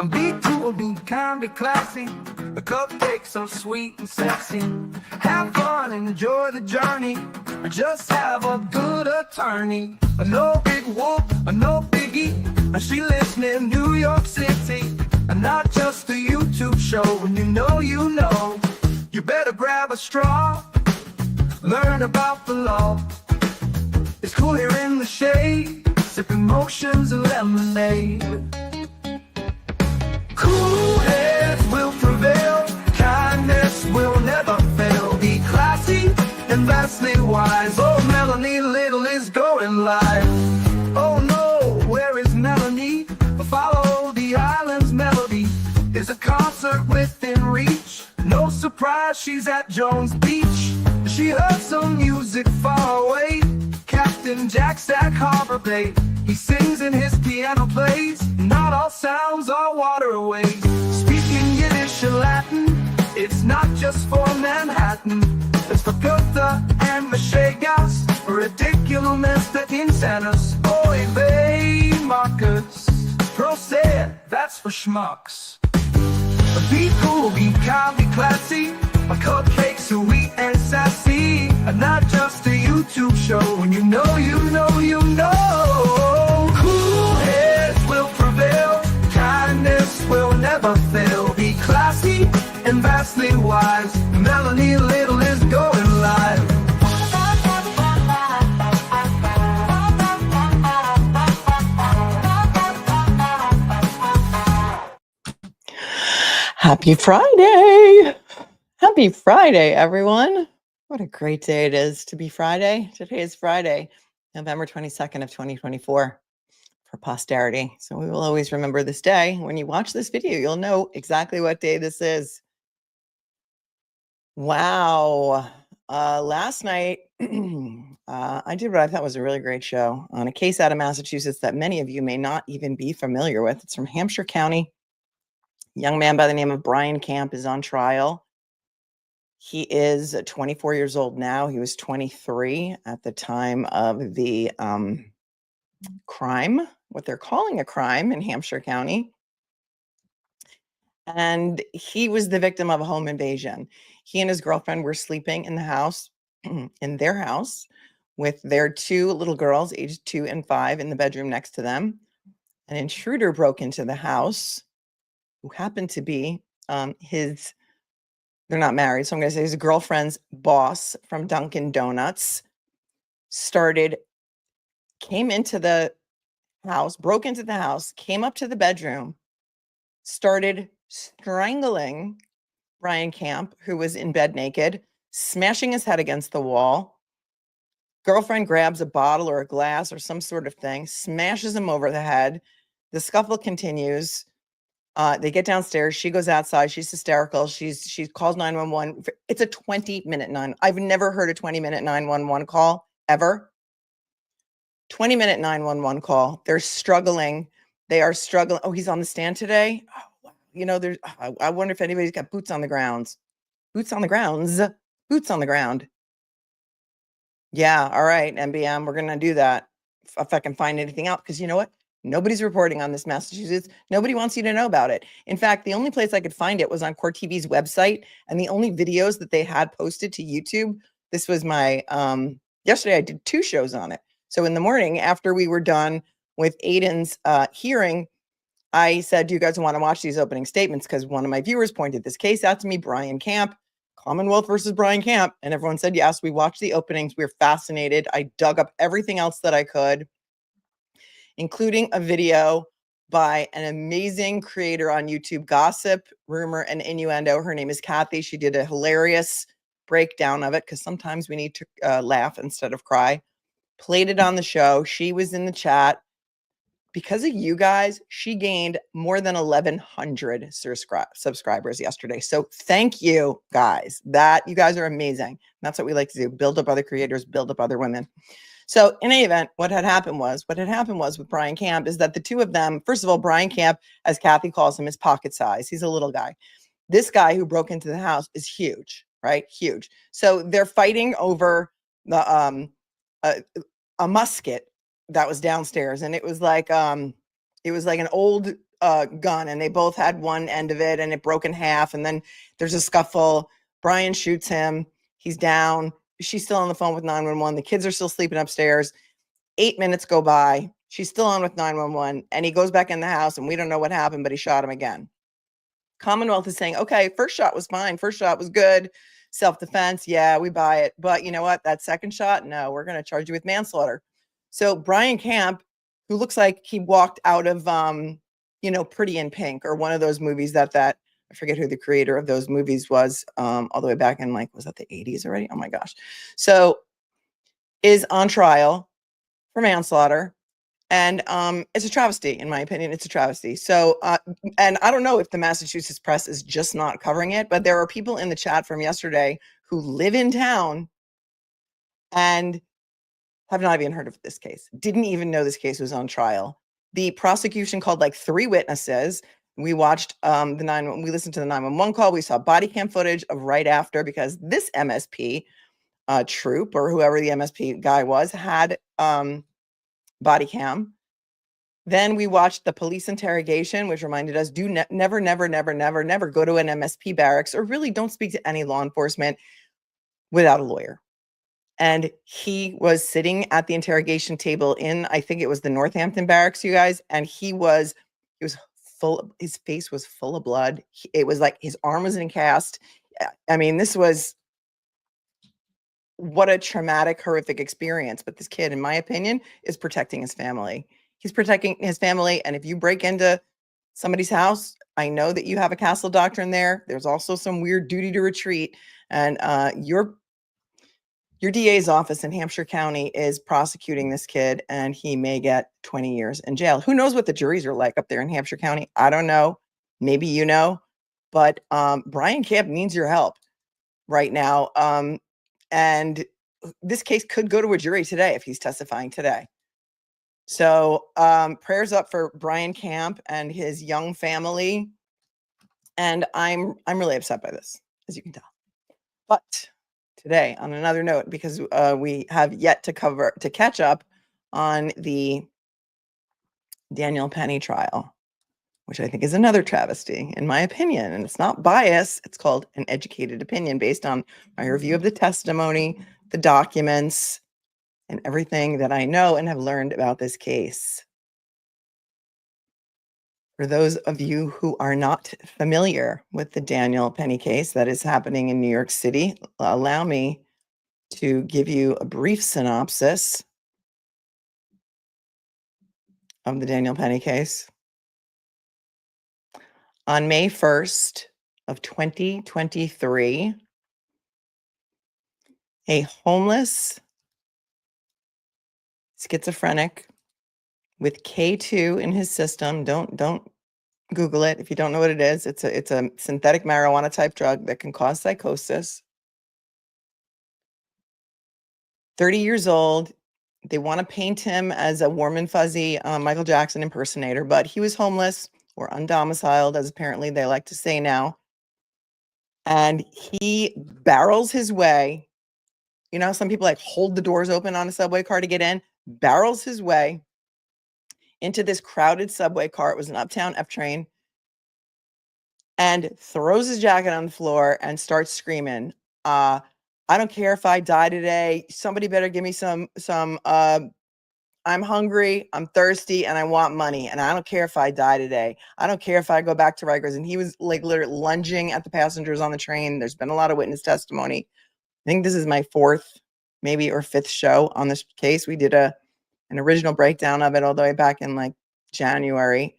Be cool, be kind, be classy. A cupcake so sweet and sexy. Have fun, enjoy the journey. Just have a good attorney. No big whoop, no biggie. She lives near New York City. Not just a YouTube show. When you know, you better grab a straw. Learn about the law. It's cool here in the shade, sipping motions and lemonade. Cool heads will prevail, kindness will never fail. Be classy and vastly wise. Oh, Melanie Little is going live. Oh no, where is Melanie? Follow the island's melody. Is a concert within reach. No surprise, she's at Jones Beach. She heard some music far away. Captain Jack Stack Harbor Bay. He sings and his piano plays. Not all sounds are waterways. Speaking Yiddish and Latin, it's not just for Manhattan. It's for Goethe and Machegas. Ridiculous that insanus. Oy vey, Marcus. Proset, that's for schmucks. Be cool, be kind, be classy. My cupcake's sweet and sassy. Not just a YouTube show. When you know. Cool heads will prevail. Kindness will never fail. Be classy and vastly wise. Melanie Little is going live. Happy Friday! Happy Friday, everyone. What a great day it is to be Friday. Today is Friday, November 22nd of 2024 for posterity. So we will always remember this day. When you watch this video, you'll know exactly what day this is. Wow. Last night, I did what I thought was a really great show on a case out of Massachusetts that many of you may not even be familiar with. It's from Hampshire County. Young man by the name of Brian Camp is on trial. He is 24 years old now. He was 23 at the time of the crime, what they're calling a crime in Hampshire County. And he was the victim of a home invasion. He and his girlfriend were sleeping in the house, in their house, with their two little girls, aged 2 and 5, in the bedroom next to them. An intruder broke into the house, who happened to be they're not married, so I'm going to say his girlfriend's boss from Dunkin' Donuts, came into the house, broke into the house, came up to the bedroom, started strangling Brian Camp, who was in bed naked, smashing his head against the wall. Girlfriend grabs a bottle or a glass or some sort of thing, smashes him over the head. The scuffle continues. They get downstairs. She goes outside. She's hysterical. She calls 911. It's a 20-minute I've never heard a 20-minute 911 call ever. 20-minute 911 call. They're struggling. They are struggling. Oh, he's on the stand today. Oh, wow. You know, I wonder if anybody's got boots on the grounds. Boots on the grounds. Boots on the ground. Yeah. All right, NBM. We're gonna do that if I can find anything out, because you know what? Nobody's reporting on this, Massachusetts. Nobody wants you to know about it. In fact, the only place I could find it was on Court TV's website, and the only videos that they had posted to YouTube. This was my, yesterday I did 2 shows on it. So in the morning, after we were done with Aiden's hearing, I said, do you guys want to watch these opening statements? Because one of my viewers pointed this case out to me, Brian Camp, Commonwealth versus Brian Camp. And everyone said, yes, we watched the openings. We were fascinated. I dug up everything else that I could, including a video by an amazing creator on YouTube, Gossip, Rumor, and Innuendo. Her name is Kathy. She did a hilarious breakdown of it, because sometimes we need to laugh instead of cry. Played it on the show. She was in the chat. Because of you guys, she gained more than 1,100 subscribers yesterday. So thank you guys. You guys are amazing. That's what we like to do. Build up other creators, build up other women. So in any event, what had happened was with Brian Camp is that the two of them, first of all, Brian Camp, as Kathy calls him, is pocket size. He's a little guy. This guy who broke into the house is huge, right? Huge. So they're fighting over the a musket that was downstairs, and it was like an old gun, and they both had one end of it, and it broke in half. And then there's a scuffle. Brian shoots him. He's down. She's still on the phone with 911. The kids are still sleeping upstairs. 8 minutes go by. She's still on with 911, and he goes back in the house, and we don't know what happened, but he shot him again. Commonwealth is saying, okay, first shot was fine. First shot was good. Self-defense, yeah, we buy it. But you know what? That second shot, no, we're going to charge you with manslaughter. So Brian Camp, who looks like he walked out of, Pretty in Pink, or one of those movies that I forget who the creator of those movies was, all the way back in, was that the 80s already? Oh my gosh. So is on trial for manslaughter. And it's a travesty, in my opinion. It's a travesty. So, and I don't know if the Massachusetts press is just not covering it, but there are people in the chat from yesterday who live in town and have not even heard of this case. Didn't even know this case was on trial. The prosecution called 3 witnesses. We watched we listened to the 911 call. We saw body cam footage of right after, because this MSP troop, or whoever the MSP guy was, had body cam. Then we watched the police interrogation, which reminded us, never go to an MSP barracks, or really don't speak to any law enforcement without a lawyer. And he was sitting at the interrogation table in, I think it was the Northampton barracks, you guys. And he was full, his face was full of blood. It was like his arm was in a cast. I mean, this was, what a traumatic, horrific experience. But this kid, in my opinion, is protecting his family. He's protecting his family. And if you break into somebody's house, I know that you have a castle doctrine there. There's also some weird duty to retreat. And your DA's office in Hampshire County is prosecuting this kid, and he may get 20 years in jail. Who knows what the juries are like up there in Hampshire County? I don't know. Maybe you know. But Brian Camp needs your help right now. And this case could go to a jury today if he's testifying today. So prayers up for Brian Camp and his young family. And I'm really upset by this, as you can tell. But today, on another note, because we have yet to catch up on the Daniel Penny trial, which I think is another travesty, in my opinion. And it's not bias. It's called an educated opinion based on my review of the testimony, the documents, and everything that I know and have learned about this case. For those of you who are not familiar with the Daniel Penny case that is happening in New York City, allow me to give you a brief synopsis of the Daniel Penny case. On May 1st of 2023, a homeless schizophrenic with K2 in his system, don't Google it if you don't know what it is. It's a synthetic marijuana type drug that can cause psychosis. 30 years old. They want to paint him as a warm and fuzzy Michael Jackson impersonator, but he was homeless or undomiciled, as apparently they like to say now. And he barrels his way. You know, some people hold the doors open on a subway car to get in, barrels his way into this crowded subway car. It was an Uptown F train, and throws his jacket on the floor and starts screaming, I don't care if I die today. Somebody better give me some I'm hungry, I'm thirsty, and I want money. And I don't care if I die today. I don't care if I go back to Rikers. And he was literally lunging at the passengers on the train. There's been a lot of witness testimony. I think this is my 4th, maybe, or 5th show on this case. We did an original breakdown of it all the way back in January.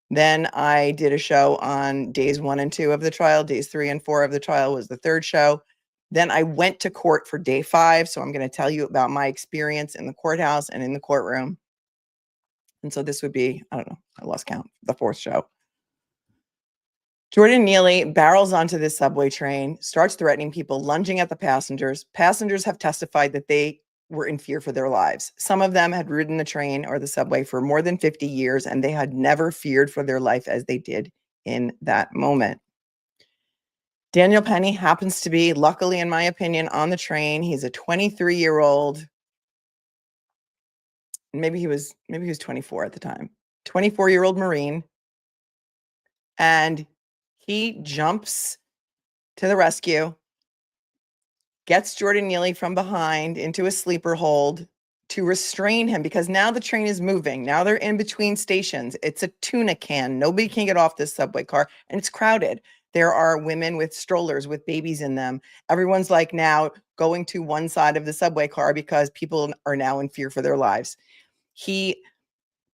Then I did a show on days 1 and 2 of the trial. Days 3 and 4 of the trial was the 3rd show. Then I went to court for day 5. So I'm going to tell you about my experience in the courthouse and in the courtroom. And so this would be, I don't know, I lost count, the 4th show. Jordan Neely barrels onto this subway train, starts threatening people, lunging at the passengers. Passengers have testified that they were in fear for their lives. Some of them had ridden the train or the subway for more than 50 years, and they had never feared for their life as they did in that moment. Daniel Penny happens to be, luckily, in my opinion, on the train. He's a 23-year-old. Maybe he was 24 at the time. 24-year-old Marine And he jumps to the rescue, gets Jordan Neely from behind into a sleeper hold to restrain him, because now the train is moving. Now they're in between stations. It's a tuna can. Nobody can get off this subway car, and it's crowded. There are women with strollers with babies in them. Everyone's like now going to one side of the subway car because people are now in fear for their lives. He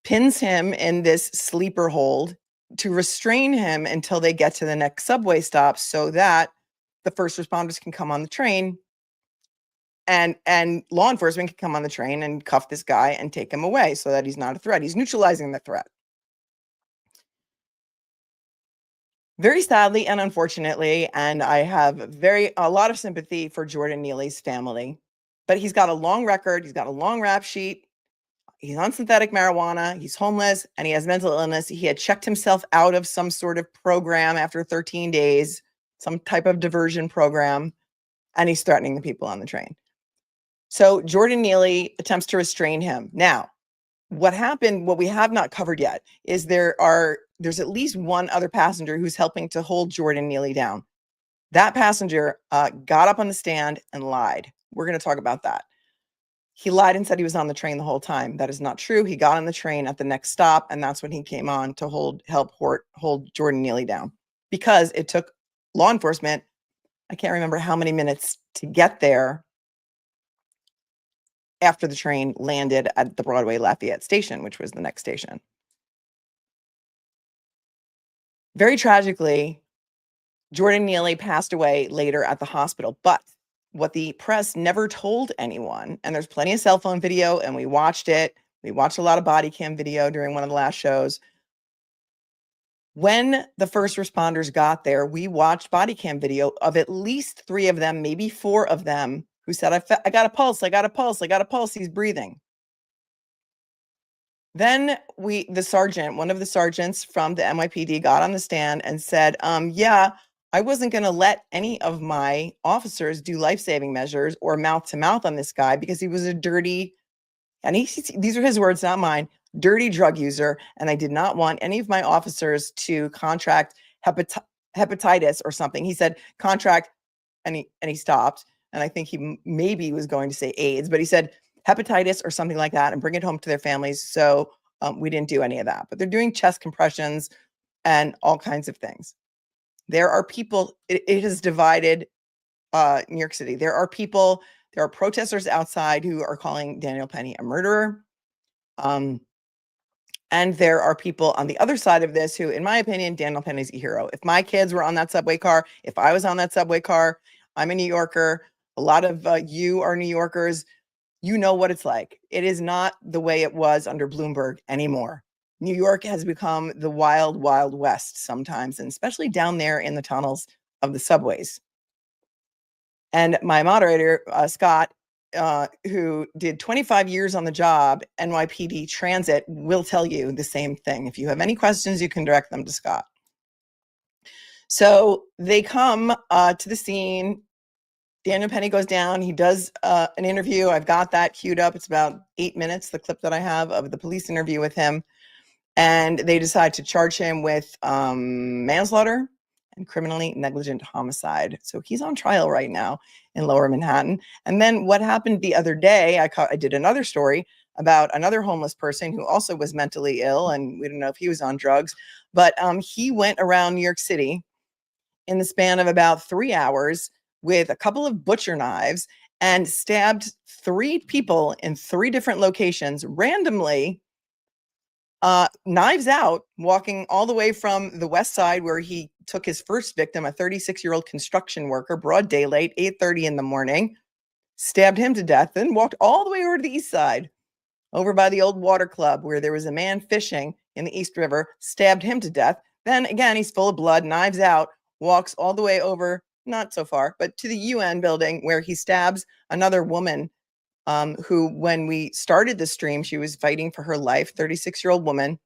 pins him in this sleeper hold to restrain him until they get to the next subway stop so that the first responders can come on the train and law enforcement can come on the train and cuff this guy and take him away so that he's not a threat. He's neutralizing the threat. Very sadly and unfortunately, and I have a lot of sympathy for Jordan Neely's family, but he's got a long record. He's got a long rap sheet. He's on synthetic marijuana. He's homeless and he has mental illness. He had checked himself out of some sort of program after 13 days, some type of diversion program, and he's threatening the people on the train. So Jordan Neely attempts to restrain him. Now, what happened, what we have not covered yet, is there's at least one other passenger who's helping to hold Jordan Neely down. That passenger got up on the stand and lied. We're going to talk about that. He lied and said he was on the train the whole time. That is not true. He got on the train at the next stop, and that's when he came on to help hold Jordan Neely down, because it took law enforcement, I can't remember how many minutes to get there after the train landed at the Broadway Lafayette station, which was the next station. Very tragically, Jordan Neely passed away later at the hospital. But what the press never told anyone, and there's plenty of cell phone video, and we watched it. We watched a lot of body cam video during one of the last shows. When the first responders got there, we watched body cam video of at least 3 of them, maybe 4 of them, who said, I got a pulse, I got a pulse, I got a pulse, he's breathing. Then the sergeant, one of the sergeants from the NYPD, got on the stand and said, yeah, I wasn't going to let any of my officers do life-saving measures or mouth-to-mouth on this guy because he was a dirty, and these are his words, not mine, dirty drug user, and I did not want any of my officers to contract hepatitis or something. He said contract, and he stopped, and I think he maybe was going to say AIDS, but he said hepatitis or something like that and bring it home to their families. So we didn't do any of that, but they're doing chest compressions and all kinds of things. There are people, it has divided New York City. There are protesters outside who are calling Daniel Penny a murderer. And there are people on the other side of this who, in my opinion, Daniel Penny's a hero. If my kids were on that subway car, if I was on that subway car, I'm a New Yorker. A lot of you are New Yorkers. You know what it's like. It is not the way it was under Bloomberg anymore. New York has become the wild, wild west sometimes, and especially down there in the tunnels of the subways. And my moderator, Scott, who did 25 years on the job, NYPD Transit, will tell you the same thing. If you have any questions, you can direct them to Scott. So they come to the scene. Daniel Penny goes down. He does an interview. I've got that queued up. It's about 8 minutes, the clip that I have of the police interview with him. And they decide to charge him with manslaughter and criminally negligent homicide. So he's on trial right now in Lower Manhattan. And then what happened the other day, I did another story about another homeless person who also was mentally ill, and we don't know if he was on drugs, but he went around New York City in the span of about 3 hours with a couple of butcher knives and stabbed 3 people in 3 different locations randomly, knives out, walking all the way from the west side where he took his first victim, a 36-year-old construction worker, broad daylight, 8:30 in the morning, stabbed him to death, then walked all the way over to the east side, over by the old water club where there was a man fishing in the East River, stabbed him to death. Then again, he's full of blood, knives out, walks all the way over, not so far, but to the UN building where he stabs another woman who, when we started the stream, she was fighting for her life, 36-year-old woman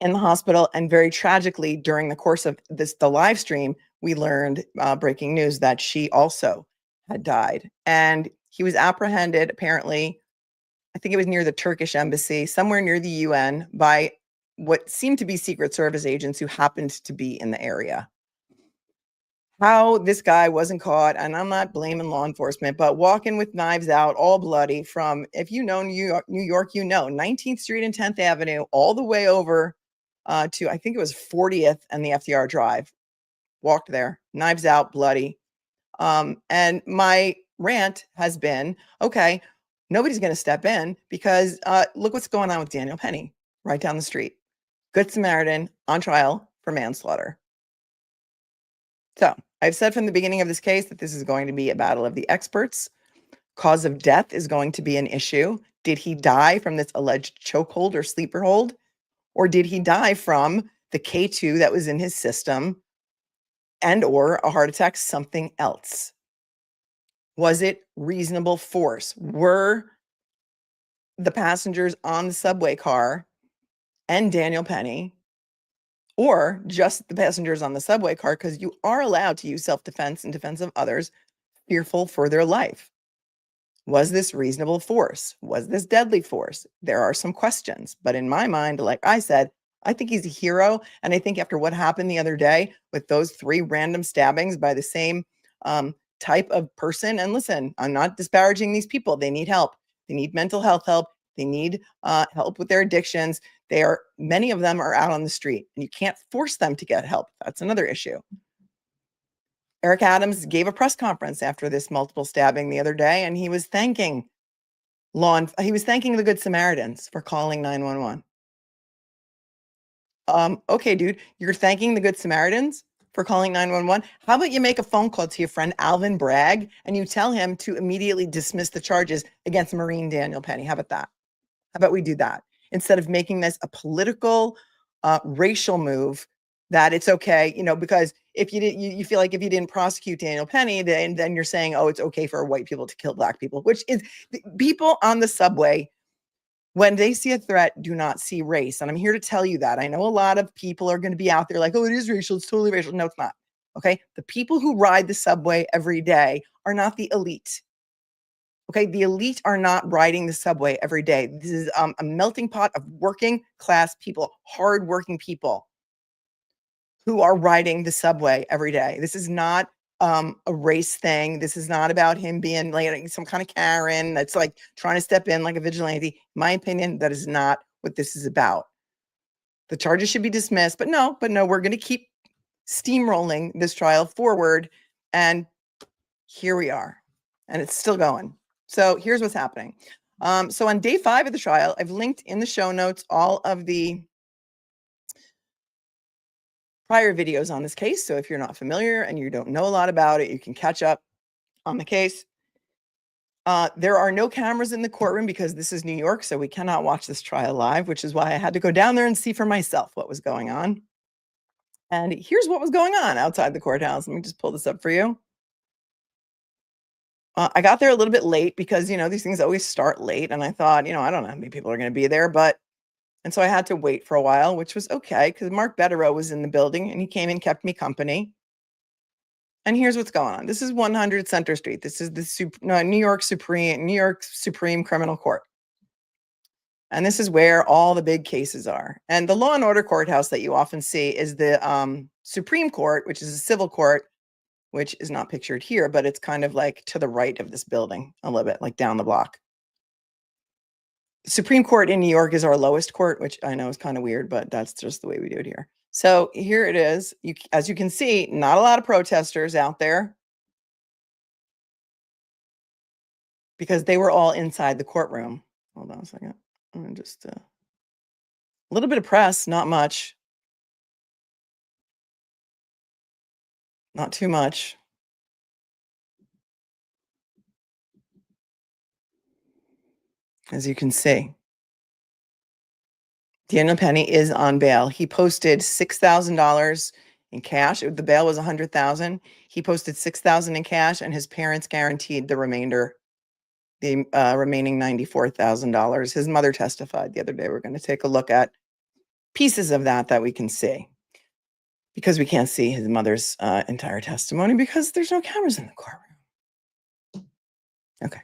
in the hospital. And very tragically, during the course of the live stream, we learned breaking news that she also had died. And he was apprehended, apparently, I think it was near the Turkish embassy, somewhere near the UN, by what seemed to be Secret Service agents who happened to be in the area. How this guy wasn't caught, and I'm not blaming law enforcement, but walking with knives out, all bloody from, if you know New York, you know, 19th Street and 10th Avenue, all the way over to, I think it was 40th and the FDR Drive. Walked there, knives out, bloody. And my rant has been, okay, nobody's going to step in because look what's going on with Daniel Penny right down the street. Good Samaritan on trial for manslaughter. So I've said from the beginning of this case that this is going to be a battle of the experts. Cause of death is going to be an issue. Did he die from this alleged chokehold or sleeper hold? Or did he die from the K2 that was in his system and or a heart attack, something else? Was it reasonable force? Were the passengers on the subway car and Daniel Penny, or just the passengers on the subway car, because you are allowed to use self-defense in defense of others, fearful for their life? Was this reasonable force? Was this deadly force? There are some questions, but in my mind, like I said, I think he's a hero. And I think after what happened the other day with those 3 random stabbings by the same type of person, and listen, I'm not disparaging these people. They need help. They need mental health help. They need help with their addictions. Many of them are out on the street, and you can't force them to get help. That's another issue. Eric Adams gave a press conference after this multiple stabbing the other day, and he was thanking the Good Samaritans for calling 911. Okay, dude, you're thanking the Good Samaritans for calling 911. How about you make a phone call to your friend Alvin Bragg and you tell him to immediately dismiss the charges against Marine Daniel Penny? How about that? How about we do that instead of making this a political, racial move? That it's okay, because if you did, you feel like if you didn't prosecute Daniel Penny, then you're saying, oh, it's okay for white people to kill black people, which is people on the subway. When they see a threat, do not see race. And I'm here to tell you that. I know a lot of people are going to be out there like, oh, it is racial. It's totally racial. No, it's not. Okay. The people who ride the subway every day are not the elite. Okay. The elite are not riding the subway every day. This is a melting pot of working class people, hardworking people who are riding the subway every day. This is not a race thing. This is not about him being like some kind of Karen that's like trying to step in like a vigilante. In my opinion, that is not what this is about. The charges should be dismissed, but no, we're going to keep steamrolling this trial forward. And here we are, and it's still going. So here's what's happening. So on day 5 of the trial, I've linked in the show notes all of the prior videos on this case. So if you're not familiar and you don't know a lot about it, you can catch up on the case. There are no cameras in the courtroom because this is New York, so we cannot watch this trial live, which is why I had to go down there and see for myself what was going on. And here's what was going on outside the courthouse. Let me just pull this up for you. I got there a little bit late because, these things always start late. And I thought, I don't know how many people are going to be there, and so I had to wait for a while, which was okay because Mark Betterow was in the building and he came and kept me company. And here's what's going on. This is 100 Center Street. This is the New York Supreme Criminal Court. And this is where all the big cases are. And the Law and Order courthouse that you often see is the Supreme Court, which is a civil court, which is not pictured here, but it's kind of like to the right of this building a little bit, like down the block. Supreme Court in New York is our lowest court, which I know is kind of weird, but that's just the way we do it here. So here it is. As you can see, not a lot of protesters out there because they were all inside the courtroom. Hold on a second. I'm just a little bit of press, not much. Not too much. As you can see, Daniel Penny is on bail. He posted $6,000 in cash. The bail was $100,000. He posted $6,000 in cash, and his parents guaranteed the remainder, the remaining $94,000. His mother testified the other day. We're going to take a look at pieces of that we can see, because we can't see his mother's entire testimony because there's no cameras in the courtroom. Okay.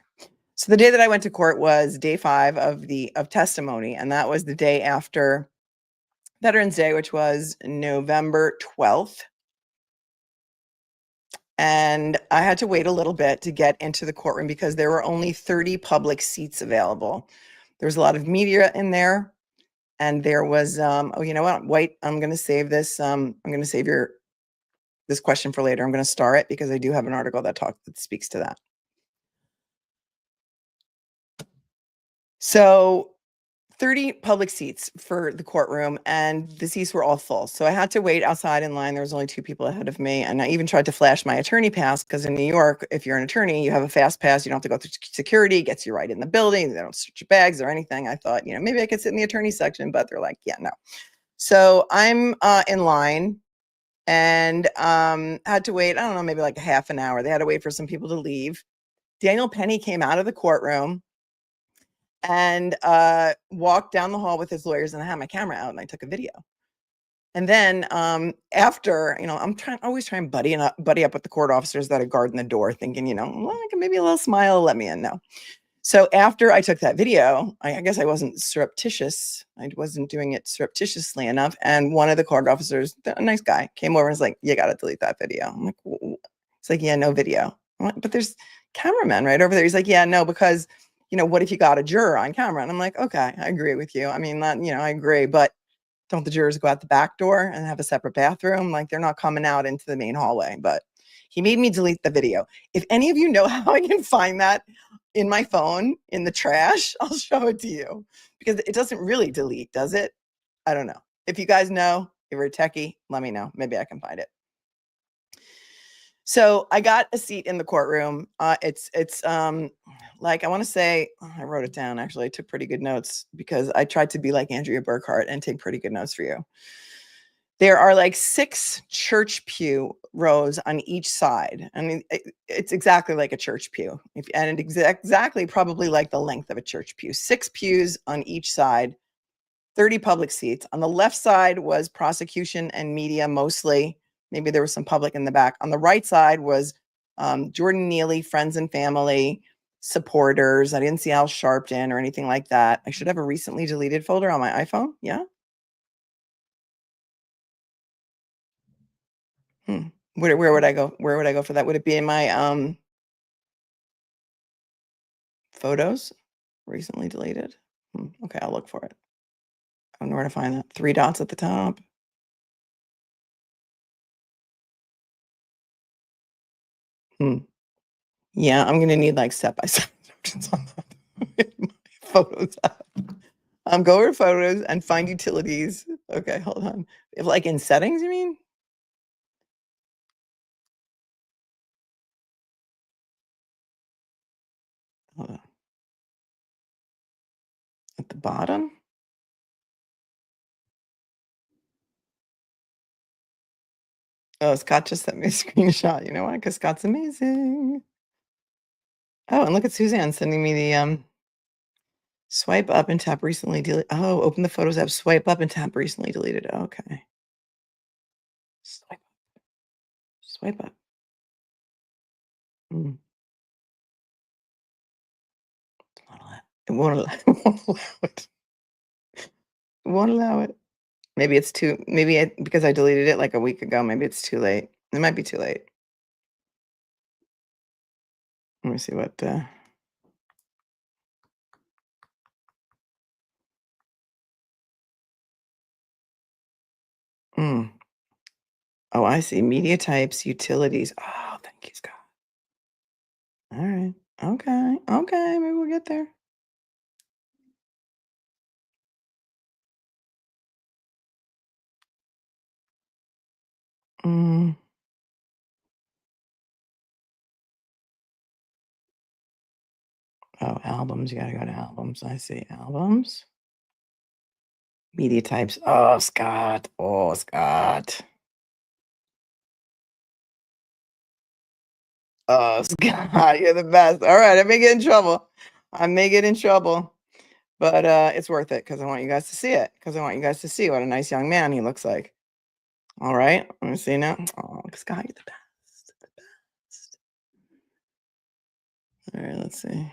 So the day that I went to court was day 5 of testimony, and that was the day after Veterans Day, which was November 12th. And I had to wait a little bit to get into the courtroom because there were only 30 public seats available. There was a lot of media in there. And there was, oh, you know what? Wait, I'm going to save this. I'm going to save this question for later. I'm going to star it because I do have an article that speaks to that. So 30 public seats for the courtroom, and the seats were all full. So I had to wait outside in line. There was only 2 people ahead of me. And I even tried to flash my attorney pass because in New York, if you're an attorney, you have a fast pass. You don't have to go through security, gets you right in the building. They don't search your bags or anything. I thought, maybe I could sit in the attorney section, but they're like, yeah, no. So I'm in line and had to wait, I don't know, maybe like a half an hour. They had to wait for some people to leave. Daniel Penny came out of the courtroom and walked down the hall with his lawyers, and I had my camera out and I took a video. And then after, I'm always trying to buddy up with the court officers that are guarding the door, thinking, maybe a little smile, let me in. No. So after I took that video, I guess I wasn't surreptitious. I wasn't doing it surreptitiously enough. And one of the court officers, a nice guy, came over and was like, you got to delete that video. I'm like, it's like, yeah, no video. I'm like, but there's cameramen right over there. He's like, yeah, no, because, what if you got a juror on camera? And I'm like, okay, I agree with you. I mean, I agree, but don't the jurors go out the back door and have a separate bathroom? Like, they're not coming out into the main hallway. But he made me delete the video. If any of you know how I can find that in my phone in the trash, I'll show it to you, because it doesn't really delete, does it? I don't know. If you guys know, if you're a techie, let me know. Maybe I can find it. So I got a seat in the courtroom. It's like, I want to say, I wrote it down. Actually, I took pretty good notes because I tried to be like Andrea Burkhart and take pretty good notes for you. There are like 6 church pew rows on each side. I mean, it's exactly like a church pew, and it's exactly probably like the length of a church pew. 6 pews on each side, 30 public seats. On the left side was prosecution and media mostly. Maybe there was some public in the back. On the right side was Jordan Neely, friends and family, supporters. I didn't see Al Sharpton or anything like that. I should have a recently deleted folder on my iPhone. Yeah. Where would I go? Where would I go for that? Would it be in my photos? Recently deleted? Okay, I'll look for it. I don't know where to find that. 3 dots at the top. Yeah, I'm gonna need like step-by-step instructions on that. My photos app. Go over photos and find utilities. Okay, hold on. If like in settings, you mean? Hold on. At the bottom? Oh, Scott just sent me a screenshot. You know why? Because Scott's amazing. Oh, and look at Suzanne sending me the swipe up and tap recently deleted. Oh, open the Photos app, swipe up and tap recently deleted. Okay. Swipe up. Swipe up. Mm. It won't allow it. It won't allow it. It won't allow it. Maybe it's too, because I deleted it like a week ago, maybe it's too late. It might be too late. Let me see what mm. Oh, I see. Media types, utilities. Oh, thank you, Scott. All right. Okay. Okay. Maybe we'll get there. Mm. Oh, albums. You gotta go to albums. I see. Albums. Media types. Oh, Scott. Oh, Scott. Oh, Scott, you're the best. All right, I may get in trouble. I may get in trouble, but it's worth it because I want you guys to see it. Because I want you guys to see what a nice young man he looks like. All right, let me see now. Oh, Scott, you're the best. The best. All right, let's see.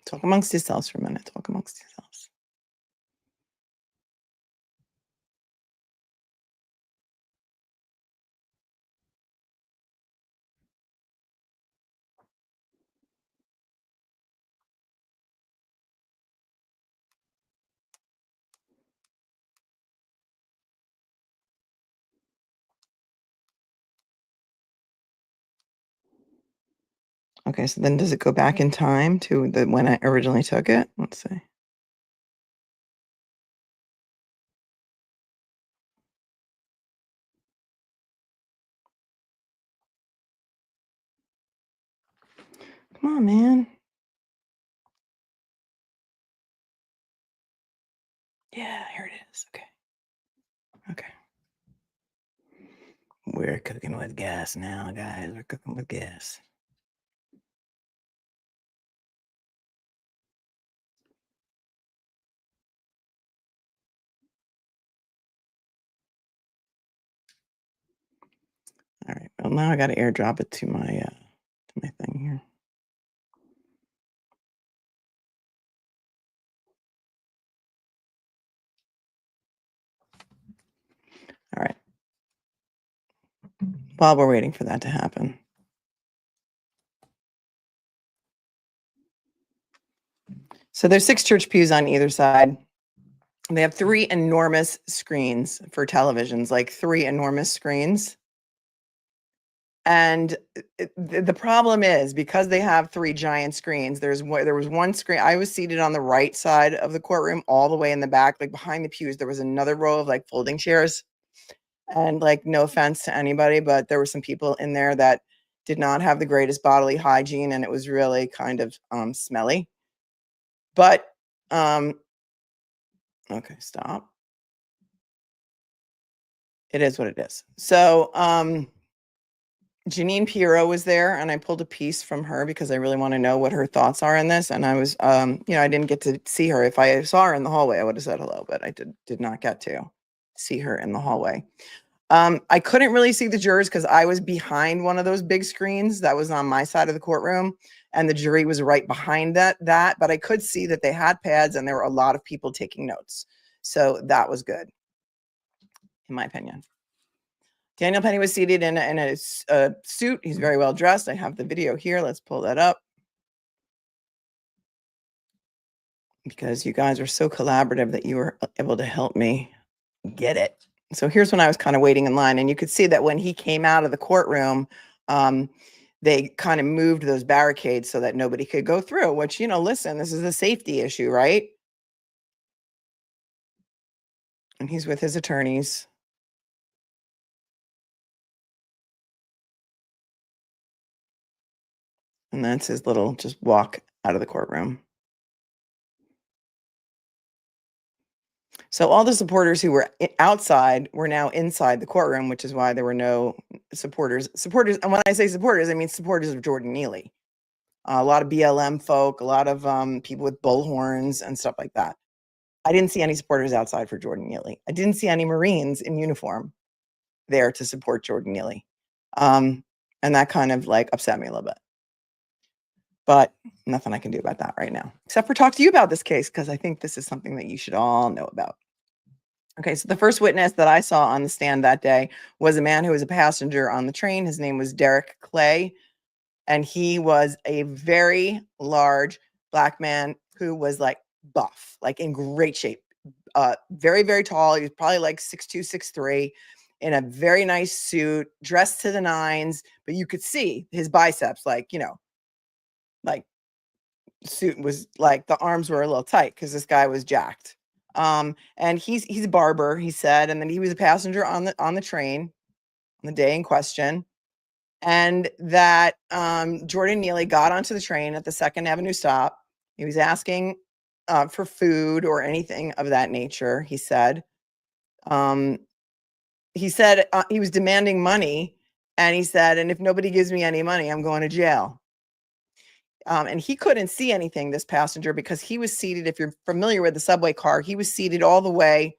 Talk amongst yourselves for a minute. Talk amongst yourselves. Okay, so then does it go back in time to the when I originally took it? Let's see. Come on, man. Yeah, here it is. Okay. Okay. We're cooking with gas now, guys. We're cooking with gas. All right. Well, now I got to airdrop it to my thing here. All right. While we're waiting for that to happen. So there's 6 church pews on either side. They have 3 enormous screens for televisions, like 3 enormous screens. And the problem is because they have 3 giant screens, there was one screen. I was seated on the right side of the courtroom, all the way in the back, like behind the pews. There was another row of like folding chairs. And like, no offense to anybody, but there were some people in there that did not have the greatest bodily hygiene, and it was really kind of smelly. But okay, stop. It is what it is. So Janine Pirro was there, and I pulled a piece from her because I really want to know what her thoughts are in this. And I was, I didn't get to see her. If I saw her in the hallway, I would have said hello, but I did not get to see her in the hallway. I couldn't really see the jurors because I was behind one of those big screens that was on my side of the courtroom, and the jury was right behind that. But I could see that they had pads and there were a lot of people taking notes. So that was good, in my opinion. Daniel Penny was seated in a suit. He's very well dressed. I have the video here. Let's pull that up. Because you guys were so collaborative that you were able to help me get it. So here's when I was kind of waiting in line, and you could see that when he came out of the courtroom, they kind of moved those barricades so that nobody could go through, which, listen, this is a safety issue, right? And he's with his attorneys. And that's his little just walk out of the courtroom. So all the supporters who were outside were now inside the courtroom, which is why there were no supporters. And when I say supporters, I mean supporters of Jordan Neely. A lot of BLM folk, a lot of people with bullhorns and stuff like that. I didn't see any supporters outside for Jordan Neely. I didn't see any Marines in uniform there to support Jordan Neely. And that kind of like upset me a little bit. But nothing I can do about that right now, except for talk to you about this case, because I think this is something that you should all know about. Okay, so the first witness that I saw on the stand that day was a man who was a passenger on the train. His name was Derek Clay, and he was a very large Black man who was like buff, like in great shape, very, very tall. He was probably like 6'2", 6'3", in a very nice suit, dressed to the nines, but you could see his biceps, like, like suit was like the arms were a little tight because this guy was jacked. And he's a barber, he said, and then he was a passenger on the train on the day in question. And that Jordan Neely got onto the train at the 2nd Avenue stop. He was asking for food or anything of that nature, he said. He said he was demanding money, and he said, and if nobody gives me any money, I'm going to jail. And he couldn't see anything, this passenger, because he was seated, if you're familiar with the subway car, he was seated all the way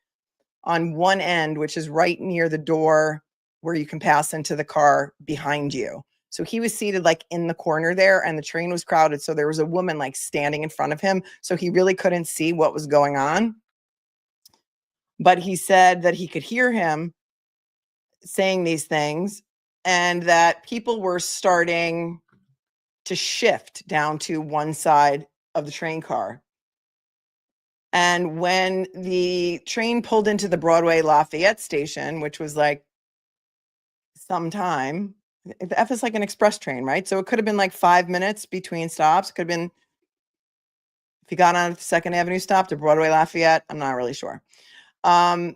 on one end, which is right near the door where you can pass into the car behind you. So he was seated like in the corner there, and the train was crowded. So there was a woman like standing in front of him. So he really couldn't see what was going on. But he said that he could hear him saying these things and that people were starting to shift down to one side of the train car. And when the train pulled into the Broadway Lafayette station, which was like sometime, the F is like an express train, right? So it could have been like 5 minutes between stops. Could have been, if you got on at the Second Avenue stop to Broadway Lafayette, I'm not really sure. When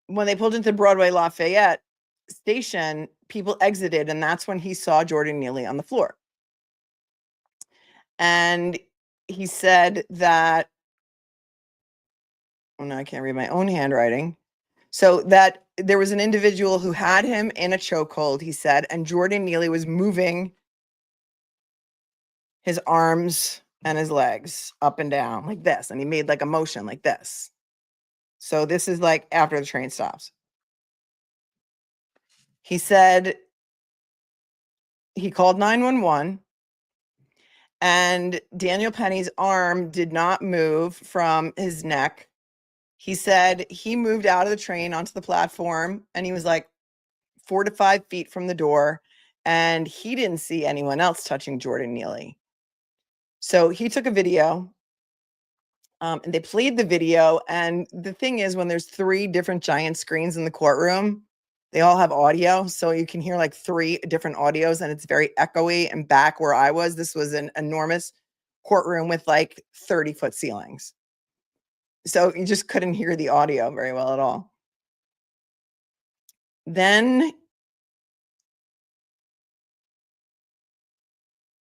they pulled into Broadway Lafayette station, people exited, and that's when he saw Jordan Neely on the floor. And he said that, oh no, I can't read my own handwriting. So that there was an individual who had him in a chokehold, he said, and Jordan Neely was moving his arms and his legs up and down like this. And he made like a motion like this. So this is like after the train stops. He said he called 911 and Daniel Penny's arm did not move from his neck. He said he moved out of the train onto the platform and he was like 4 to 5 feet from the door, and he didn't see anyone else touching Jordan Neely. So he took a video and they played the video. And the thing is, when there's 3 different giant screens in the courtroom, they all have audio. So you can hear like 3 different audios and it's very echoey. And back where I was, this was an enormous courtroom with like 30-foot ceilings. So you just couldn't hear the audio very well at all. Then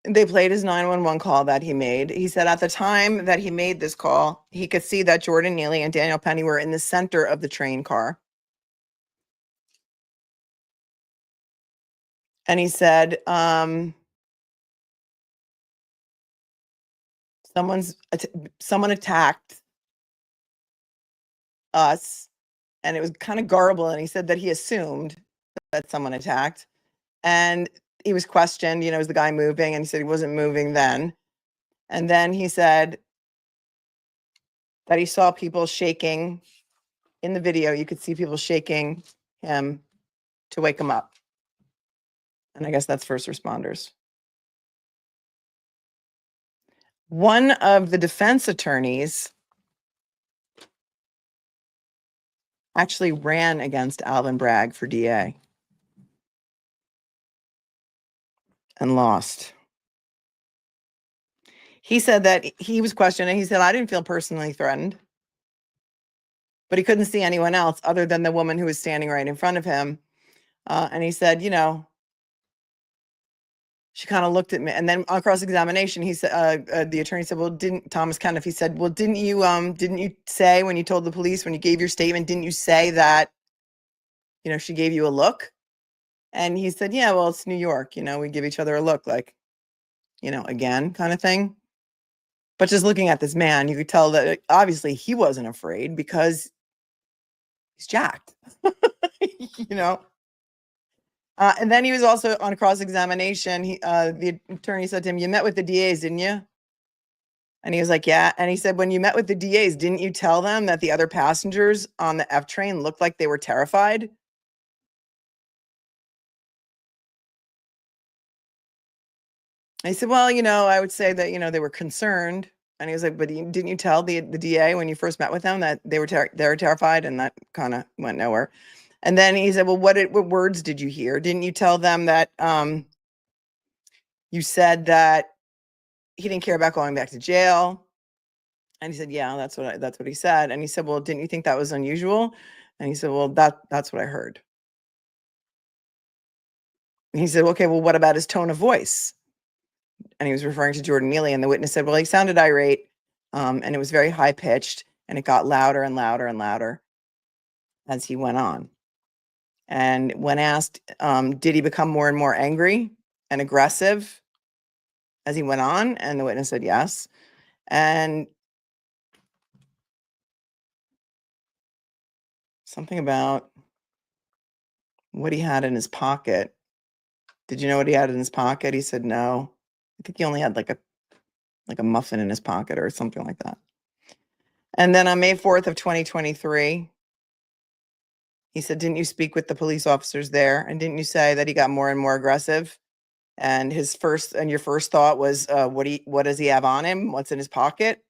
they played his 911 call that he made. He said at the time that he made this call, he could see that Jordan Neely and Daniel Penny were in the center of the train car. And he said, someone attacked us, and it was kind of garbled. And he said that he assumed that someone attacked. And he was questioned, is the guy moving? And he said he wasn't moving then. And then he said that he saw people shaking in the video. You could see people shaking him to wake him up. And I guess that's first responders. One of the defense attorneys actually ran against Alvin Bragg for DA and lost. He said that he was questioned and he said, I didn't feel personally threatened, but he couldn't see anyone else other than the woman who was standing right in front of him. And he said, she kind of looked at me. And then on cross-examination, he said, the attorney said, well, Thomas Kenneth, he said, well, didn't you say when you told the police, when you gave your statement, didn't you say that, she gave you a look? And he said, yeah, well, it's New York, we give each other a look, like, again, kind of thing. But just looking at this man, you could tell that obviously he wasn't afraid because he's jacked, And then he was also on cross-examination. The attorney said to him, you met with the DAs, didn't you? And he was like, yeah. And he said, when you met with the DAs, didn't you tell them that the other passengers on the F train looked like they were terrified? I said, well, I would say that, they were concerned. And he was like, but didn't you tell the DA when you first met with them that they were terrified? And that kind of went nowhere. And then he said, well, what words did you hear? Didn't you tell them that you said that he didn't care about going back to jail? And he said, yeah, that's what he said. And he said, well, didn't you think that was unusual? And he said, well, that's what I heard. And he said, okay, well, what about his tone of voice? And he was referring to Jordan Neely, and the witness said, well, he sounded irate, and it was very high pitched, and it got louder and louder and louder as he went on. And when asked, did he become more and more angry and aggressive as he went on? And the witness said yes. And something about what he had in his pocket. Did you know what he had in his pocket? He said no. I think he only had like a muffin in his pocket or something like that. And then on May 4th of 2023, he said, didn't you speak with the police officers there? And didn't you say that he got more and more aggressive? And your first thought was, what does he have on him? What's in his pocket?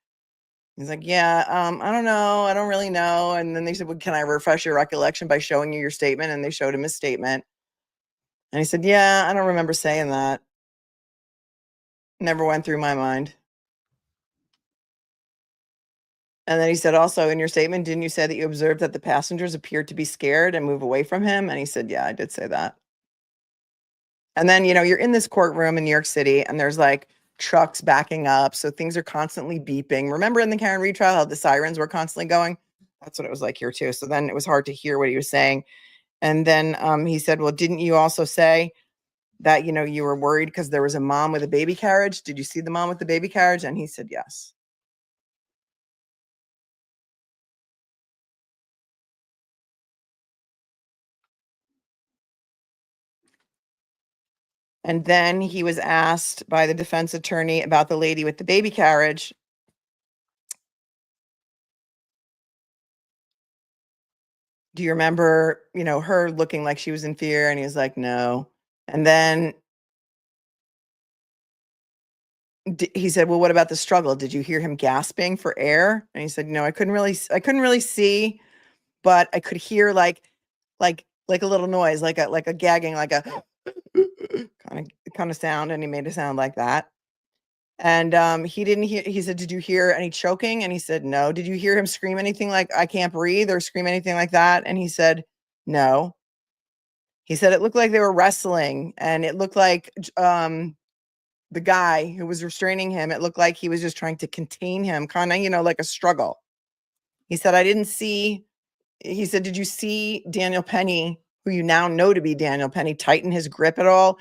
He's like, yeah, I don't know. I don't really know. And then they said, well, can I refresh your recollection by showing you your statement? And they showed him his statement. And he said, yeah, I don't remember saying that. Never went through my mind. And then he said, also in your statement, didn't you say that you observed that the passengers appeared to be scared and move away from him? And he said, yeah, I did say that. And then, you're in this courtroom in New York City and there's like trucks backing up. So things are constantly beeping. Remember in the Karen Reed trial, how the sirens were constantly going? That's what it was like here too. So then it was hard to hear what he was saying. And then he said, well, didn't you also say that, you were worried because there was a mom with a baby carriage? Did you see the mom with the baby carriage? And he said, yes. And then he was asked by the defense attorney about the lady with the baby carriage. Do you remember, her looking like she was in fear? And he was like, no. And then he said, well, what about the struggle? Did you hear him gasping for air? And he said, no, I couldn't really see, but I could hear like a little noise, like a gagging, like a kind of sound. And he made a sound like that. And he didn't hear, he said, did you hear any choking? And he said, no. Did you hear him scream anything like, I can't breathe, or scream anything like that? And he said, no. He said, it looked like they were wrestling, and it looked like the guy who was restraining him, it looked like he was just trying to contain him, kind of, like a struggle. He said, he said, did you see Daniel Penny, who you now know to be Daniel Penny, tighten his grip at all?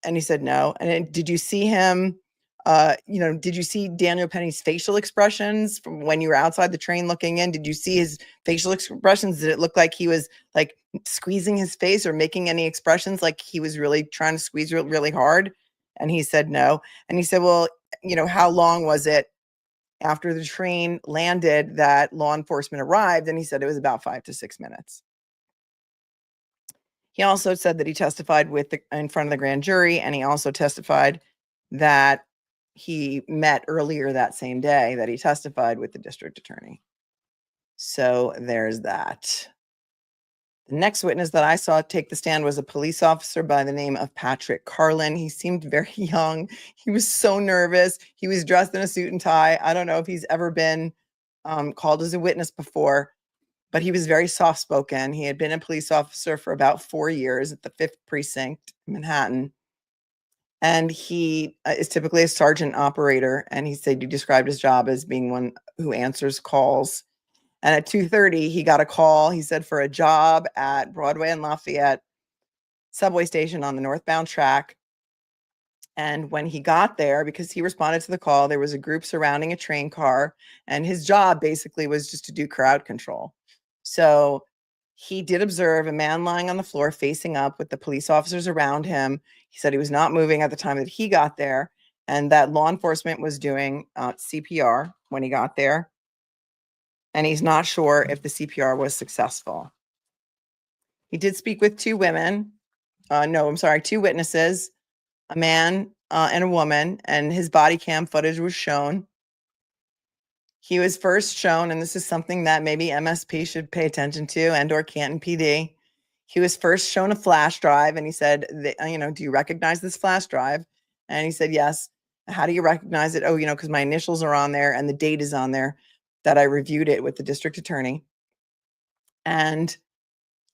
And he said, no. And then, did you see him, did you see Daniel Penny's facial expressions from when you were outside the train looking in? Did you see his facial expressions? Did it look like he was like squeezing his face or making any expressions like he was really trying to squeeze really hard? And he said, no. And he said, well, how long was it after the train landed that law enforcement arrived? And he said it was about 5 to 6 minutes. He also said that he testified in front of the grand jury, and he also testified that he met earlier that same day that he testified with the district attorney. So there's that. The next witness that I saw take the stand was a police officer by the name of Patrick Carlin. He seemed very young. He was so nervous. He was dressed in a suit and tie. I don't know if he's ever been called as a witness before, but he was very soft-spoken. He had been a police officer for about 4 years at the 5th Precinct in Manhattan. And he is typically a sergeant operator. And he said he described his job as being one who answers calls. And at 2:30, he got a call, he said, for a job at Broadway and Lafayette subway station on the northbound track. And when he got there, because he responded to the call, there was a group surrounding a train car. And his job basically was just to do crowd control. So he did observe a man lying on the floor facing up with the police officers around him. He said he was not moving at the time that he got there, and that law enforcement was doing CPR when he got there. And he's not sure if the CPR was successful. He did speak with two witnesses, a man and a woman, and his body cam footage was shown. He was first shown, and this is something that maybe MSP should pay attention to, and or Canton PD. He was first shown a flash drive, and he said, do you recognize this flash drive? And he said, yes. How do you recognize it? Oh, because my initials are on there and the date is on there that I reviewed it with the district attorney. And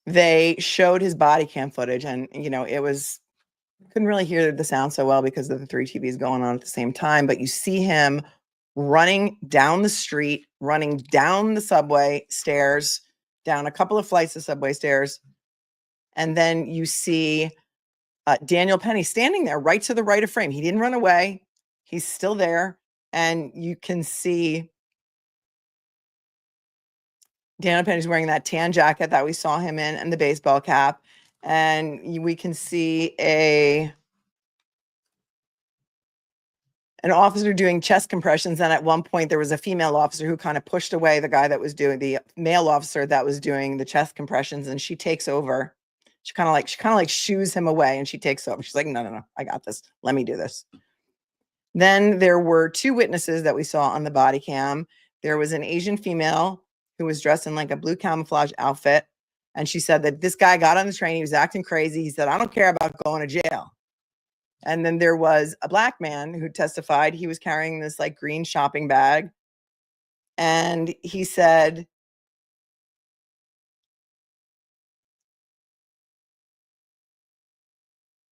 they showed his body cam footage, and, couldn't really hear the sound so well because of the 3 TVs going on at the same time, but you see him running down the street, running down the subway stairs, down a couple of flights of subway stairs. And then you see Daniel Penny standing there right to the right of frame. He didn't run away. He's still there. And you can see Daniel Penny's wearing that tan jacket that we saw him in and the baseball cap. and we can see an officer doing chest compressions. And at one point there was a female officer who kind of pushed away the guy that was doing the male officer that was doing the chest compressions, and she takes over. She kind of like shoos him away, and she takes over. She's like, no, I got this. Let me do this. Then there were 2 witnesses that we saw on the body cam. There was an Asian female who was dressed in like a blue camouflage outfit. And she said that this guy got on the train. He was acting crazy. He said, I don't care about going to jail. And then there was a black man who testified. He was carrying this like green shopping bag. And he said,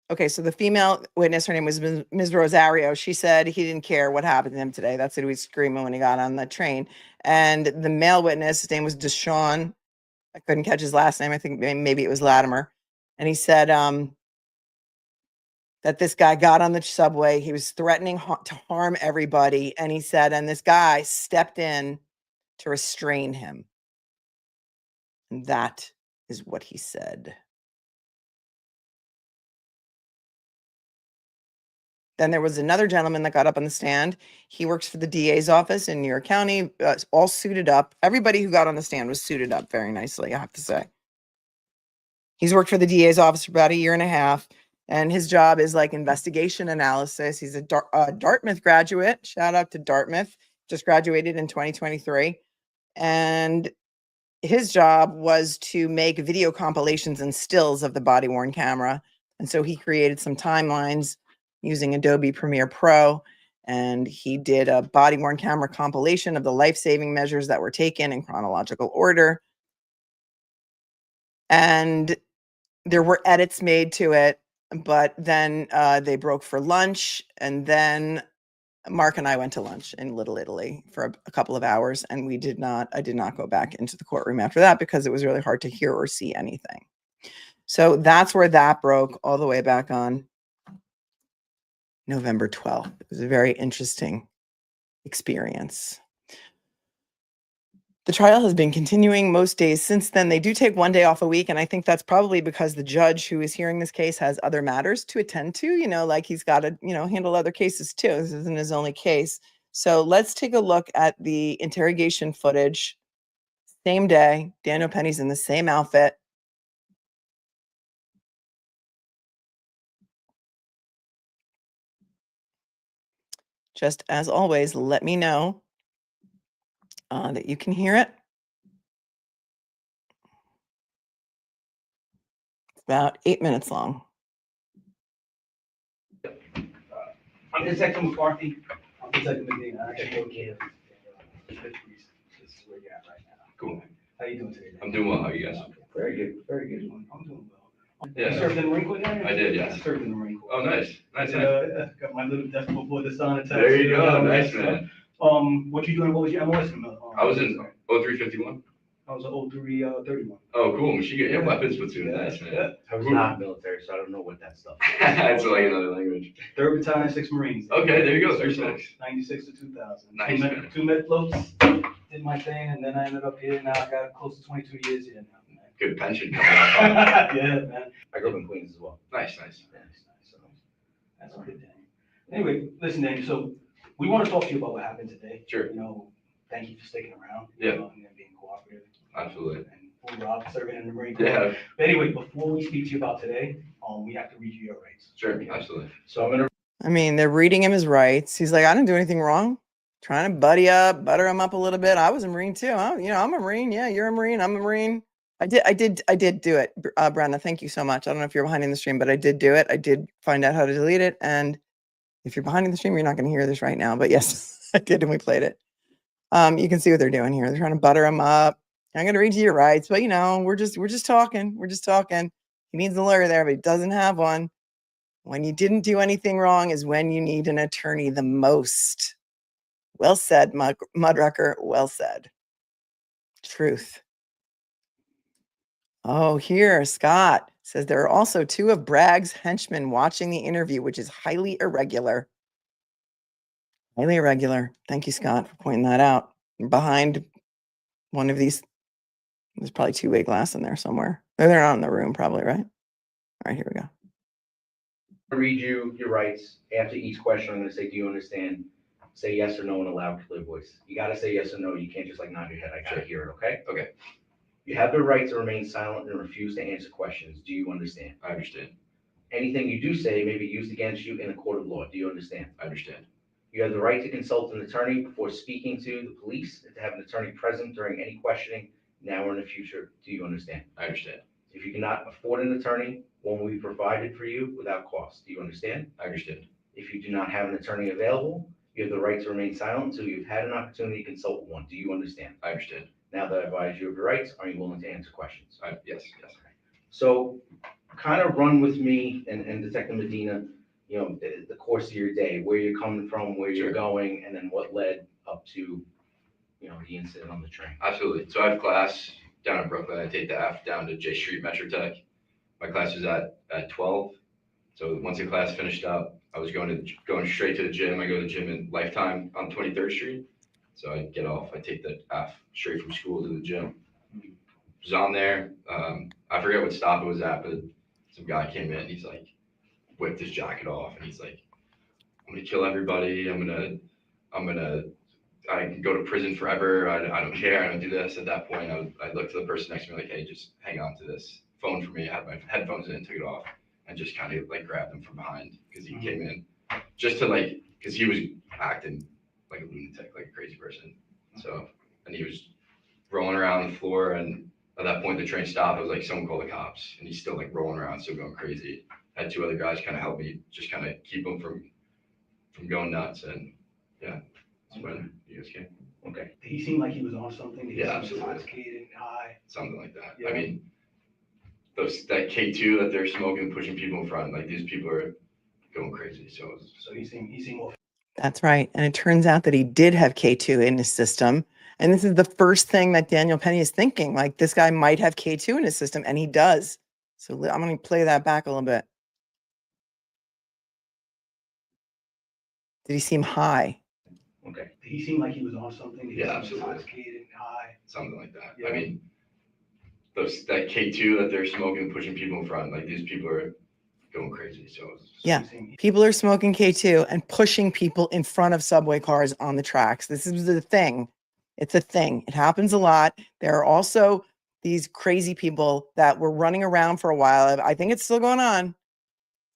okay, so the female witness, her name was Ms. Rosario. She said he didn't care what happened to him today. That's what he was screaming when he got on the train. And the male witness, his name was Deshaun. I couldn't catch his last name. I think maybe it was Latimer. And he said that this guy got on the subway. He was threatening to harm everybody. And he said, and this guy stepped in to restrain him. And that is what he said. Then there was another gentleman that got up on the stand. He works for the DA's office in New York County, all suited up. Everybody who got on the stand was suited up very nicely, I have to say. He's worked for the DA's office for about 1.5 years, and his job is like investigation analysis. He's a Dartmouth graduate. Shout out to Dartmouth. Just graduated in 2023. And his job was to make video compilations and stills of the body-worn camera. And so he created some timelines using Adobe Premiere Pro, and he did a body-worn camera compilation of the life-saving measures that were taken in chronological order. And there were edits made to it, but then they broke for lunch, and then Mark and I went to lunch in Little Italy for a couple of hours, and I did not go back into the courtroom after that because it was really hard to hear or see anything. So that's where that broke, all the way back on November 12th. It was a very interesting experience. The trial has been continuing most days since then. They do take 1 day off a week, and I think that's probably because the judge who is hearing this case has other matters to attend to, like he's got to, handle other cases too. This isn't his only case. So let's take a look at the interrogation footage. Same day, Daniel Penny's in the same outfit. Just as always, let me know that you can hear it. It's about 8 minutes long. I'm Detective McCarthy. I'm Detective Medina. I actually give. This is where you're at right now. Cool. How you doing today? I'm doing well. How are you guys? Very good. Very good. I'm doing well. Yeah. You served in the Marine Corps now? I did, yes. I served in the Marine Corps. Oh, nice. Nice. Got my little desk before the sun. There you go. Nice, man. What you doing? What was your MLS? I was in 0351. I was an 0331. Oh, cool. Michigan. Yeah, weapons platoon. Nice, man. Yeah. I was not military, so I don't know what that stuff is. It's like another language. 3rd Battalion, 6th Marines. Okay, there you go. 36. 96 to 2000. Nice, man. Two med floats. Did my thing, and then I ended up here. Now I got close to 22 years here now. Good pension coming up. Yeah, man. I grew up in Queens as well. Nice. Nice. So that's a good thing. Anyway, listen, Daniel. So we want to talk to you about what happened today. Sure. Thank you for sticking around. Yeah. And being cooperative. Absolutely. And for Rob serving in the Marine Corps. Yeah. But anyway, before we speak to you about today, we have to read you your rights. Sure. Absolutely. So I'm gonna. They're reading him his rights. He's like, I didn't do anything wrong. Trying to butter him up a little bit. I was a Marine too. I'm a Marine. Yeah, you're a Marine. I'm a Marine. I did do it. Brenna, thank you so much. I don't know if you're behind in the stream, but I did do it. I did find out how to delete it. And if you're behind in the stream, you're not going to hear this right now. But yes, I did, and we played it. You can see what they're doing here. They're trying to butter him up. I'm going to read you your rights, but we're just talking. We're just talking. He needs a lawyer there, but he doesn't have one. When you didn't do anything wrong is when you need an attorney the most. Well said, Mudrucker. Well said. Truth. Oh, here, Scott says there are also 2 of Bragg's henchmen watching the interview, which is highly irregular. Highly irregular. Thank you, Scott, for pointing that out. Behind one of these, there's probably 2-way glass in there somewhere. They're not in the room, probably, right? right, here we go. Read you your rights. After each question, I'm gonna say, do you understand? Say yes or no in a loud, clear voice. You gotta say yes or no. You can't just like nod your head. I gotta hear it, okay? Okay. You have the right to remain silent and refuse to answer questions. Do you understand? I understand. Anything you do say may be used against you in a court of law. Do you understand? I understand. You have the right to consult an attorney before speaking to the police and to have an attorney present during any questioning now or in the future. Do you understand? I understand. If you cannot afford an attorney, one will be provided for you without cost. Do you understand? I understand. If you do not have an attorney available, you have the right to remain silent until you've had an opportunity to consult with one. Do you understand? I understand. Now that I've advised you of your rights, are you willing to answer questions? Yes. So kind of run with me and Detective Medina, you know, the course of your day, where you're coming from, where you're Sure. going, and then what led up to, you know, the incident on the train. Absolutely. So I have class down in Brooklyn. I take the F down to J Street Metro Tech. My class is at 12. So once the class finished up, I was going straight to the gym. I go to the gym in Lifetime on 23rd Street. So I get off, I take the F straight from school to the gym. Was on there. I forget what stop it was at, but some guy came in. He's like, whipped his jacket off, and he's like, "I'm gonna kill everybody. I can go to prison forever. I don't care. I don't do this." At that point, I looked to the person next to me like, "Hey, just hang on to this phone for me." I had my headphones in, took it off, and just kind of like grabbed him from behind because he came in just to like, because he was acting like a lunatic, like a crazy person. So, and he was rolling around the floor, and at that point the train stopped. I was like, "Someone call the cops," and he's still like rolling around, still going crazy. I had two other guys kind of help me, just kind of keep him from going nuts, and yeah, that's when you guys came. Okay. He seemed like he was on something. He Yeah, seemed absolutely. intoxicated, high. Something like that. Yeah. I mean, that K2 that they're smoking, pushing people in front, like these people are going crazy. So He seemed more. That's right. And it turns out that he did have K2 in his system. And this is the first thing that Daniel Penny is thinking, like this guy might have K2 in his system, and he does. So I'm going to play that back a little bit. Did he seem high? Okay. He seemed like he was on something. He Yeah, seemed absolutely. intoxicated, high. something like that. Yeah. I mean, that K2 that they're smoking, pushing people in front, like these people are going crazy. So Yeah. People are smoking K2 and pushing people in front of subway cars on the tracks. This is the thing. It's a thing. It happens a lot. There are also these crazy people that were running around for a while. I think it's still going on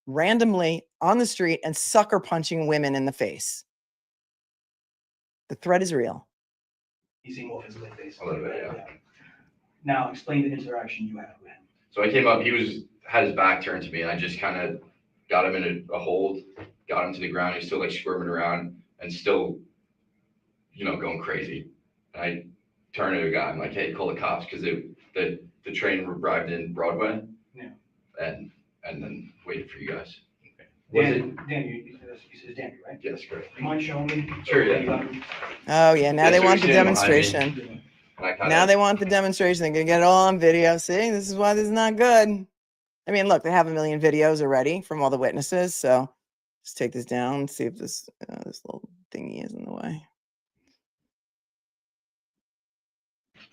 randomly on the street and sucker punching women in the face. The threat is real. He seemed off his lid, basically. A little bit, yeah. Now, explain the interaction you had with him. So I came up, had his back turned to me, and I just kind of got him in a hold, got him to the ground. He's still like squirming around and still, going crazy. And I turned to the guy, I'm like, "Hey, call the cops," because the train arrived in Broadway. Yeah. And then waited for you guys. Dan, you said Danny, right? Yes, great. You mind showing me? Sure, yeah. Oh, yeah. Now Yeah, they so want the you're standing behind me. demonstration. And I kinda, Now they want the demonstration. They're going to get it all on video. See, this is why this is not good. I mean, look, they have a million videos already from all the witnesses. So let's take this down and see if this little thingy is in the way.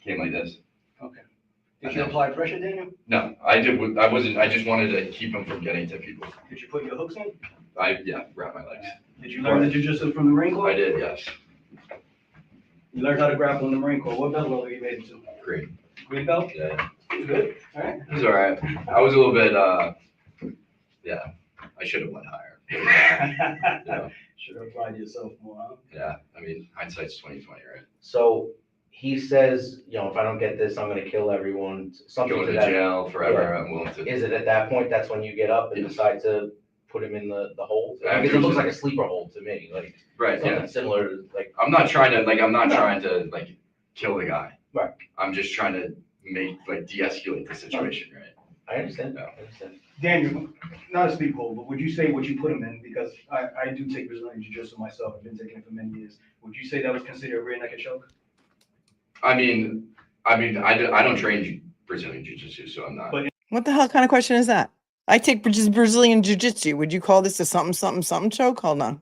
came like this. Okay. Did you apply pressure, Daniel? No, I wasn't, I just wanted to keep him from getting to people. Did you put your hooks in? Wrap my legs. Did you learn the jiu-jitsu from the Marine Corps? I did, yes. You learned how to grapple in the Marine Corps. What belt level you made it to? Green. Green belt? Yeah, Good. All right. it was all right. I was a little bit, I should have went higher. Yeah, Should have applied yourself more, huh? yeah, I mean, hindsight's 20/20, right? So he says, if I don't get this, I'm gonna kill everyone, something Going to to that. jail forever, Yeah. I'm willing to. Is it at that point, that's when you get up and Yes. decide to put him in the hold? After- Because it looks like a sleeper hold to me, like Right, yeah. something similar to like. I'm not trying to No. kill the guy. Right. I'm just trying to de-escalate the situation, right? I understand, Yeah. I understand. Daniel, not a speak hold, but would you say what you put him in, because I do take Brazilian Jiu-Jitsu myself, I've been taking it for many years. Would you say that was considered a rear naked choke? I mean, I don't train Brazilian Jiu-Jitsu, so I'm not. But- What the hell kind of question is that? I take just Brazilian Jiu-Jitsu. Would you call this a something, something, something choke? Hold on.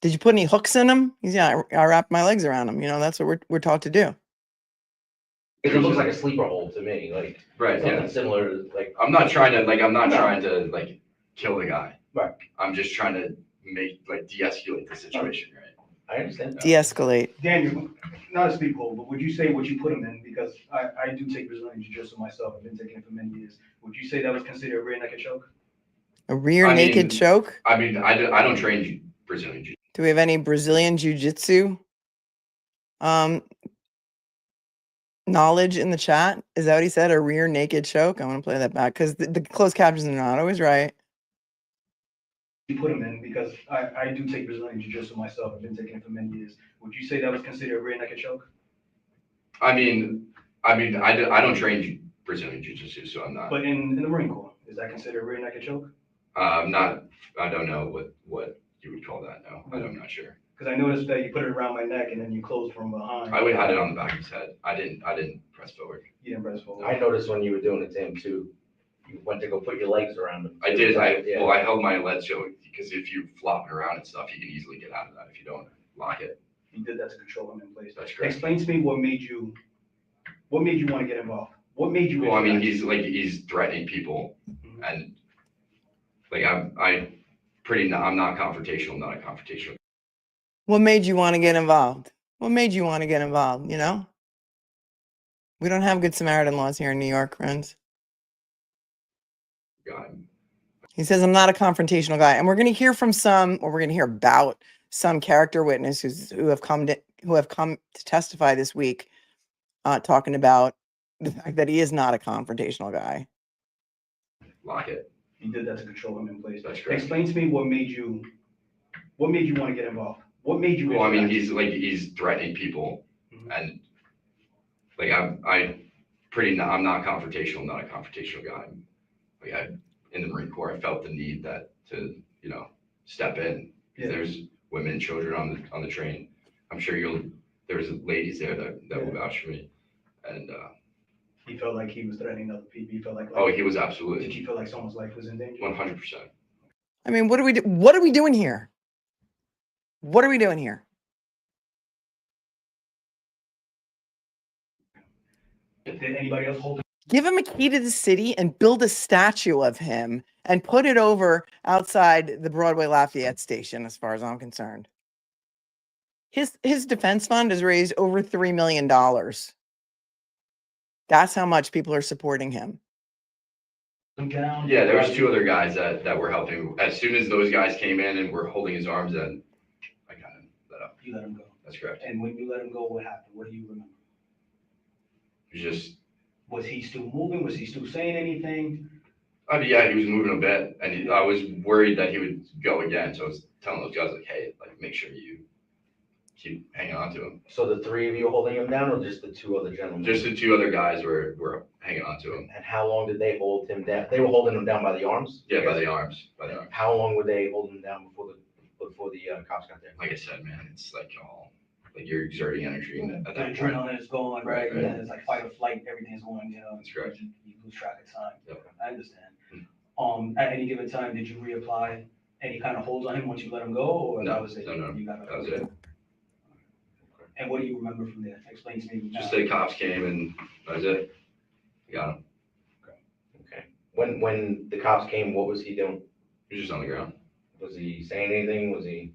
Did you put any hooks in him? Yeah, I wrapped my legs around him. That's what we're taught to do. Because it looks like a sleeper hold to me, like Right, yeah. something similar to like. I'm not trying to, No. kill the guy. Right. I'm just trying to de-escalate the situation, right? I understand. De-escalate. Daniel, not a speak hold, but would you say what you put him in, because I do take Brazilian jiu-jitsu myself, I've been taking it for many years. Would you say that was considered a rear naked choke? A rear I naked mean, choke? I mean, I don't train Brazilian Jiu. Do we have any Brazilian jiu-jitsu knowledge in the chat? Is that what he said? A rear naked choke? I want to play that back because the closed captions are not always right. You put him in, because I do take Brazilian jiu-jitsu myself, I've been taking it for many years. Would you say that was considered a rear naked choke? I mean, I don't train Brazilian Jiu-Jitsu, so I'm not. But in the Marine Corps, is that considered a rear naked choke? Not. I don't know what you would call that. No, I'm not sure. Because I noticed that you put it around my neck and then you closed from behind. I would had it on the back of his head. I didn't press forward. You didn't press forward. I noticed when you were doing it to him too, you went to go put your legs around him. I did. Yeah. I held my legs so because if you flop it around and stuff, you can easily get out of that if you don't lock it. You did that to control him in place. That's correct. Explain to me what made you want to get involved? What made you? Well, I mean, he's threatening people, Mhm. and I'm not confrontational. Not a confrontational. What made you want to get involved? What made you want to get involved? You know? We don't have good Samaritan laws here in New York, friends. guy. He says, I'm not a confrontational guy. And we're going to hear from we're going to hear about some character witnesses who have come to testify this week, talking about the fact that he is not a confrontational guy. Lock it. You did that to control him in place. That's correct. Explain to me what made you want to get involved? What made you? Well, I mean, he's threatening people, Mhm. and I'm not confrontational. Not a confrontational guy. In the Marine Corps, I felt the need to step in. Yeah. There's women, children on the train. I'm sure there's ladies there that will vouch for me, and He felt like he was threatening other people. He felt like he was Did absolutely you feel like someone's life was in danger? 100%. I mean, what are we doing here? What are we doing here? Did anybody else hold? Give him a key to the city and build a statue of him and put it over outside the Broadway Lafayette station, as far as I'm concerned. His defense fund has raised over $3 million. That's how much people are supporting him. Down? Yeah, there was two other guys that were helping. As soon as those guys came in and were holding his arms, then I kind of let up. You let him go. That's correct. And when you let him go, what happened? What do you remember? It was just, Was he still moving? Was he still saying anything? I mean, yeah, he was moving a bit, and I was worried that he would go again. So I was telling those guys, like, hey, make sure you keep hanging on to him. So the three of you holding him down, or just the two other gentlemen? Just the two other guys were hanging on to him. And how long did they hold him down? They were holding him down by the arms? Yeah, by the arms. How long were they holding him down before the cops got there? Like I said, man, it's you're exerting energy at The that point. adrenaline is going, right? Right, And then it's like fight or flight, everything's going, That's correct. You lose track of time. Yep. I understand. At any given time, did you reapply any kind of holds on him once you let him go, or No, that was it? no, You got that was it. And what do you remember from there? Explain to me. Just now. the cops came and that was it. I got him. Okay. When the cops came, what was he doing? He was just on the ground. Was he saying anything? Was he?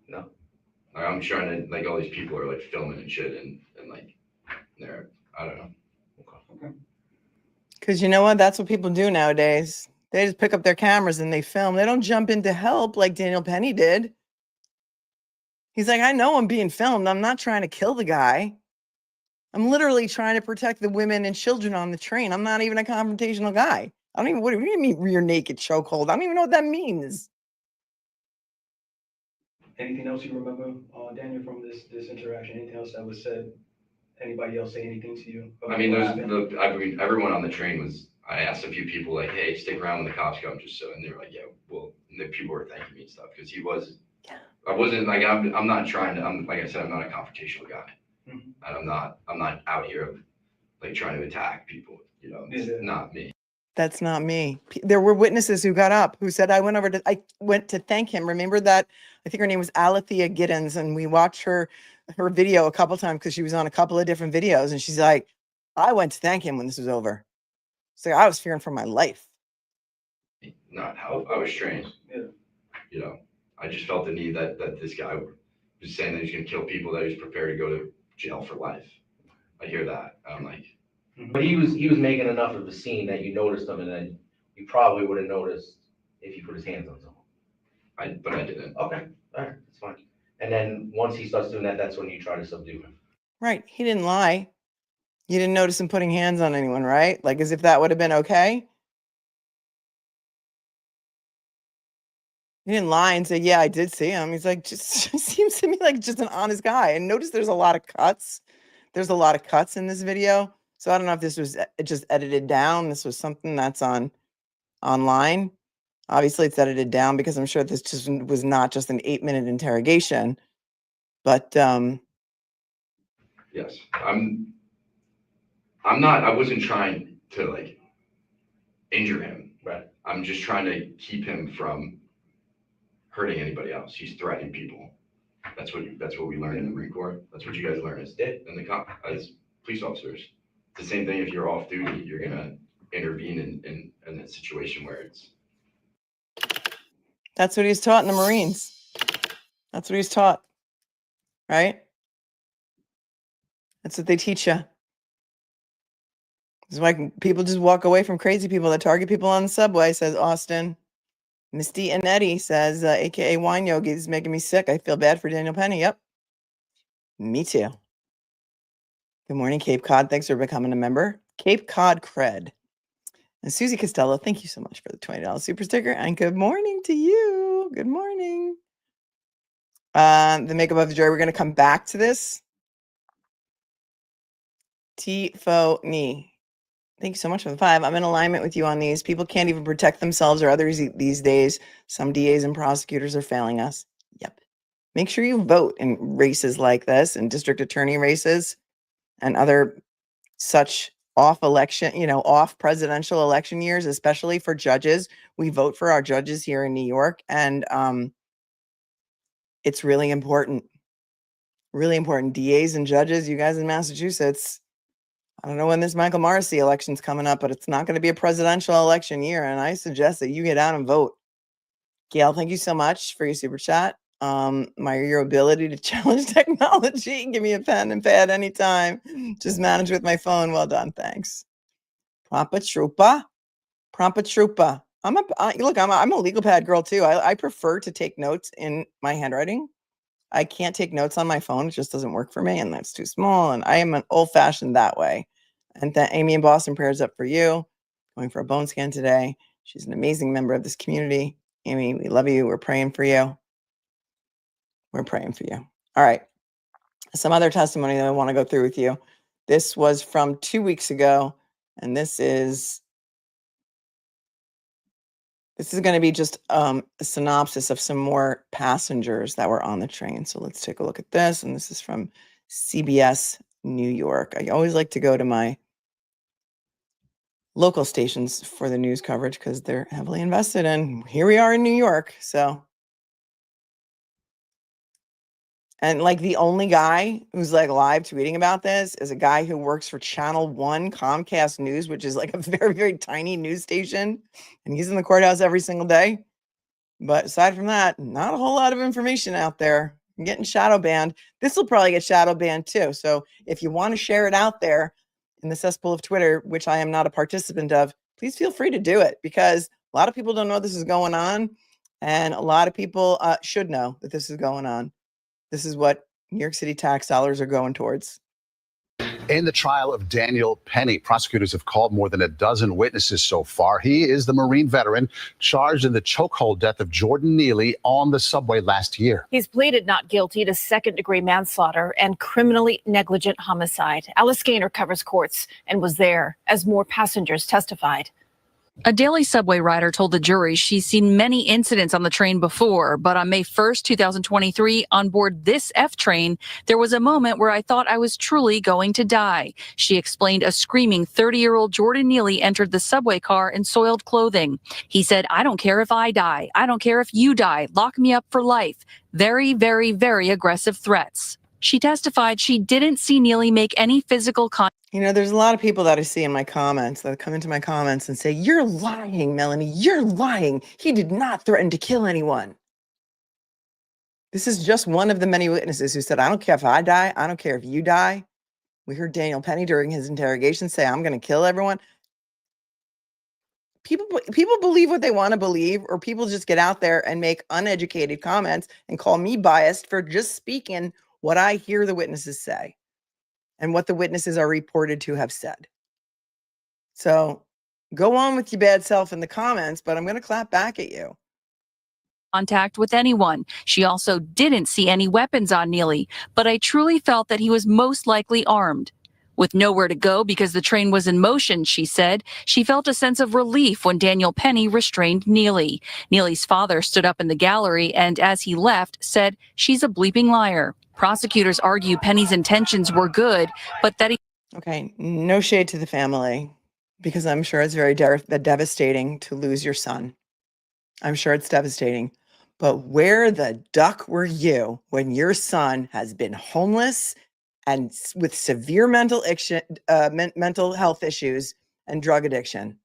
No. I'm trying to all these people are filming and shit and they're I don't know. Okay. Because you know what? That's what people do nowadays. They just pick up their cameras and they film. They don't jump in to help like Daniel Penny did. He's like, I know I'm being filmed. I'm not trying to kill the guy. I'm literally trying to protect the women and children on the train. I'm not even a confrontational guy. I don't even, what do you mean rear naked chokehold? I don't even know what that means. Anything else you remember, Daniel, from this interaction? Anything else that was said? Anybody else say anything to you? I mean, everyone on the train was. I asked a few people hey, stick around when the cops come, just so, and they were like, yeah, well, and the people were thanking me and stuff because he was. Yeah. I wasn't I'm not trying to. Like I said, I'm not a confrontational guy, Mhm. and I'm not out here trying to attack people. It's not me. That's not me. There were witnesses who got up who said, I went to thank him. Remember that? I think her name was Alethea Giddens, and we watched her her video a couple times because she was on a couple of different videos, and she's like, I went to thank him when this was over. So I was fearing for my life. Not how I was trained. Yeah. You know, I just felt the need that this guy was saying that he's going to kill people, that he's prepared to go to jail for life. I hear that. I'm like, But he was making enough of a scene that you noticed him, and then you probably would have noticed if he put his hands on someone. but I didn't. Okay, all right, that's fine. And then once he starts doing that, that's when you try to subdue him. Right. He didn't lie. You didn't notice him putting hands on anyone, right? Like as if that would have been okay. He didn't lie and say, yeah, I did see him. He's like, just seems to me like just an honest guy. And notice there's a lot of cuts. There's a lot of cuts in this video. So I don't know if this was just edited down. This was something that's online. Obviously it's edited down because I'm sure this just was not just an 8-minute interrogation. But Yes, I wasn't trying to like injure him. Right. I'm just trying to keep him from hurting anybody else. He's threatening people. That's what we learned in the Marine Corps. That's what you guys learn as police officers. It's the same thing if you're off duty, you're gonna intervene in a situation where it's. that's what he's taught in the Marines. That's what he's taught. Right? That's what they teach you. This is why people just walk away from crazy people that target people on the subway, says Austin. Misty and Eddie says, AKA Wine Yogi, is making me sick. I feel bad for Daniel Penny. Yep. Me too. Good morning, Cape Cod. Thanks for becoming a member. Cape Cod Cred. And Susie Costello, thank you so much for the $20 super sticker. And good morning to you. Good morning. The makeup of the jury. We're going to come back to this. T-Fo-Ni. Thank you so much for the 5. I'm in alignment with you on these. People can't even protect themselves or others these days. Some DAs and prosecutors are failing us. Yep. Make sure you vote in races like this and district attorney races and other such off presidential election years, especially for judges. We vote for our judges here in New York, and it's really important. Really important. DAs and judges, you guys in Massachusetts, I don't know when this Michael Morrissey election's coming up, but it's not going to be a presidential election year. And I suggest that you get out and vote. Gail, thank you so much for your super chat. Your ability to challenge technology. Give me a pen and pad anytime. Just manage with my phone. Well done. Thanks. Prampa Troopa. I'm a legal pad girl too. I prefer to take notes in my handwriting. I can't take notes on my phone. It just doesn't work for me, and that's too small. And I am an old-fashioned that way. And Amy in Boston, prayers up for you. Going for a bone scan today. She's an amazing member of this community. Amy, we love you. We're praying for you. We're praying for you. All right. Some other testimony that I want to go through with you. This was from 2 weeks ago, and this is going to be just a synopsis of some more passengers that were on the train. So let's take a look at this. And this is from CBS New York. I always like to go to my local stations for the news coverage because they're heavily invested in. Here we are in New York. So, and like the only guy who's like live tweeting about this is a guy who works for Channel 1 Comcast News, which is like a very, very tiny news station. And he's in the courthouse every single day. But aside from that, not a whole lot of information out there. I'm getting shadow banned. This will probably get shadow banned too. So if you want to share it out there in the cesspool of Twitter, which I am not a participant of, please feel free to do it because a lot of people don't know this is going on. And a lot of people should know that this is going on. This is what New York City tax dollars are going towards. In the trial of Daniel Penny, prosecutors have called more than a dozen witnesses so far. He is the Marine veteran charged in the chokehold death of Jordan Neely on the subway last year. He's pleaded not guilty to second-degree manslaughter and criminally negligent homicide. Alice Gaynor covers courts and was there as more passengers testified. A daily subway rider told the jury she's seen many incidents on the train before, but on May 1st, 2023, on board this F train, there was a moment where I thought I was truly going to die. She explained a screaming 30-year-old Jordan Neely entered the subway car in soiled clothing. He said, "I don't care if I die. I don't care if you die. Lock me up for life." Very, very, very aggressive threats. She testified she didn't see Neely make any physical contact. You know, there's a lot of people that I see in my comments that come into my comments and say, "You're lying, Melanie. You're lying. He did not threaten to kill anyone." This is just one of the many witnesses who said, "I don't care if I die. I don't care if you die." We heard Daniel Penny during his interrogation say, "I'm going to kill everyone." People believe what they want to believe, or people just get out there and make uneducated comments and call me biased for just speaking what I hear the witnesses say and what the witnesses are reported to have said. So go on with your bad self in the comments, but I'm going to clap back at you. Contact with anyone. She also didn't see any weapons on Neely, but I truly felt that he was most likely armed. With nowhere to go because the train was in motion, she said, she felt a sense of relief when Daniel Penny restrained Neely. Neely's father stood up in the gallery and, as he left, said, "She's a bleeping liar." Prosecutors argue Penny's intentions were good, but that he... Okay, no shade to the family, because I'm sure it's very devastating to lose your son. I'm sure it's devastating. But where the duck were you when your son has been homeless and with severe mental health issues and drug addiction?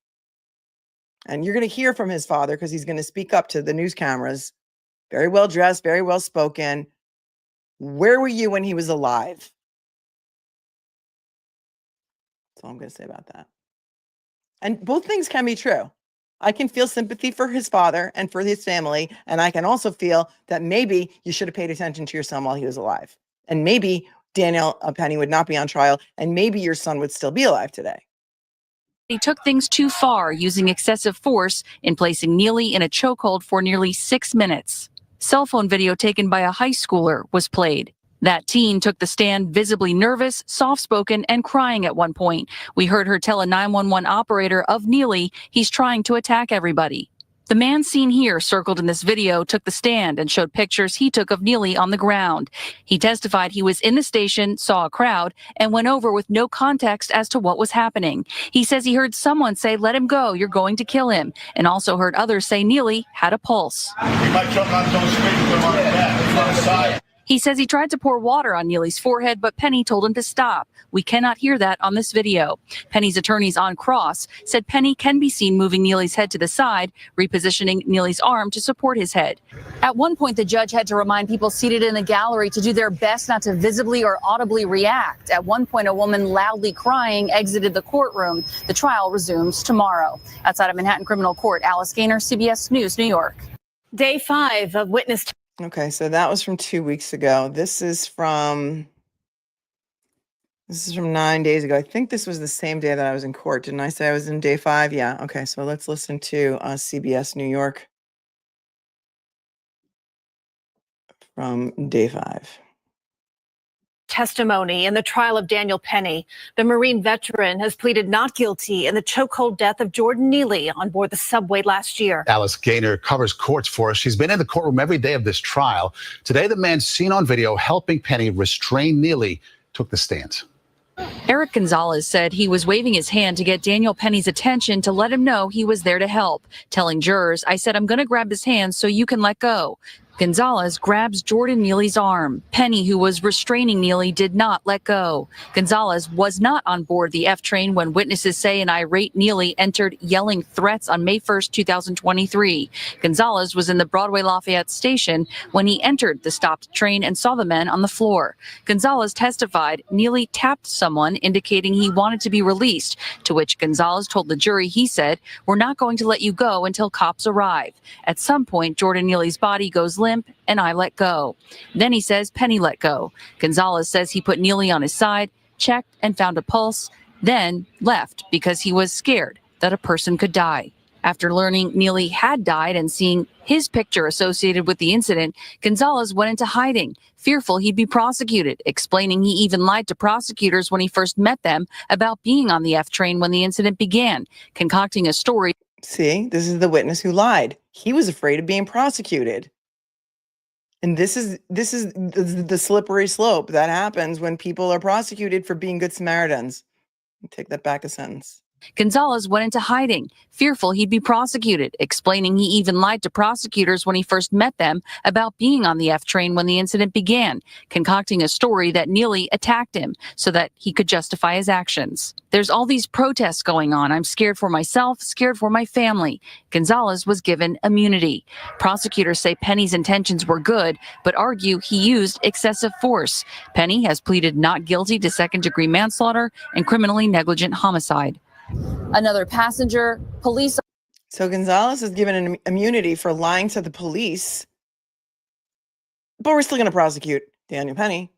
And you're going to hear from his father because he's going to speak up to the news cameras. Very well dressed, very well spoken. Where were you when he was alive? That's all I'm going to say about that. And both things can be true. I can feel sympathy for his father and for his family. And I can also feel that maybe you should have paid attention to your son while he was alive. And maybe Daniel Penny would not be on trial. And maybe your son would still be alive today. He took things too far, using excessive force in placing Neely in a chokehold for nearly 6 minutes. Cell phone video taken by a high schooler was played. That teen took the stand visibly nervous, soft-spoken, and crying at one point. We heard her tell a 911 operator of Neely he's trying to attack everybody. The man seen here, circled in this video, took the stand and showed pictures he took of Neely on the ground. He testified he was in the station, saw a crowd, and went over with no context as to what was happening. He says he heard someone say, "Let him go, you're going to kill him," and also heard others say Neely had a pulse. You might choke on those springs on the back, on the side. He says he tried to pour water on Neely's forehead, but Penny told him to stop. We cannot hear that on this video. Penny's attorneys on cross said Penny can be seen moving Neely's head to the side, repositioning Neely's arm to support his head. At one point, the judge had to remind people seated in the gallery to do their best not to visibly or audibly react. At one point, a woman loudly crying exited the courtroom. The trial resumes tomorrow. Outside of Manhattan Criminal Court, Alice Gaynor, CBS News, New York. Day 5 of witness. Okay, so that was from 2 weeks ago. This is from 9 days ago. I think this was the same day that I was in court. Didn't I say I was in day 5? Yeah. Okay, so let's listen to CBS New York from day 5. Testimony in the trial of Daniel Penny. The Marine veteran has pleaded not guilty in the chokehold death of Jordan Neely on board the subway last year. Alice Gaynor covers courts for us. She's been in the courtroom every day of this trial. Today, the man seen on video helping Penny restrain Neely took the stand. Eric Gonzalez said he was waving his hand to get Daniel Penny's attention to let him know he was there to help, telling jurors, "I said I'm going to grab his hand so you can let go." Gonzalez grabs Jordan Neely's arm. Penny, who was restraining Neely, did not let go. Gonzalez was not on board the F train when witnesses say an irate Neely entered yelling threats on May 1st, 2023. Gonzalez was in the Broadway Lafayette station when he entered the stopped train and saw the men on the floor. Gonzalez testified Neely tapped someone, indicating he wanted to be released, to which Gonzalez told the jury he said, "We're not going to let you go until cops arrive." At some point, Jordan Neely's body goes limp and I let go. Then he says Penny let go. Gonzalez says he put Neely on his side, checked and found a pulse, then left because he was scared that a person could die. After learning Neely had died and seeing his picture associated with the incident, Gonzalez went into hiding, fearful he'd be prosecuted, explaining he even lied to prosecutors when he first met them about being on the F train when the incident began, concocting a story. See, this is the witness who lied. He was afraid of being prosecuted. And this is the slippery slope that happens when people are prosecuted for being good Samaritans. Take that back a sentence. Gonzalez went into hiding, fearful he'd be prosecuted, explaining he even lied to prosecutors when he first met them about being on the F train when the incident began, concocting a story that Neely attacked him so that he could justify his actions. There's all these protests going on. I'm scared for myself, scared for my family. Gonzalez was given immunity. Prosecutors say Penny's intentions were good, but argue he used excessive force. Penny has pleaded not guilty to second-degree manslaughter and criminally negligent homicide. Another passenger, police. So Gonzalez is given an immunity for lying to the police, but we're still going to prosecute Daniel Penny.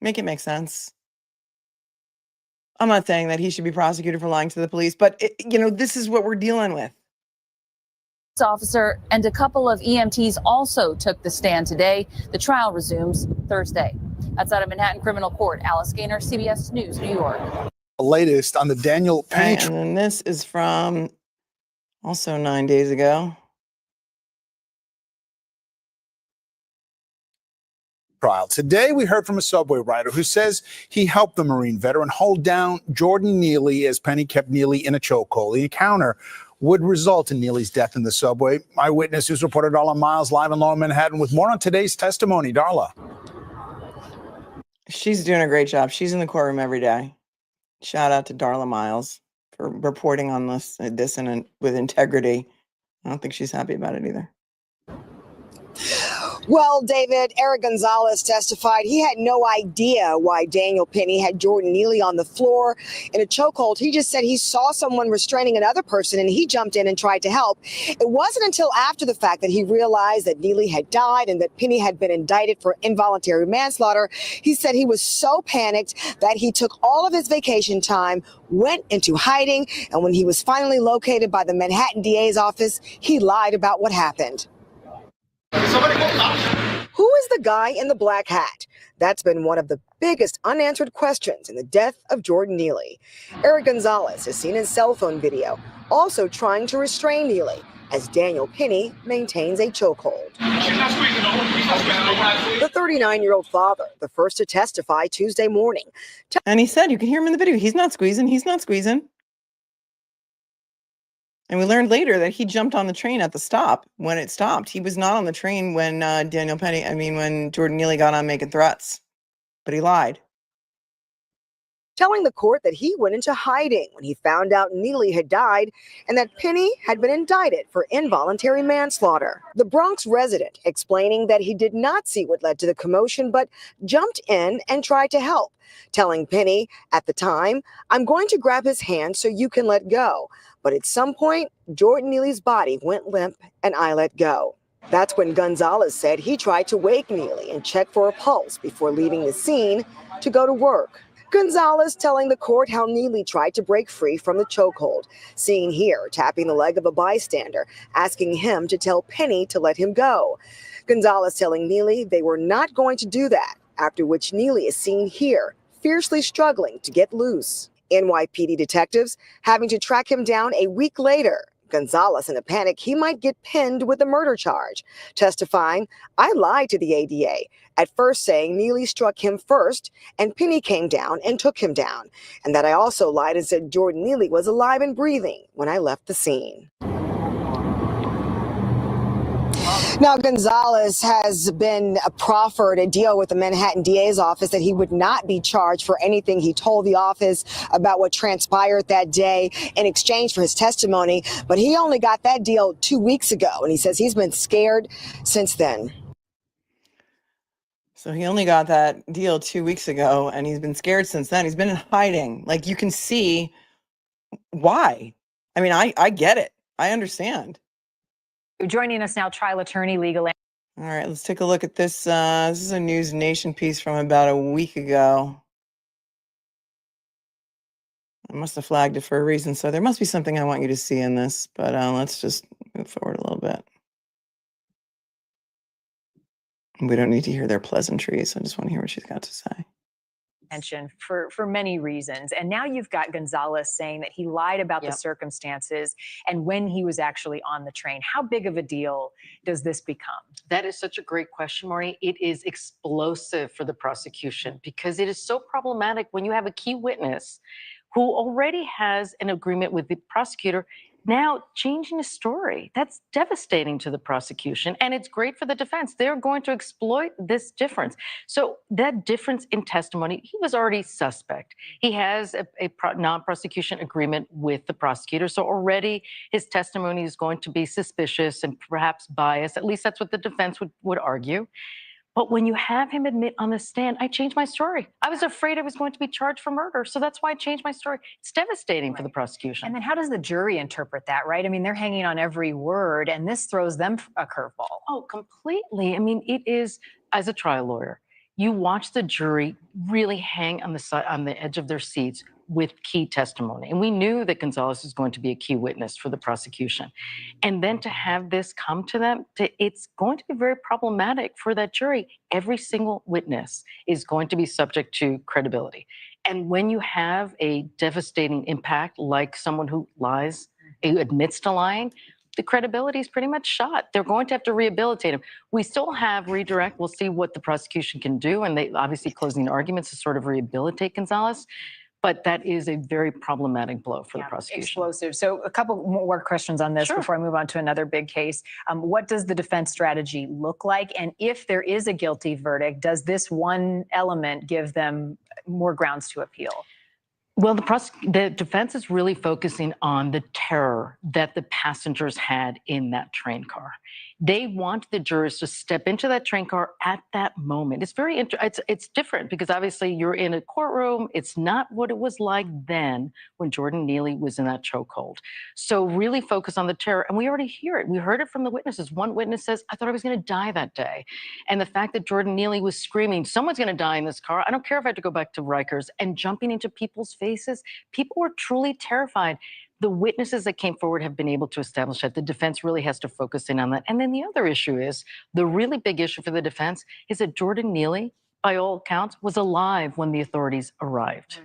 Make it make sense. I'm not saying that he should be prosecuted for lying to the police, but this is what we're dealing with. Officer and a couple of EMTs also took the stand today. The trial resumes Thursday. Outside of Manhattan Criminal Court, Alice Gaynor, CBS News, New York. The latest on the Daniel Penny Right, and then this is from also 9 days ago. trial. Today, we heard from a subway rider who says he helped the Marine veteran hold down Jordan Neely as Penny kept Neely in a chokehold. The encounter would result in Neely's death in the subway. Eyewitness News reporter Darla Miles live in Lower Manhattan with more on today's testimony. Darla. She's doing a great job. She's in the courtroom every day. Shout out to Darla Miles for reporting on this with integrity. I don't think she's happy about it either. Well, David, Eric Gonzalez testified he had no idea why Daniel Penny had Jordan Neely on the floor in a chokehold. He just said he saw someone restraining another person and he jumped in and tried to help. It wasn't until after the fact that he realized that Neely had died and that Penny had been indicted for involuntary manslaughter. He said he was so panicked that he took all of his vacation time, went into hiding, and when he was finally located by the Manhattan DA's office, he lied about what happened. Who is the guy in the black hat? That's been one of the biggest unanswered questions in the death of Jordan Neely. Eric Gonzalez is seen in cell phone video, also trying to restrain Neely as Daniel Penny maintains a chokehold. The 39-year-old father, the first to testify Tuesday morning. And he said, you can hear him in the video, he's not squeezing. And we learned later that he jumped on the train at the stop when it stopped. He was not on the train when when Jordan Neely got on making threats, but he lied. Telling the court that he went into hiding when he found out Neely had died and that Penny had been indicted for involuntary manslaughter. The Bronx resident explaining that he did not see what led to the commotion, but jumped in and tried to help, telling Penny at the time, "I'm going to grab his hand so you can let go." But at some point, Jordan Neely's body went limp and I let go. That's when Gonzalez said he tried to wake Neely and check for a pulse before leaving the scene to go to work. Gonzalez telling the court how Neely tried to break free from the chokehold, seen here tapping the leg of a bystander, asking him to tell Penny to let him go. Gonzalez telling Neely they were not going to do that, after which Neely is seen here, fiercely struggling to get loose. NYPD detectives having to track him down a week later. Gonzalez in a panic he might get pinned with a murder charge, testifying, "I lied to the ADA, at first saying Neely struck him first and Penny came down and took him down, and that I also lied and said Jordan Neely was alive and breathing when I left the scene." Now, Gonzalez has been proffered a deal with the Manhattan DA's office that he would not be charged for anything he told the office about what transpired that day in exchange for his testimony. But he only got that deal 2 weeks ago, and he says he's been scared since then. So he only got that deal 2 weeks ago, and he's been scared since then. He's been in hiding. Like, you can see why. I mean, I get it. I understand. Joining us now, trial attorney, legal. All right, let's take a look at this. This is a News Nation piece from about a week ago. I must have flagged it for a reason, so there must be something I want you to see in this, but let's just move forward a little bit. We don't need to hear their pleasantries. I just want to hear what she's got to say. For many reasons. And now you've got Gonzalez saying that he lied about the circumstances and when he was actually on the train. How big of a deal does this become? That is such a great question, Maureen. It is explosive for the prosecution because it is so problematic when you have a key witness who already has an agreement with the prosecutor, now changing the story. That's devastating to the prosecution, and it's great for the defense. They're going to exploit this difference. So that difference in testimony, he was already suspect. He has a non-prosecution agreement with the prosecutor, so already his testimony is going to be suspicious and perhaps biased. At least that's what the defense would argue. But when you have him admit on the stand, I changed my story. I was afraid I was going to be charged for murder, so that's why I changed my story. It's devastating for the prosecution. And then how does the jury interpret that, right? I mean, they're hanging on every word, and this throws them a curveball. Oh, completely. I mean, it is, as a trial lawyer, you watch the jury really hang on the edge of their seats with key testimony. And we knew that Gonzalez was going to be a key witness for the prosecution. And then to have this come to them, it's going to be very problematic for that jury. Every single witness is going to be subject to credibility. And when you have a devastating impact, like someone who lies, who admits to lying, the credibility is pretty much shot. They're going to have to rehabilitate him. We still have redirect. We'll see what the prosecution can do. And they obviously closing arguments to sort of rehabilitate Gonzalez. But that is a very problematic blow for the prosecution. Explosive. So a couple more questions on this before I move on to another big case. What does the defense strategy look like? And if there is a guilty verdict, does this one element give them more grounds to appeal? Well, the defense is really focusing on the terror that the passengers had in that train car. They want the jurors to step into that train car at that moment. It's very it's different because obviously you're in a courtroom. It's not what it was like then when Jordan Neely was in that chokehold. So really focus on the terror. And we already hear it. We heard it from the witnesses. One witness says, I thought I was going to die that day. And the fact that Jordan Neely was screaming, someone's going to die in this car. I don't care if I have to go back to Rikers, and jumping into people's faces. People were truly terrified. The witnesses that came forward have been able to establish that. The defense really has to focus in on that. And then the other issue is, the really big issue for the defense is that Jordan Neely, by all accounts, was alive when the authorities arrived.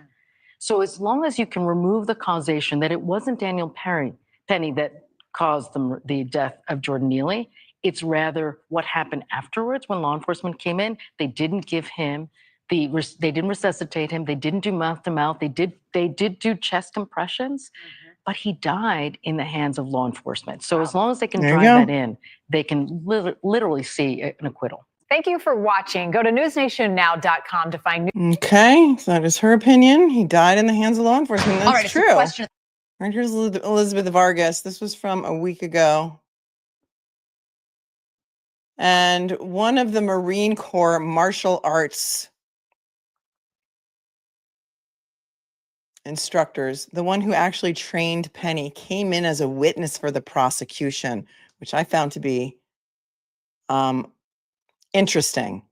So as long as you can remove the causation that it wasn't Daniel Penny that caused the death of Jordan Neely, it's rather what happened afterwards when law enforcement came in. They didn't give him they didn't resuscitate him. They didn't do mouth to mouth. They did do chest compressions, but he died in the hands of law enforcement. So as long as they can drive that in, they can literally see an acquittal. Thank you for watching. Go to newsnationnow.com to find Okay, so that is her opinion. He died in the hands of law enforcement. That's All right, true. question. Right, here's Elizabeth Vargas. This was from a week ago. And one of the Marine Corps martial arts instructors, the one who actually trained Penny, came in as a witness for the prosecution, which I found to be interesting.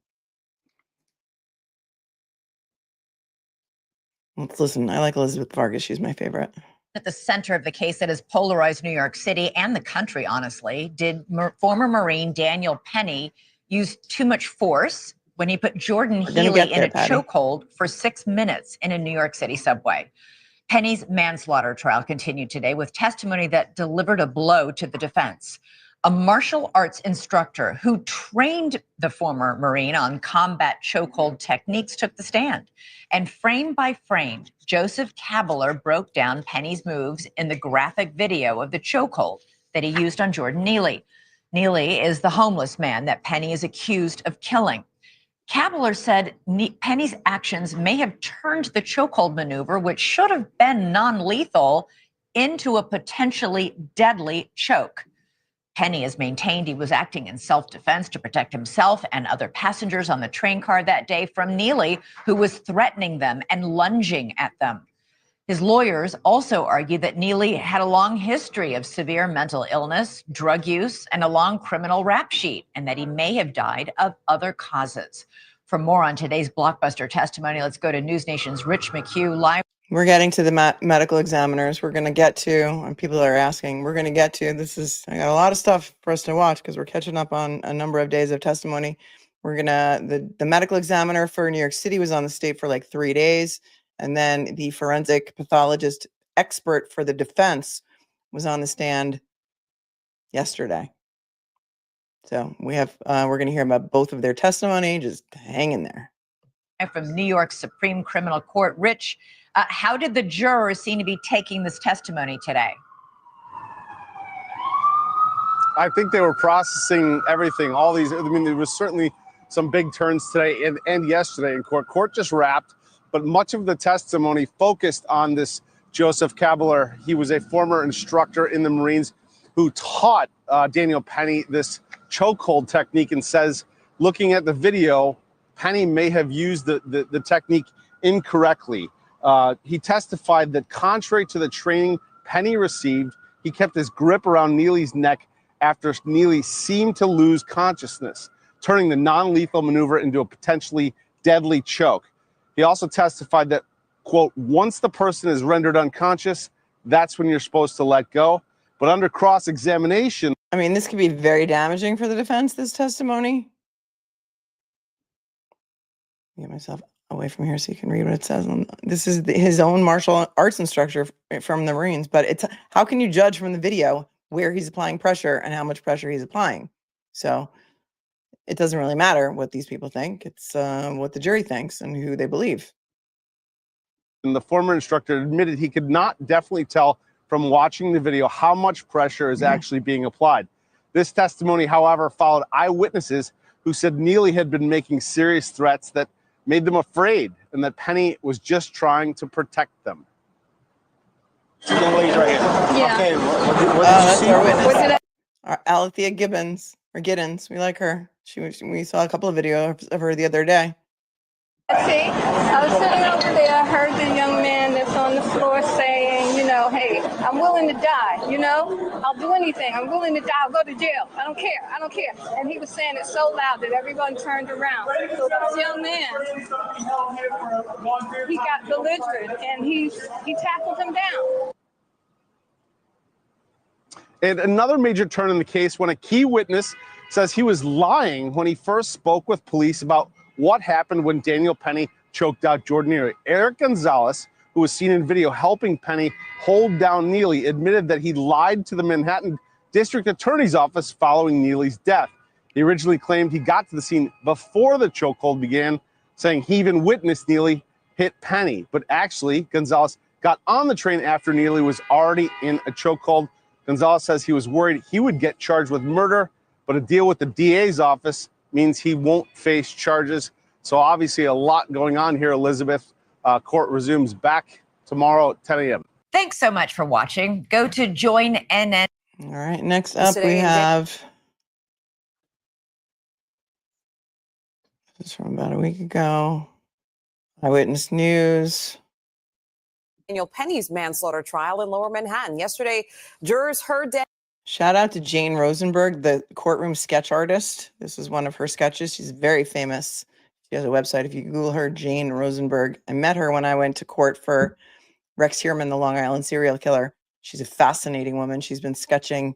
Let's listen. I like Elizabeth Vargas. She's my favorite. At the center of the case that has polarized New York City and the country, honestly, did former Marine Daniel Penny use too much force when he put Jordan Neely in a chokehold for 6 minutes in a New York City subway? Penny's manslaughter trial continued today with testimony that delivered a blow to the defense. A martial arts instructor who trained the former Marine on combat chokehold techniques took the stand. And frame by frame, Joseph Kabeler broke down Penny's moves in the graphic video of the chokehold that he used on Jordan Neely. Neely is the homeless man that Penny is accused of killing. Kabeler said Penny's actions may have turned the chokehold maneuver, which should have been non-lethal, into a potentially deadly choke. Penny has maintained he was acting in self-defense to protect himself and other passengers on the train car that day from Neely, who was threatening them and lunging at them. His lawyers also argue that Neely had a long history of severe mental illness, drug use, and a long criminal rap sheet, and that he may have died of other causes. For more on today's blockbuster testimony, let's go to News Nation's Rich McHugh live. We're getting to the medical examiners. We're going to get to, and people are asking, we're going to get to, I got a lot of stuff for us to watch because we're catching up on a number of days of testimony. We're going to, the medical examiner for New York City was on the state for like 3 days. And then the forensic pathologist expert for the defense was on the stand yesterday. So we have, we're going to hear about both of their testimony. Just hang in there. from New York Supreme Criminal Court. Rich, how did the jurors seem to be taking this testimony today? I think they were processing everything, all these. I mean, there was certainly some big turns today and yesterday in court. Court just wrapped, but much of the testimony focused on this Joseph Kabler. He was a former instructor in the Marines who taught Daniel Penny this chokehold technique, and says, looking at the video, Penny may have used the technique incorrectly. He testified that contrary to the training Penny received, he kept his grip around Neely's neck after Neely seemed to lose consciousness, turning the non-lethal maneuver into a potentially deadly choke. He also testified that, quote, once the person is rendered unconscious, that's when you're supposed to let go. But under cross-examination... I mean, this could be very damaging for the defense, this testimony. Get myself away from here so you can read what it says. This is his own martial arts instructor from the Marines, but it's how can you judge from the video where he's applying pressure and how much pressure he's applying? So it doesn't really matter what these people think. It's what the jury thinks and who they believe. And the former instructor admitted he could not definitely tell from watching the video how much pressure is actually being applied. This testimony, however, followed eyewitnesses who said Neely had been making serious threats that made them afraid, and that Penny was just trying to protect them. Two young ladies right here. Yeah. Okay, what did you That's see? our witness. Alethea Giddens. We like her. We saw a couple of videos of her the other day. See, I was sitting over there, I heard the young man that's on the floor saying, you know, hey, I'm willing to die, you know, I'll do anything, I'm willing to die, I'll go to jail, I don't care. And he was saying it so loud that everyone turned around. So this young man, he got belligerent and he tackled him down. And another major turn in the case when a key witness says he was lying when he first spoke with police about what happened when Daniel Penny choked out Jordan Neely. Eric Gonzalez, who was seen in video helping Penny hold down Neely, admitted that he lied to the Manhattan District Attorney's Office following Neely's death. He originally claimed he got to the scene before the chokehold began, saying he even witnessed Neely hit Penny. But actually, Gonzalez got on the train after Neely was already in a chokehold. Gonzalez says he was worried he would get charged with murder, but a deal with the DA's office means he won't face charges. So obviously a lot going on here, Elizabeth. Court resumes back tomorrow at 10 a.m. Thanks so much for watching. Go to join NN. All right, next up we have, this is from about a week ago, Eyewitness News. Daniel Penny's manslaughter trial in Lower Manhattan. Yesterday, jurors heard Shout out to Jane Rosenberg, the courtroom sketch artist. This is one of her sketches. She's very famous. She has a website. If you Google her, Jane Rosenberg. I met her when I went to court for Rex Heuermann, the Long Island serial killer. She's a fascinating woman. She's been sketching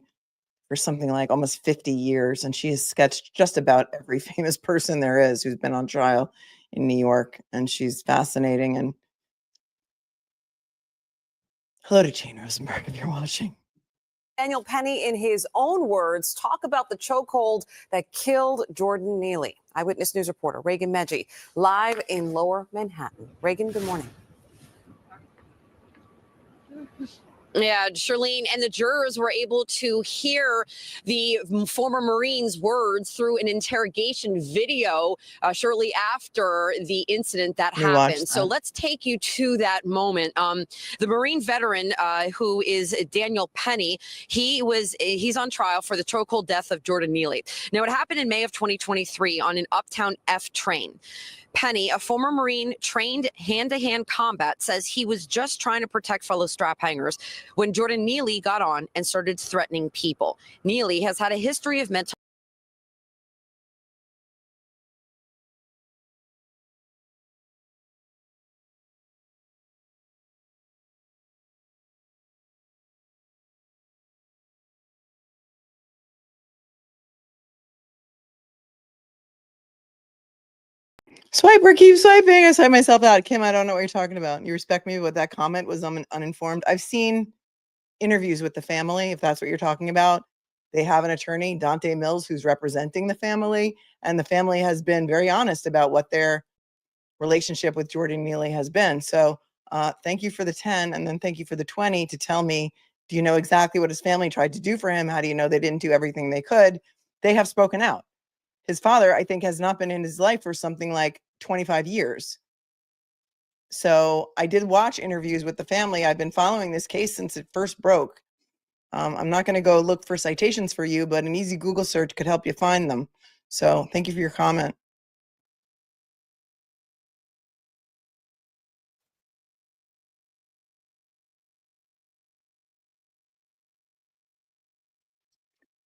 for something like almost 50 years, and she has sketched just about every famous person there is who's been on trial in New York, and she's fascinating. And hello to Jane Rosenberg if you're watching. Daniel Penny, in his own words, talk about the chokehold that killed Jordan Neely. Eyewitness News reporter Reagan Medji, live in Lower Manhattan. Reagan, good morning. Yeah, Charlene, and the jurors were able to hear the former Marine's words through an interrogation video shortly after the incident that happened. So let's take you to that moment. The Marine veteran, who is Daniel Penny, he's on trial for the chokehold death of Jordan Neely. Now, it happened in May of 2023 on an uptown F train. Penny, a former Marine trained hand-to-hand combat, says he was just trying to protect fellow strap hangers when Jordan Neely got on and started threatening people. Neely has had a history of mental Swiper, keep swiping. I swipe myself out. Kim, I don't know what you're talking about. You respect me, but that comment was uninformed. I've seen interviews with the family, if that's what you're talking about. They have an attorney, Dante Mills, who's representing the family, and the family has been very honest about what their relationship with Jordan Neely has been. So thank you for the 10, and then thank you for the 20 to tell me, do you know exactly what his family tried to do for him? How do you know they didn't do everything they could? They have spoken out. His father, I think, has not been in his life for something like 25 years. So I did watch interviews with the family. I've been following this case since it first broke. I'm not going to go look for citations for you, but an easy Google search could help you find them. So thank you for your comment.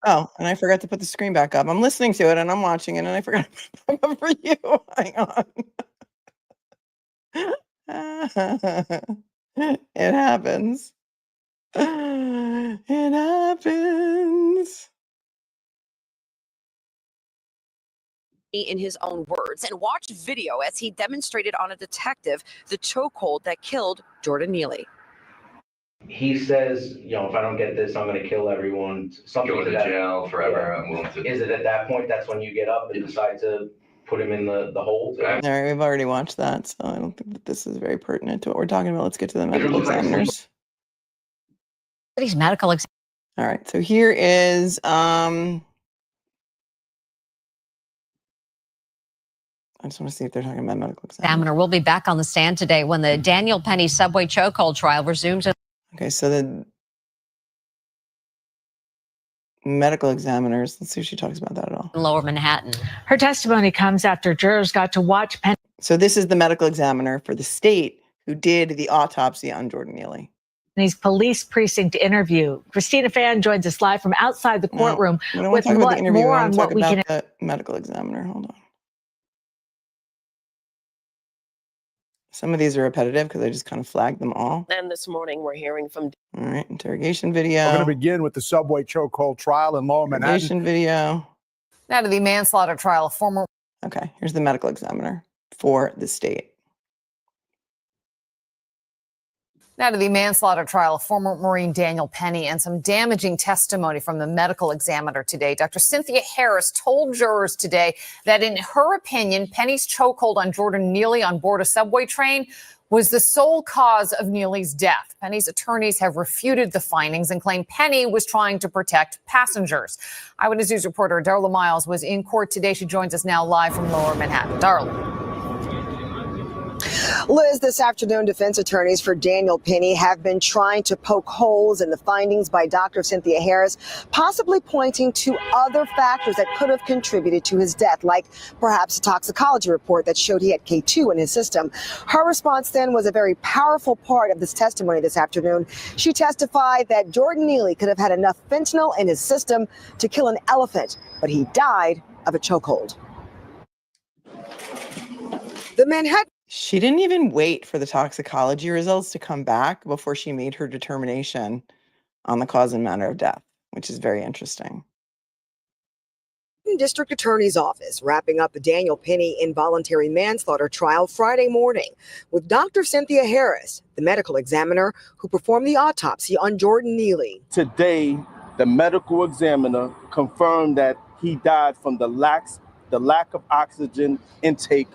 Oh, and I forgot to put the screen back up. I'm listening to it and I'm watching it and I forgot to put it back up for you. Hang on. It happens. It happens. In his own words, and watch video as he demonstrated on a detective the chokehold that killed Jordan Neely. He says, you know, if I don't get this, I'm going to kill everyone. Something Go to that, jail forever. Yeah. I'm willing to. Is it at that point that's when you get up and decide to put him in the hold? All right, we've already watched that, so I don't think that this is very pertinent to what we're talking about. Let's get to the medical examiners. These medical All right, so here is I just want to see if they're talking about medical examiner will be back on the stand today when the Daniel Penny subway chokehold trial resumes. Okay, so the medical examiners, let's see if she talks about that at all. In Lower Manhattan. Her testimony comes after jurors got to watch Penny. So this is the medical examiner for the state who did the autopsy on Jordan Neely. Penny's police precinct interview. Christina Fan joins us live from outside the courtroom We don't want with to talk about the interview. more We on want to what talk we about can. the medical examiner. Hold on. Some of these are repetitive because I just kind of flagged them all. And this morning we're hearing from. All right, interrogation video. We're going to begin with the subway chokehold trial in Lower Manhattan. Interrogation video. Now to the manslaughter trial, former. Okay, here's the medical examiner for the state. Now to the manslaughter trial of former Marine Daniel Penny and some damaging testimony from the medical examiner today. Dr. Cynthia Harris told jurors today that in her opinion, Penny's chokehold on Jordan Neely on board a subway train was the sole cause of Neely's death. Penny's attorneys have refuted the findings and claim Penny was trying to protect passengers. Eyewitness News reporter Darla Miles was in court today. She joins us now live from Lower Manhattan. Darla. Liz, this afternoon, defense attorneys for Daniel Penny have been trying to poke holes in the findings by Dr. Cynthia Harris, possibly pointing to other factors that could have contributed to his death, like perhaps a toxicology report that showed he had K2 in his system. Her response then was a very powerful part of this testimony this afternoon. She testified that Jordan Neely could have had enough fentanyl in his system to kill an elephant, but he died of a chokehold. The Manhattan. She didn't even wait for the toxicology results to come back before she made her determination on the cause and manner of death, which is very interesting. District Attorney's Office wrapping up the Daniel Penny involuntary manslaughter trial Friday morning with Dr. Cynthia Harris, the medical examiner who performed the autopsy on Jordan Neely. Today, the medical examiner confirmed that he died from the lack of oxygen intake,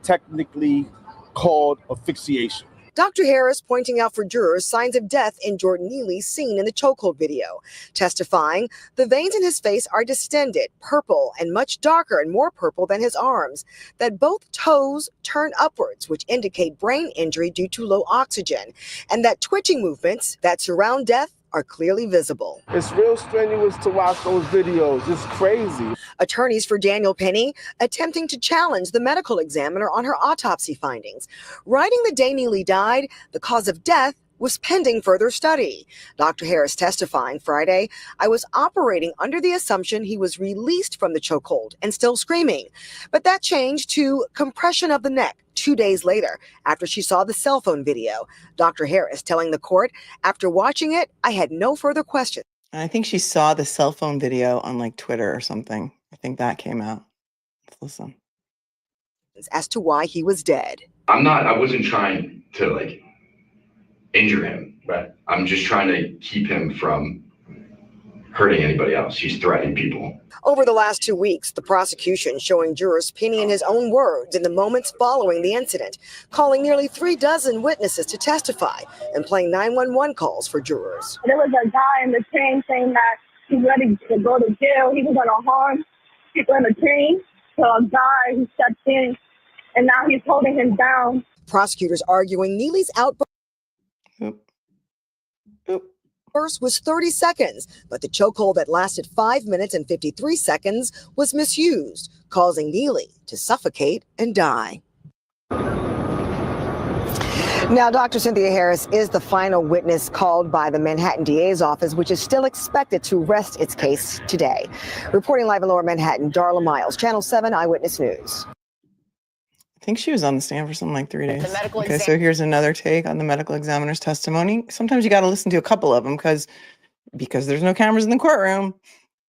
technically called asphyxiation. Dr. Harris pointing out for jurors signs of death in Jordan Neely seen in the chokehold video, testifying the veins in his face are distended, purple, and much darker and more purple than his arms, that both toes turn upwards, which indicate brain injury due to low oxygen, and that twitching movements that surround death are clearly visible. It's real strenuous to watch those videos. It's crazy. Attorneys for Daniel Penny attempting to challenge the medical examiner on her autopsy findings. Writing the day Neely died, the cause of death was pending further study. Dr. Harris testifying Friday, I was operating under the assumption he was released from the chokehold and still screaming. But that changed to compression of the neck 2 days later after she saw the cell phone video. Dr. Harris telling the court, after watching it, I had no further questions. And I think she saw the cell phone video on like Twitter or something. I think that came out. Let's listen. As to why he was dead. I wasn't trying to injure him. Right. I'm just trying to keep him from hurting anybody else. He's threatening people. Over the last 2 weeks, the prosecution showing jurors Penny in his own words in the moments following the incident, calling nearly 36 witnesses to testify and playing 911 calls for jurors. There was a guy in the train saying that he's ready to go to jail. He was going to harm people in the train. So a guy who stepped in, and now he's holding him down. Prosecutors arguing Neely's outburst was 30 seconds, but the chokehold that lasted 5 minutes and 53 seconds was misused, causing Neely to suffocate and die. Now, Dr. Cynthia Harris is the final witness called by the Manhattan DA's office, which is still expected to rest its case today. Reporting live in Lower Manhattan, Darla Miles, Channel 7 Eyewitness News. I think she was on the stand for something like 3 days. The medical Okay, so here's another take on the medical examiner's testimony. Sometimes you got to listen to a couple of them because there's no cameras in the courtroom.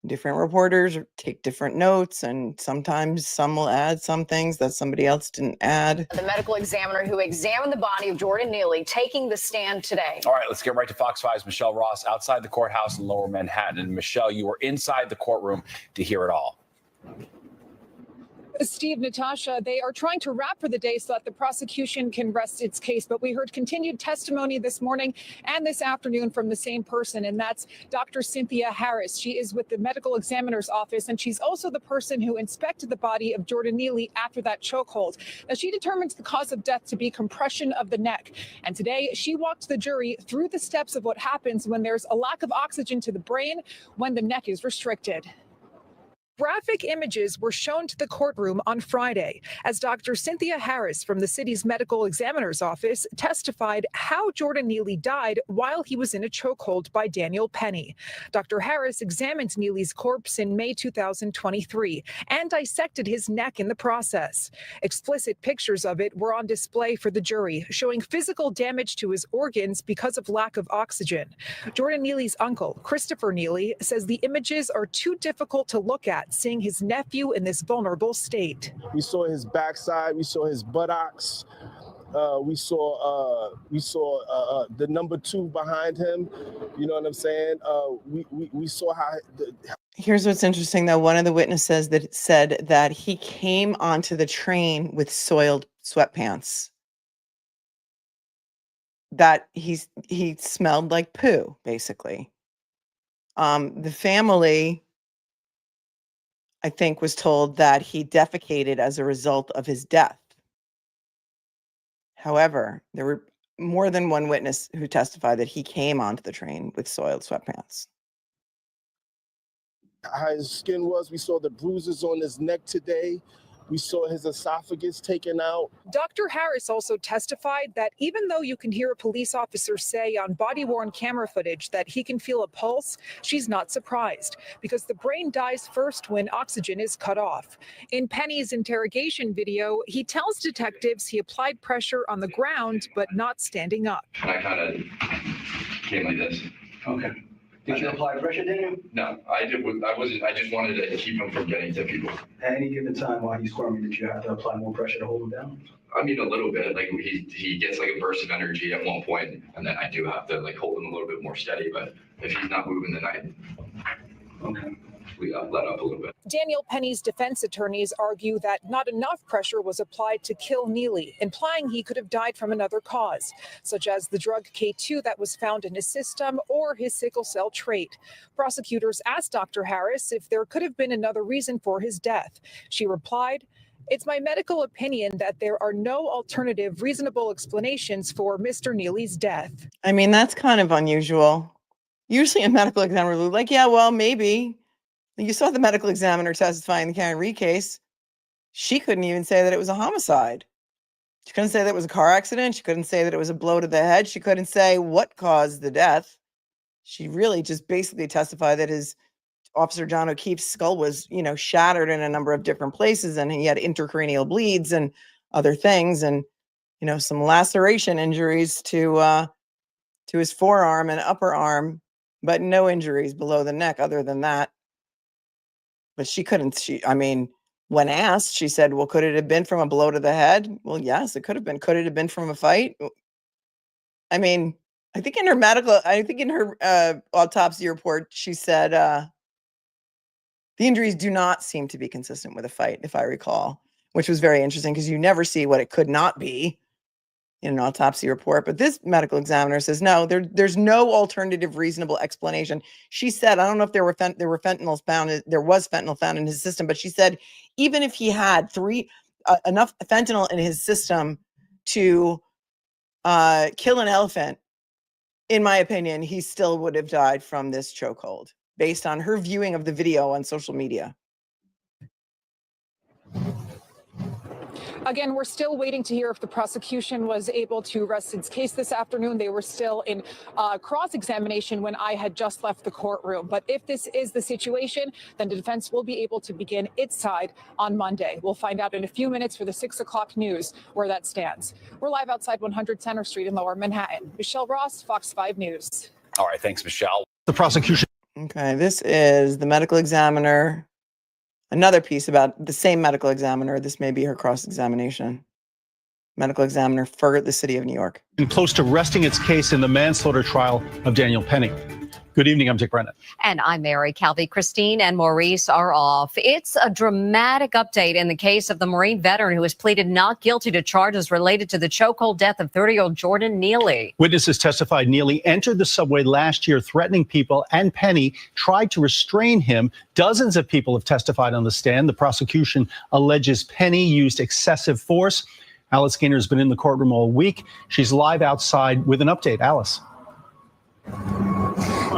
Different reporters take different notes, and sometimes some will add some things that somebody else didn't add. The medical examiner who examined the body of Jordan Neely taking the stand today. All right, let's get right to Fox 5's Michelle Ross outside the courthouse in Lower Manhattan. And Michelle, you were inside the courtroom to hear it all. Steve, Natasha, they are trying to wrap for the day so that the prosecution can rest its case. But we heard continued testimony this morning and this afternoon from the same person, and that's Dr. Cynthia Harris. She is with the medical examiner's office, and she's also the person who inspected the body of Jordan Neely after that chokehold. Now, she determines the cause of death to be compression of the neck. And today, she walked the jury through the steps of what happens when there's a lack of oxygen to the brain when the neck is restricted. Graphic images were shown to the courtroom on Friday as Dr. Cynthia Harris from the city's medical examiner's office testified how Jordan Neely died while he was in a chokehold by Daniel Penny. Dr. Harris examined Neely's corpse in May 2023 and dissected his neck in the process. Explicit pictures of it were on display for the jury, showing physical damage to his organs because of lack of oxygen. Jordan Neely's uncle, Christopher Neely, says the images are too difficult to look at, seeing his nephew in this vulnerable state. We saw his backside. We saw his buttocks. We saw the number 2 behind him. You know what I'm saying? We saw how. Here's what's interesting, though. One of the witnesses that said that he came onto the train with soiled sweatpants. That he smelled like poo, basically. The family, I think, was told that he defecated as a result of his death. However, there were more than one witness who testified that he came onto the train with soiled sweatpants. How his skin was. We saw the bruises on his neck today. We saw his esophagus taken out. Dr. Harris also testified that even though you can hear a police officer say on body-worn camera footage that he can feel a pulse, she's not surprised because the brain dies first when oxygen is cut off. In Penny's interrogation video, he tells detectives he applied pressure on the ground, but not standing up. And I kind of came like this. Okay. Did you apply pressure, Daniel? No, I wasn't. I just wanted to keep him from getting to people. At any given time while he's squirming, did you have to apply more pressure to hold him down? I mean, a little bit. Like he gets like a burst of energy at one point, and then I do have to like hold him a little bit more steady. But if he's not moving, then we let up a little bit. Daniel Penny's defense attorneys argue that not enough pressure was applied to kill Neely, implying he could have died from another cause, such as the drug K2 that was found in his system or his sickle cell trait. Prosecutors asked Dr. Harris if there could have been another reason for his death. She replied, "It's my medical opinion that there are no alternative reasonable explanations for Mr. Neely's death." I mean, that's kind of unusual. Usually a medical examiner will be like, yeah, well, maybe. You saw the medical examiner testifying in the Karen Reed case. She couldn't even say that it was a homicide. She couldn't say that it was a car accident. She couldn't say that it was a blow to the head. She couldn't say what caused the death. She really just basically testified that his Officer John O'Keefe's skull was, shattered in a number of different places, and he had intracranial bleeds and other things, and some laceration injuries to his forearm and upper arm, but no injuries below the neck other than that. But when asked, she said, well, could it have been from a blow to the head? Well, yes, it could have been. Could it have been from a fight? I mean, I think in her autopsy report, she said the injuries do not seem to be consistent with a fight, if I recall, which was very interesting because you never see what it could not be in an autopsy report. But this medical examiner says, no, there's no alternative reasonable explanation. She said, I don't know if there was fentanyl found in his system, but she said, even if he had enough fentanyl in his system to kill an elephant, in my opinion, he still would have died from this chokehold based on her viewing of the video on social media. Again, we're still waiting to hear if the prosecution was able to rest its case this afternoon. They were still in cross-examination when I had just left the courtroom. But if this is the situation, then the defense will be able to begin its side on Monday. We'll find out in a few minutes for the 6 o'clock news where that stands. We're live outside 100 Center Street in Lower Manhattan. Michelle Ross, Fox 5 News. All right, thanks, Michelle. The prosecution. Okay, this is the medical examiner. Another piece about the same medical examiner. This may be her cross-examination. Medical examiner for the city of New York. And close to resting its case in the manslaughter trial of Daniel Penny. Good evening, I'm Dick Brennan. And I'm Mary Calvi. Christine and Maurice are off. It's a dramatic update in the case of the Marine veteran who has pleaded not guilty to charges related to the chokehold death of 30-year-old Jordan Neely. Witnesses testified Neely entered the subway last year threatening people, and Penny tried to restrain him. Dozens of people have testified on the stand. The prosecution alleges Penny used excessive force. Alice Gaynor has been in the courtroom all week. She's live outside with an update. Alice.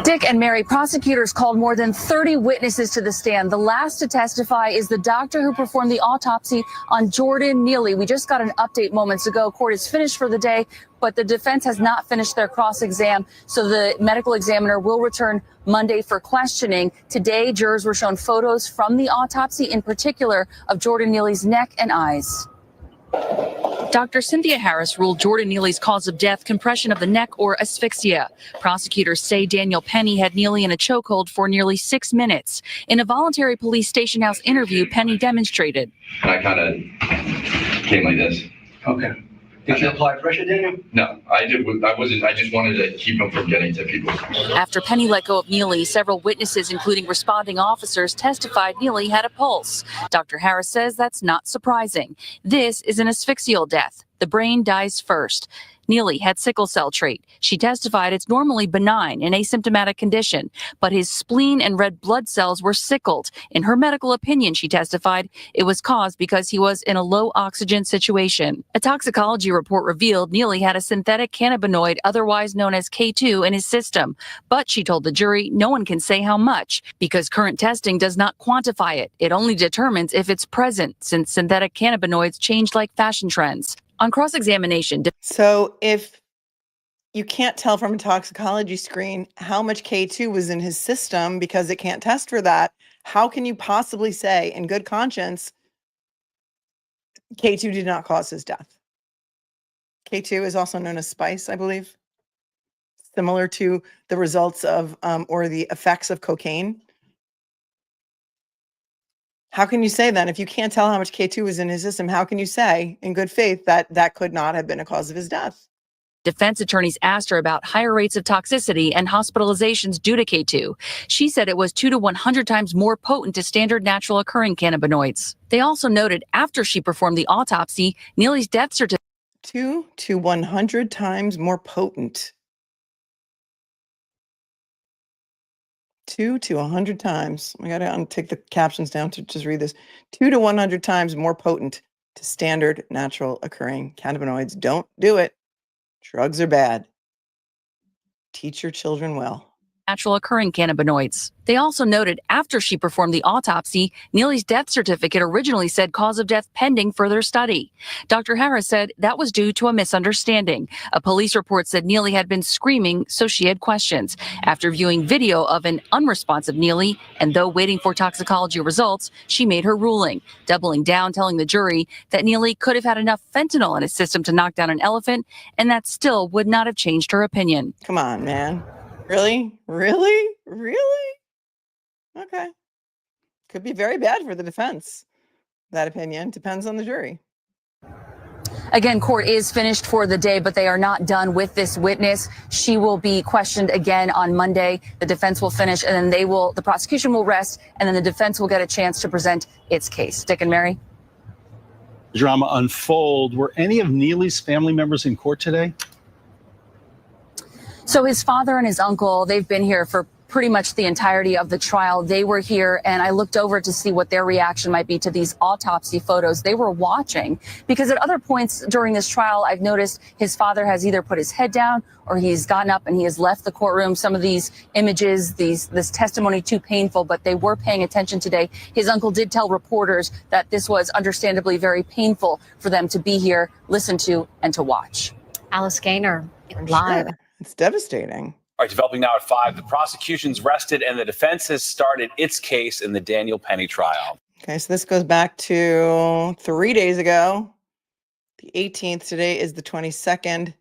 Dick and Mary, prosecutors called more than 30 witnesses to the stand. The last to testify is the doctor who performed the autopsy on Jordan Neely. We just got an update moments ago. Court is finished for the day, but the defense has not finished their cross-exam, so the medical examiner will return Monday for questioning. Today, jurors were shown photos from the autopsy, in particular of Jordan Neely's neck and eyes. Dr. Cynthia Harris ruled Jordan Neely's cause of death compression of the neck or asphyxia. Prosecutors say Daniel Penny had Neely in a chokehold for nearly 6 minutes. In a voluntary police station house interview, Penny demonstrated. And I kind of came like this. Okay. Did you apply pressure, Daniel? No, I wasn't. I just wanted to keep him from getting to people. After Penny let go of Neely, several witnesses, including responding officers, testified Neely had a pulse. Dr. Harris says that's not surprising. This is an asphyxial death. The brain dies first. Neely had sickle cell trait. She testified it's normally benign, an asymptomatic condition, but his spleen and red blood cells were sickled. In her medical opinion, she testified it was caused because he was in a low oxygen situation. A toxicology report revealed Neely had a synthetic cannabinoid, otherwise known as K2, in his system. But she told the jury no one can say how much because current testing does not quantify it. It only determines if it's present, since synthetic cannabinoids change like fashion trends. On cross-examination. So if you can't tell from a toxicology screen how much K2 was in his system because it can't test for that, how can you possibly say in good conscience K2 did not cause his death? K2 is also known as spice, I believe, similar to the results of or the effects of cocaine. How can you say then, if you can't tell how much K2 was in his system, how can you say in good faith that that could not have been a cause of his death? Defense attorneys asked her about higher rates of toxicity and hospitalizations due to K2. She said it was 2 to 100 times more potent to standard natural occurring cannabinoids. They also noted after she performed the autopsy, Neely's death certificate 2 to 100 times more potent. 2 to 100 times. I gotta take the captions down to just read this. 2 to 100 times more potent to standard natural occurring cannabinoids. Don't do it. Drugs are bad. Teach your children well. natural occurring cannabinoids. They also noted after she performed the autopsy, Neely's death certificate originally said cause of death pending further study. Dr. Harris said that was due to a misunderstanding. A police report said Neely had been screaming, so she had questions. After viewing video of an unresponsive Neely, and though waiting for toxicology results, she made her ruling, doubling down, telling the jury that Neely could have had enough fentanyl in his system to knock down an elephant, and that still would not have changed her opinion. Come on, man. Really? Really? Really? Okay. Could be very bad for the defense. That opinion depends on the jury. Again, court is finished for the day, but they are not done with this witness. She will be questioned again on Monday. The defense will finish, and then the prosecution will rest, and then the defense will get a chance to present its case. Dick and Mary? Drama unfold. Were any of Neely's family members in court today? So his father and his uncle, they've been here for pretty much the entirety of the trial. They were here, and I looked over to see what their reaction might be to these autopsy photos. They were watching because at other points during this trial, I've noticed his father has either put his head down or he's gotten up and he has left the courtroom. Some of these images, this testimony too painful, but they were paying attention today. His uncle did tell reporters that this was understandably very painful for them to be here, listen to, and to watch. Alice Gaynor, I'm live. sure. It's devastating. All right, developing now at 5. The prosecution's rested and the defense has started its case in the Daniel Penny trial. Okay, so this goes back to 3 days ago, the 18th. Today is the 22nd.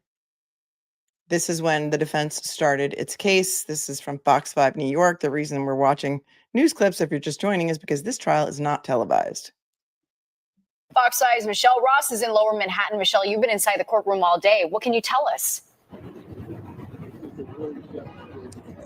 This is when the defense started its case. This is from Fox 5 New York. The reason we're watching news clips, if you're just joining, is because this trial is not televised. Fox 5's Michelle Ross is in Lower Manhattan. Michelle, you've been inside the courtroom all day. What can you tell us?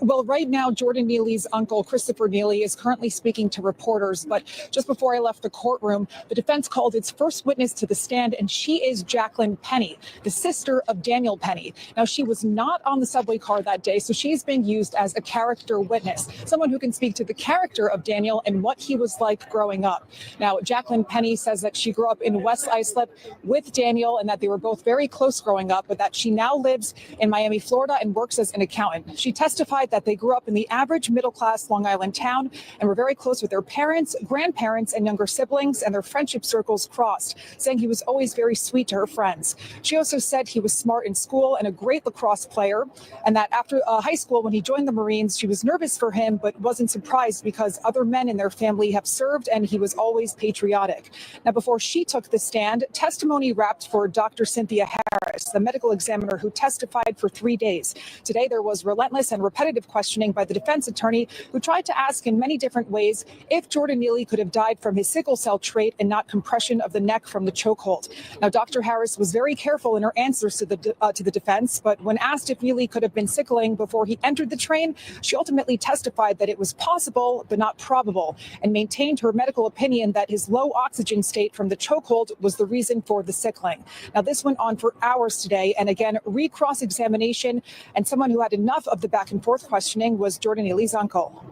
Well, right now, Jordan Neely's uncle, Christopher Neely, is currently speaking to reporters. But just before I left the courtroom, the defense called its first witness to the stand, and she is Jacqueline Penny, the sister of Daniel Penny. Now, she was not on the subway car that day, so she's being used as a character witness, someone who can speak to the character of Daniel and what he was like growing up. Now, Jacqueline Penny says that she grew up in West Islip with Daniel and that they were both very close growing up, but that she now lives in Miami, Florida, and works as an accountant. She testified that they grew up in the average middle-class Long Island town and were very close with their parents, grandparents, and younger siblings, and their friendship circles crossed, saying he was always very sweet to her friends. She also said he was smart in school and a great lacrosse player, and that after high school, when he joined the Marines, she was nervous for him, but wasn't surprised because other men in their family have served, and he was always patriotic. Now, before she took the stand, testimony wrapped for Dr. Cynthia Harris, the medical examiner who testified for 3 days. Today, there was relentless and repetitive questioning by the defense attorney, who tried to ask in many different ways if Jordan Neely could have died from his sickle cell trait and not compression of the neck from the chokehold. Now, Dr. Harris was very careful in her answers to the defense, but when asked if Neely could have been sickling before he entered the train, she ultimately testified that it was possible but not probable, and maintained her medical opinion that his low oxygen state from the chokehold was the reason for the sickling. Now, this went on for hours today, and again, re-cross-examination, and someone who had enough of the back and forth questioning was Jordan Neely's uncle.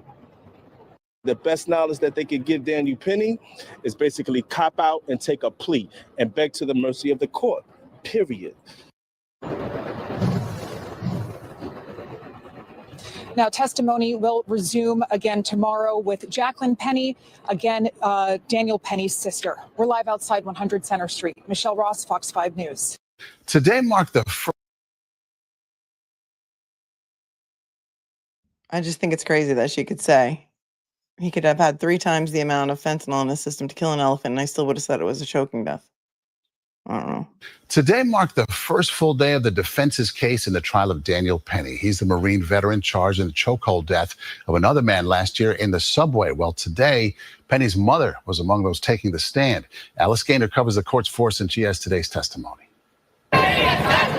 The best knowledge that they could give Daniel Penny is basically cop out and take a plea and beg to the mercy of the court, period. Now, testimony will resume again tomorrow with Jacqueline Penny, again, Daniel Penny's sister. We're live outside 100 Center Street. Michelle Ross, Fox 5 News. Today marked the first. I just think it's crazy that she could say he could have had 3 times the amount of fentanyl in his system to kill an elephant, and I still would have said it was a choking death. I don't know. Today marked the first full day of the defense's case in the trial of Daniel Penny. He's the Marine veteran charged in the chokehold death of another man last year in the subway. Well, today, Penny's mother was among those taking the stand. Alice Gaynor covers the court's force, and she has today's testimony.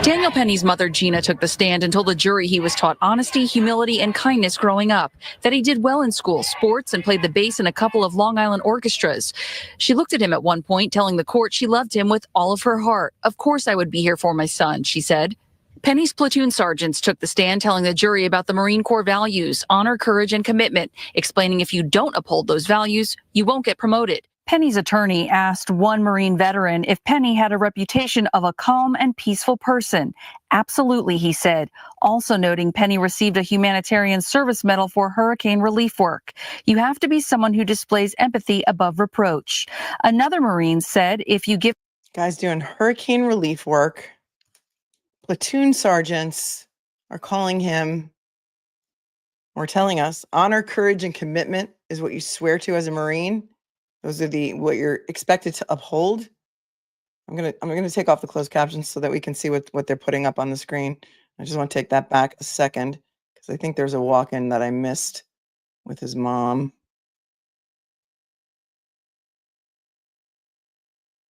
Daniel Penny's mother, Gina, took the stand and told the jury he was taught honesty, humility, and kindness growing up, that he did well in school, sports, and played the bass in a couple of Long Island orchestras. She looked at him at one point, telling the court she loved him with all of her heart. "Of course I would be here for my son," she said. Penny's platoon sergeants took the stand, telling the jury about the Marine Corps values, honor, courage, and commitment, explaining if you don't uphold those values, you won't get promoted. Penny's attorney asked one Marine veteran if Penny had a reputation of a calm and peaceful person. "Absolutely," he said, also noting Penny received a humanitarian service medal for hurricane relief work. "You have to be someone who displays empathy above reproach." Another Marine said, "If you give..." Guys doing hurricane relief work, platoon sergeants are calling him, or telling us, honor, courage, and commitment is what you swear to as a Marine. Those are what you're expected to uphold. I'm gonna take off the closed captions so that we can see what they're putting up on the screen. I just want to take that back a second because I think there's a walk-in that I missed with his mom.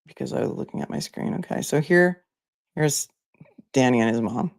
because I was looking at my screen. Okay, so here's Danny and his mom.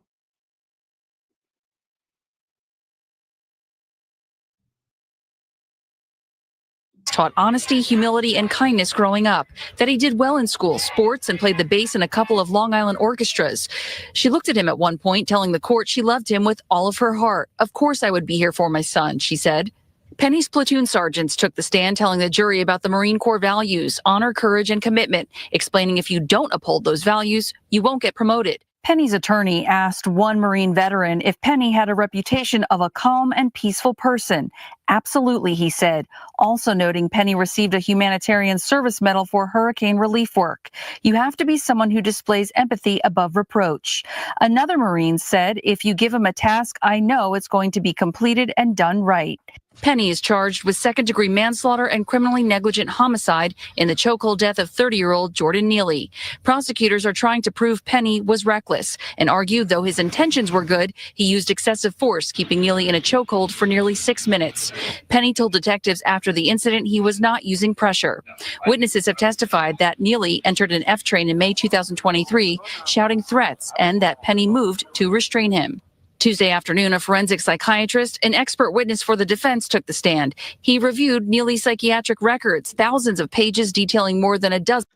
Taught honesty, humility, and kindness growing up, that he did well in school, sports, and played the bass in a couple of Long Island orchestras. She looked at him at one point, telling the court she loved him with all of her heart. Of course I would be here for my son, she said. Penny's platoon sergeants took the stand, telling the jury about the Marine Corps values, honor, courage, and commitment, explaining if you don't uphold those values, you won't get promoted. Penny's attorney asked one Marine veteran if Penny had a reputation of a calm and peaceful person. Absolutely, he said, also noting Penny received a humanitarian service medal for hurricane relief work. You have to be someone who displays empathy above reproach. Another Marine said, if you give him a task, I know it's going to be completed and done right. Penny is charged with second-degree manslaughter and criminally negligent homicide in the chokehold death of 30-year-old Jordan Neely. Prosecutors are trying to prove Penny was reckless and argue though his intentions were good, he used excessive force, keeping Neely in a chokehold for nearly 6 minutes. Penny told detectives after the incident he was not using pressure. Witnesses have testified that Neely entered an F train in May 2023, shouting threats, and that Penny moved to restrain him. Tuesday afternoon, a forensic psychiatrist, an expert witness for the defense, took the stand. He reviewed Neely's psychiatric records, thousands of pages detailing more than a dozen.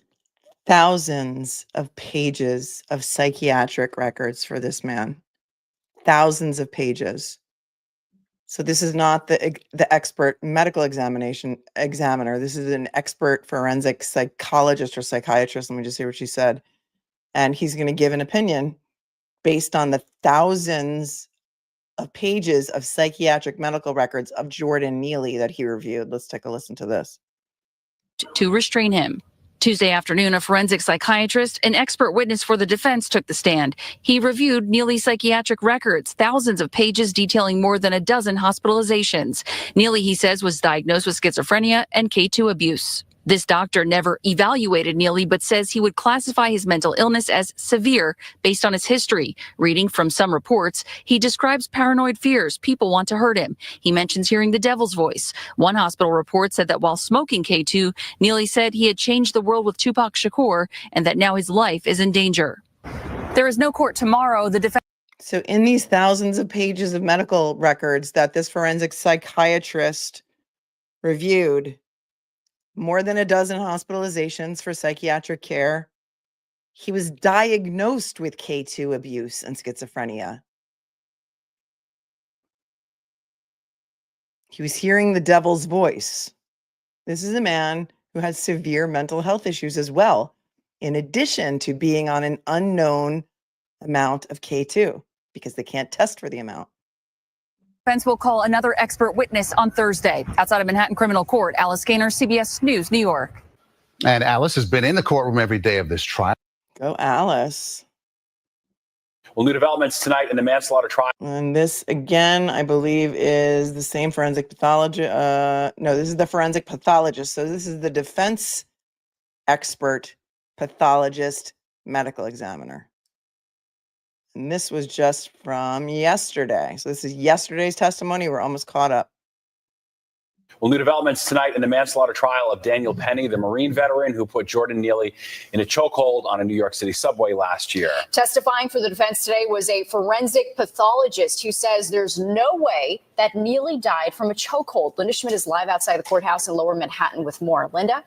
Thousands of pages of psychiatric records for this man. Thousands of pages. So this is not the expert medical examiner. This is an expert forensic psychologist or psychiatrist. Let me just hear what she said. And he's going to give an opinion based on the thousands of pages of psychiatric medical records of Jordan Neely that he reviewed. Let's take a listen to this. To restrain him. Tuesday afternoon, a forensic psychiatrist, an expert witness for the defense, took the stand. He reviewed Neely's psychiatric records, thousands of pages detailing more than a dozen hospitalizations. Neely, he says, was diagnosed with schizophrenia and K2 abuse. This doctor never evaluated Neely, but says he would classify his mental illness as severe based on his history. Reading from some reports, he describes paranoid fears. People want to hurt him. He mentions hearing the devil's voice. One hospital report said that while smoking K2, Neely said he had changed the world with Tupac Shakur and that now his life is in danger. There is no court tomorrow. The defense. So in these thousands of pages of medical records that this forensic psychiatrist reviewed, more than a dozen hospitalizations for psychiatric care. He was diagnosed with K2 abuse and schizophrenia. He was hearing the devil's voice. This is a man who has severe mental health issues as well, in addition to being on an unknown amount of K2 because they can't test for the amount. Defense will call another expert witness on Thursday. Outside of Manhattan Criminal Court, Alice Gaynor, CBS News, New York. And Alice has been in the courtroom every day of this trial. Go, Alice. Well, new developments tonight in the manslaughter trial. And this, again, I believe is the same forensic pathologist. No, this is the forensic pathologist. So this is the defense expert pathologist medical examiner. And this was just from yesterday. So this is yesterday's testimony. We're almost caught up. Well, new developments tonight in the manslaughter trial of Daniel Penny, the Marine veteran who put Jordan Neely in a chokehold on a New York City subway last year. Testifying for the defense today was a forensic pathologist who says there's no way that Neely died from a chokehold. Linda Schmidt is live outside the courthouse in Lower Manhattan with more. Linda?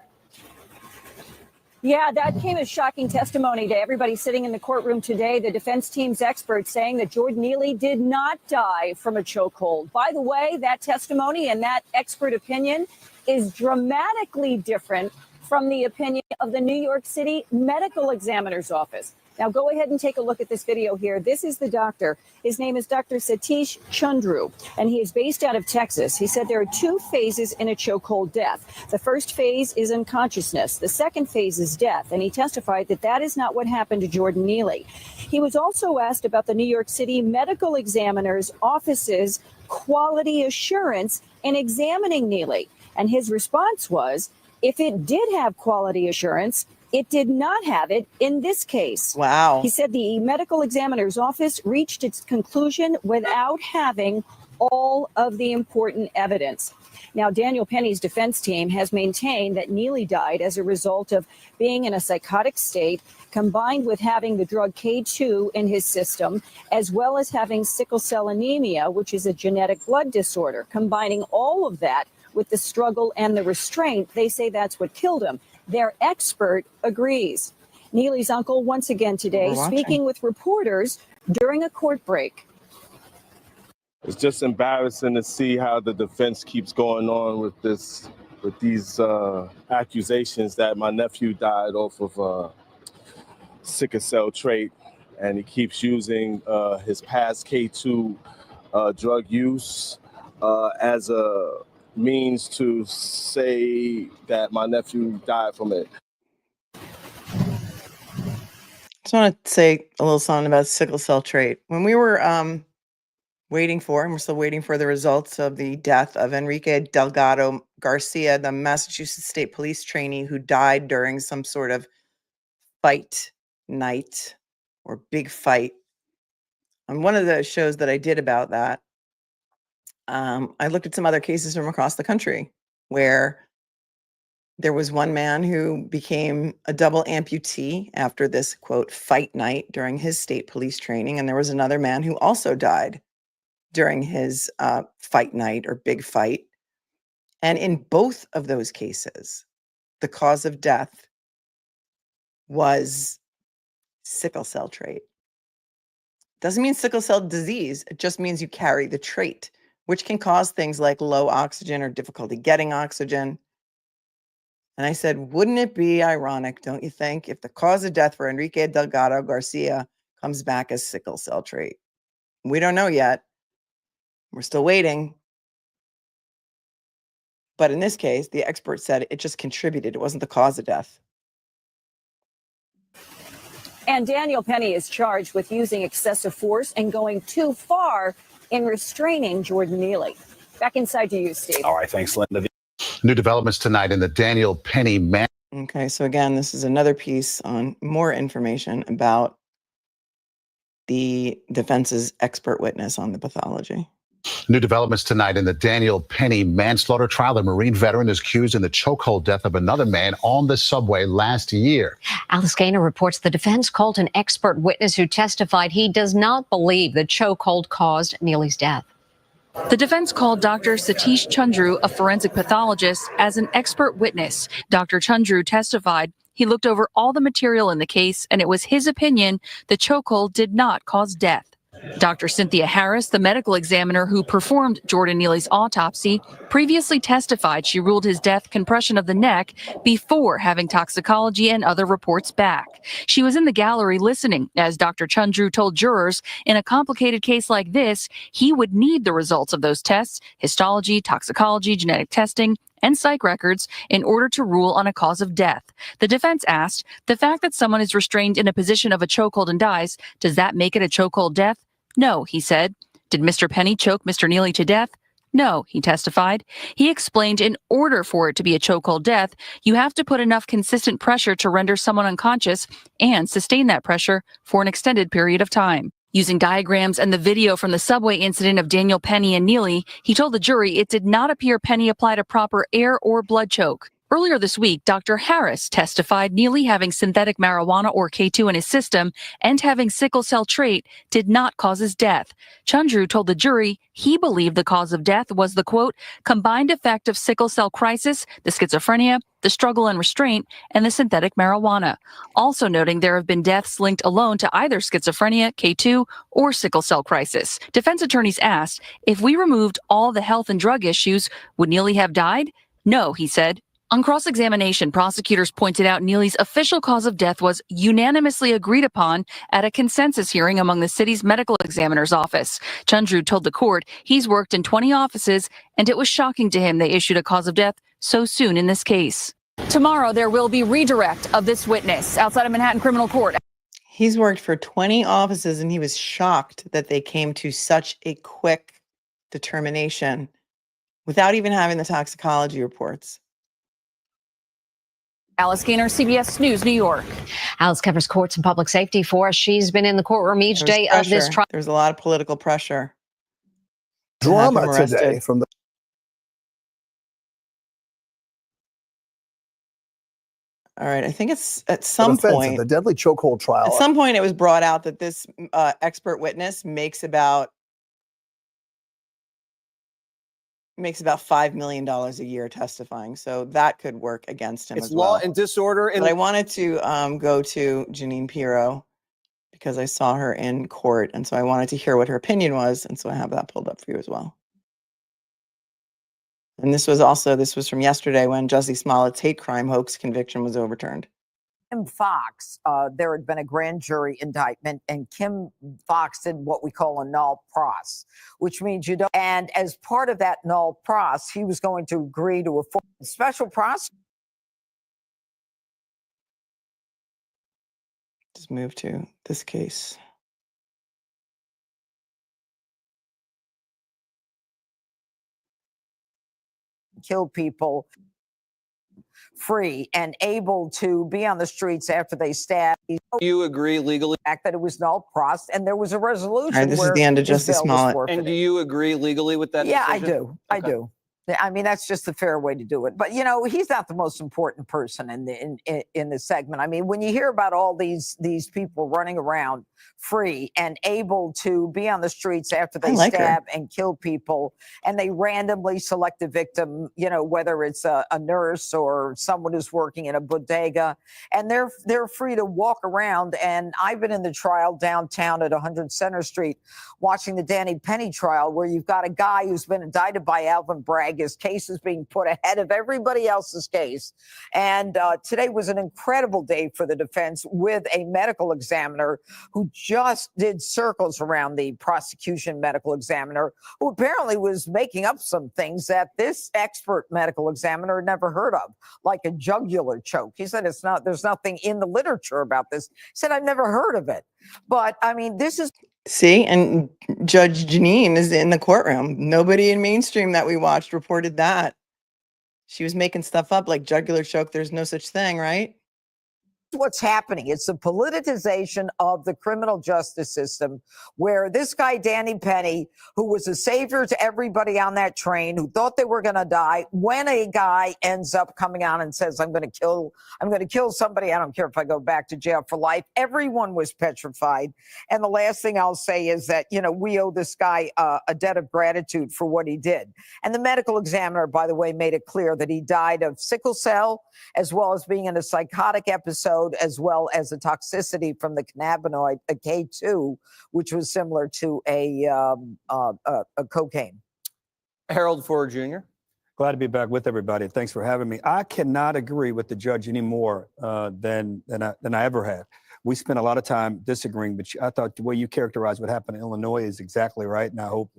Yeah, that came as shocking testimony to everybody sitting in the courtroom today. The defense team's experts saying that Jordan Neely did not die from a chokehold. By the way, that testimony and that expert opinion is dramatically different from the opinion of the New York City Medical Examiner's Office. Now, go ahead and take a look at this video here. This is the doctor. His name is Dr. Satish Chundru, and he is based out of Texas. He said there are two phases in a chokehold death. The first phase is unconsciousness. The second phase is death, and he testified that that is not what happened to Jordan Neely. He was also asked about the New York City Medical Examiner's Office's quality assurance in examining Neely, and his response was, if it did have quality assurance, it did not have it in this case. Wow. He said the medical examiner's office reached its conclusion without having all of the important evidence. Now, Daniel Penny's defense team has maintained that Neely died as a result of being in a psychotic state, combined with having the drug K2 in his system, as well as having sickle cell anemia, which is a genetic blood disorder. Combining all of that with the struggle and the restraint, they say that's what killed him. Their expert agrees. Neely's uncle, once again today, speaking with reporters during a court break. It's just embarrassing to see how the defense keeps going on with these accusations that my nephew died off of sickle cell trait, and he keeps using his past K2 drug use as a means to say that my nephew died from it. Just want to say a little something about sickle cell trait. When we were waiting for, and we're still waiting for the results of the death of Enrique Delgado Garcia, the Massachusetts State Police trainee who died during some sort of fight night or big fight. On one of the shows that I did about that, I looked at some other cases from across the country where there was one man who became a double amputee after this, quote, fight night during his state police training. And there was another man who also died during his fight night or big fight. And in both of those cases, the cause of death was sickle cell trait. Doesn't mean sickle cell disease. It just means you carry the trait, which can cause things like low oxygen or difficulty getting oxygen. And I said, wouldn't it be ironic, don't you think, if the cause of death for Enrique Delgado Garcia comes back as sickle cell trait? We don't know yet. We're still waiting. But in this case, the expert said it just contributed. It wasn't the cause of death. And Daniel Penny is charged with using excessive force and going too far in restraining Jordan Neely. Back inside to you, Steve. All right, thanks, Linda. New developments tonight in the Daniel Penny man. Okay, so again, this is another piece on more information about the defense's expert witness on the pathology. New developments tonight in the Daniel Penny manslaughter trial. The Marine veteran is accused in the chokehold death of another man on the subway last year. Alice Gaynor reports the defense called an expert witness who testified he does not believe the chokehold caused Neely's death. The defense called Dr. Satish Chandru, a forensic pathologist, as an expert witness. Dr. Chandru testified he looked over all the material in the case, and it was his opinion the chokehold did not cause death. Dr. Cynthia Harris, the medical examiner who performed Jordan Neely's autopsy, previously testified she ruled his death compression of the neck before having toxicology and other reports back. She was in the gallery listening as Dr. Chandru told jurors in a complicated case like this, he would need the results of those tests, histology, toxicology, genetic testing, and psych records in order to rule on a cause of death. The defense asked, the fact that someone is restrained in a position of a chokehold and dies, does that make it a chokehold death? No, he said. Did Mr. Penny choke Mr. Neely to death? No, he testified. He explained in order for it to be a chokehold death, you have to put enough consistent pressure to render someone unconscious and sustain that pressure for an extended period of time. Using diagrams and the video from the subway incident of Daniel Penny and Neely, he told the jury it did not appear Penny applied a proper air or blood choke. Earlier this week, Dr. Harris testified Neely having synthetic marijuana or K2 in his system and having sickle cell trait did not cause his death. Chandru told the jury he believed the cause of death was the, quote, combined effect of sickle cell crisis, the schizophrenia, the struggle and restraint, and the synthetic marijuana. Also noting there have been deaths linked alone to either schizophrenia, K2, or sickle cell crisis. Defense attorneys asked, if we removed all the health and drug issues, would Neely have died? No, he said. On cross-examination, prosecutors pointed out Neely's official cause of death was unanimously agreed upon at a consensus hearing among the city's medical examiner's office. Chandru told the court he's worked in 20 offices, and it was shocking to him they issued a cause of death so soon in this case. Tomorrow, there will be redirect of this witness outside of Manhattan Criminal Court. He's worked for 20 offices, and he was shocked that they came to such a quick determination without even having the toxicology reports. Alice Gaynor, CBS News, New York. Alice covers courts and public safety for us. She's been in the courtroom each day of this trial. There's a lot of political pressure. to have him Drama arrested. today from the All right, I think it's at some defense of point. the deadly chokehold trial. At some point, it was brought out that this expert witness makes about $5 million a year testifying, so that could work against him It's as law well. and disorder. But I wanted to go to Janine Pirro because I saw her in court, and so I wanted to hear what her opinion was, and so I have that pulled up for you as well. And this was from yesterday when Jussie Smollett's hate crime hoax conviction was overturned. Kim Fox, there had been a grand jury indictment, and Kim Fox did what we call a null pros, which means you don't. And as part of that null pros, he was going to agree to a special prosecutor. Just move to this case. Kill people free and able to be on the streets after they stab. You agree legally? The fact that it was null pros and there was a resolution. All right, this is where the end of his Jussie bail was Smollett. forfeited. And do you agree legally with that Yeah, decision? I do. I do. I mean, that's just the fair way to do it. But, you know, he's not the most important person in the segment. I mean, when you hear about all these people running around free and able to be on the streets after they stab and kill people, and they randomly select a victim, you know, whether it's a nurse or someone who's working in a bodega, and they're free to walk around. And I've been in the trial downtown at 100 Center Street watching the Danny Penny trial, where you've got a guy who's been indicted by Alvin Bragg. His case is being put ahead of everybody else's case. And today was an incredible day for the defense, with a medical examiner who just did circles around the prosecution medical examiner, who apparently was making up some things that this expert medical examiner had never heard of, like a jugular choke. He said there's nothing in the literature about this. He said, I've never heard of it. But I mean, this is. See, and Judge Janine is in the courtroom. Nobody in mainstream that we watched reported that. She was making stuff up like jugular choke. There's no such thing, right? What's happening. It's the politicization of the criminal justice system, where this guy, Danny Penny, who was a savior to everybody on that train, who thought they were going to die, when a guy ends up coming out and says, I'm going to kill somebody, I don't care if I go back to jail for life, everyone was petrified. And the last thing I'll say is that, you know, we owe this guy a debt of gratitude for what he did. And the medical examiner, by the way, made it clear that he died of sickle cell, as well as being in a psychotic episode, as well as a toxicity from the cannabinoid, a K2, which was similar to a cocaine. Harold Ford Jr. Glad to be back with everybody. Thanks for having me. I cannot agree with the judge any more than I ever had. We spent a lot of time disagreeing, but I thought the way you characterized what happened in Illinois is exactly right. And I hope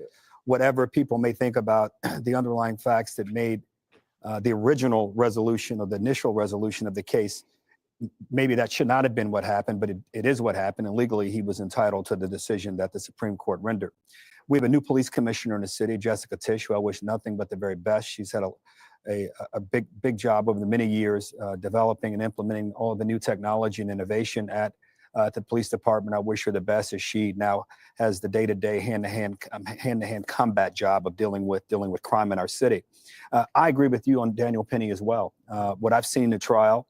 whatever people may think about the underlying facts that made the original resolution or the initial resolution of the case, maybe that should not have been what happened, but it is what happened. And legally, he was entitled to the decision that the Supreme Court rendered. We have a new police commissioner in the city, Jessica Tisch, who I wish nothing but the very best. She's had a big job over the many years developing and implementing all the new technology and innovation at the police department. I wish her the best, as she now has the day-to-day hand-to-hand combat job of dealing with crime in our city. I agree with you on Daniel Penny as well. What I've seen in the trial,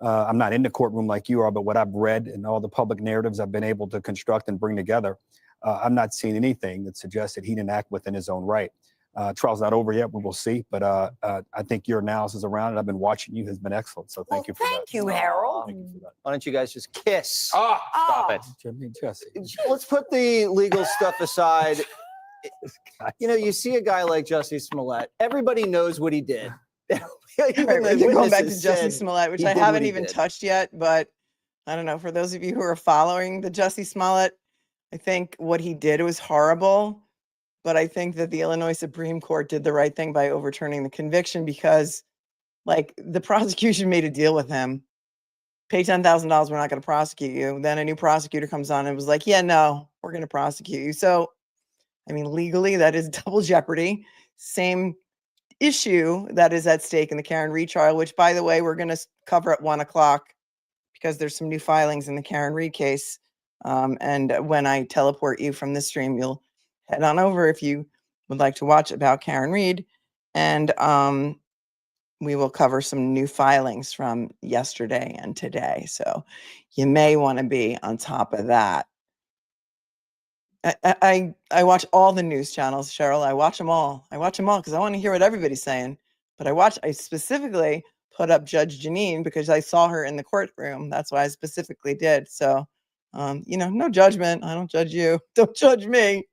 I'm not in the courtroom like you are, but what I've read and all the public narratives I've been able to construct and bring together, I'm not seeing anything that suggests that he didn't act within his own right. Trial's not over yet. We will see. But I think your analysis around it, I've been watching you, has been excellent. So thank you for that. Thank you, Harold. Thank you for that. Why don't you guys just kiss? Stop it. Jimmy, Jesse. Let's put the legal stuff aside. You know, you see a guy like Jussie Smollett. Everybody knows what he did. Even the Going back to witnesses Jussie said Smollett, which he I did what haven't he even did. touched yet, but I don't know. For those of you who are following the Jussie Smollett, I think what he did was horrible, but I think that the Illinois Supreme Court did the right thing by overturning the conviction, because, like, the prosecution made a deal with him. Pay $10,000, we're not going to prosecute you. Then a new prosecutor comes on and was like, yeah, no, we're going to prosecute you. So, I mean, legally, that is double jeopardy. Same issue that is at stake in the Karen Reed trial, which, by the way, we're going to cover at 1 o'clock because there's some new filings in the Karen Reed case. And when I teleport you from this stream, you'll head on over if you would like to watch about Karen Reed. And we will cover some new filings from yesterday and today. So you may want to be on top of that. I watch all the news channels, Cheryl. I watch them all. I watch them all because I want to hear what everybody's saying. But I specifically put up Judge Janine because I saw her in the courtroom. That's why I specifically did. So, no judgment. I don't judge you. Don't judge me.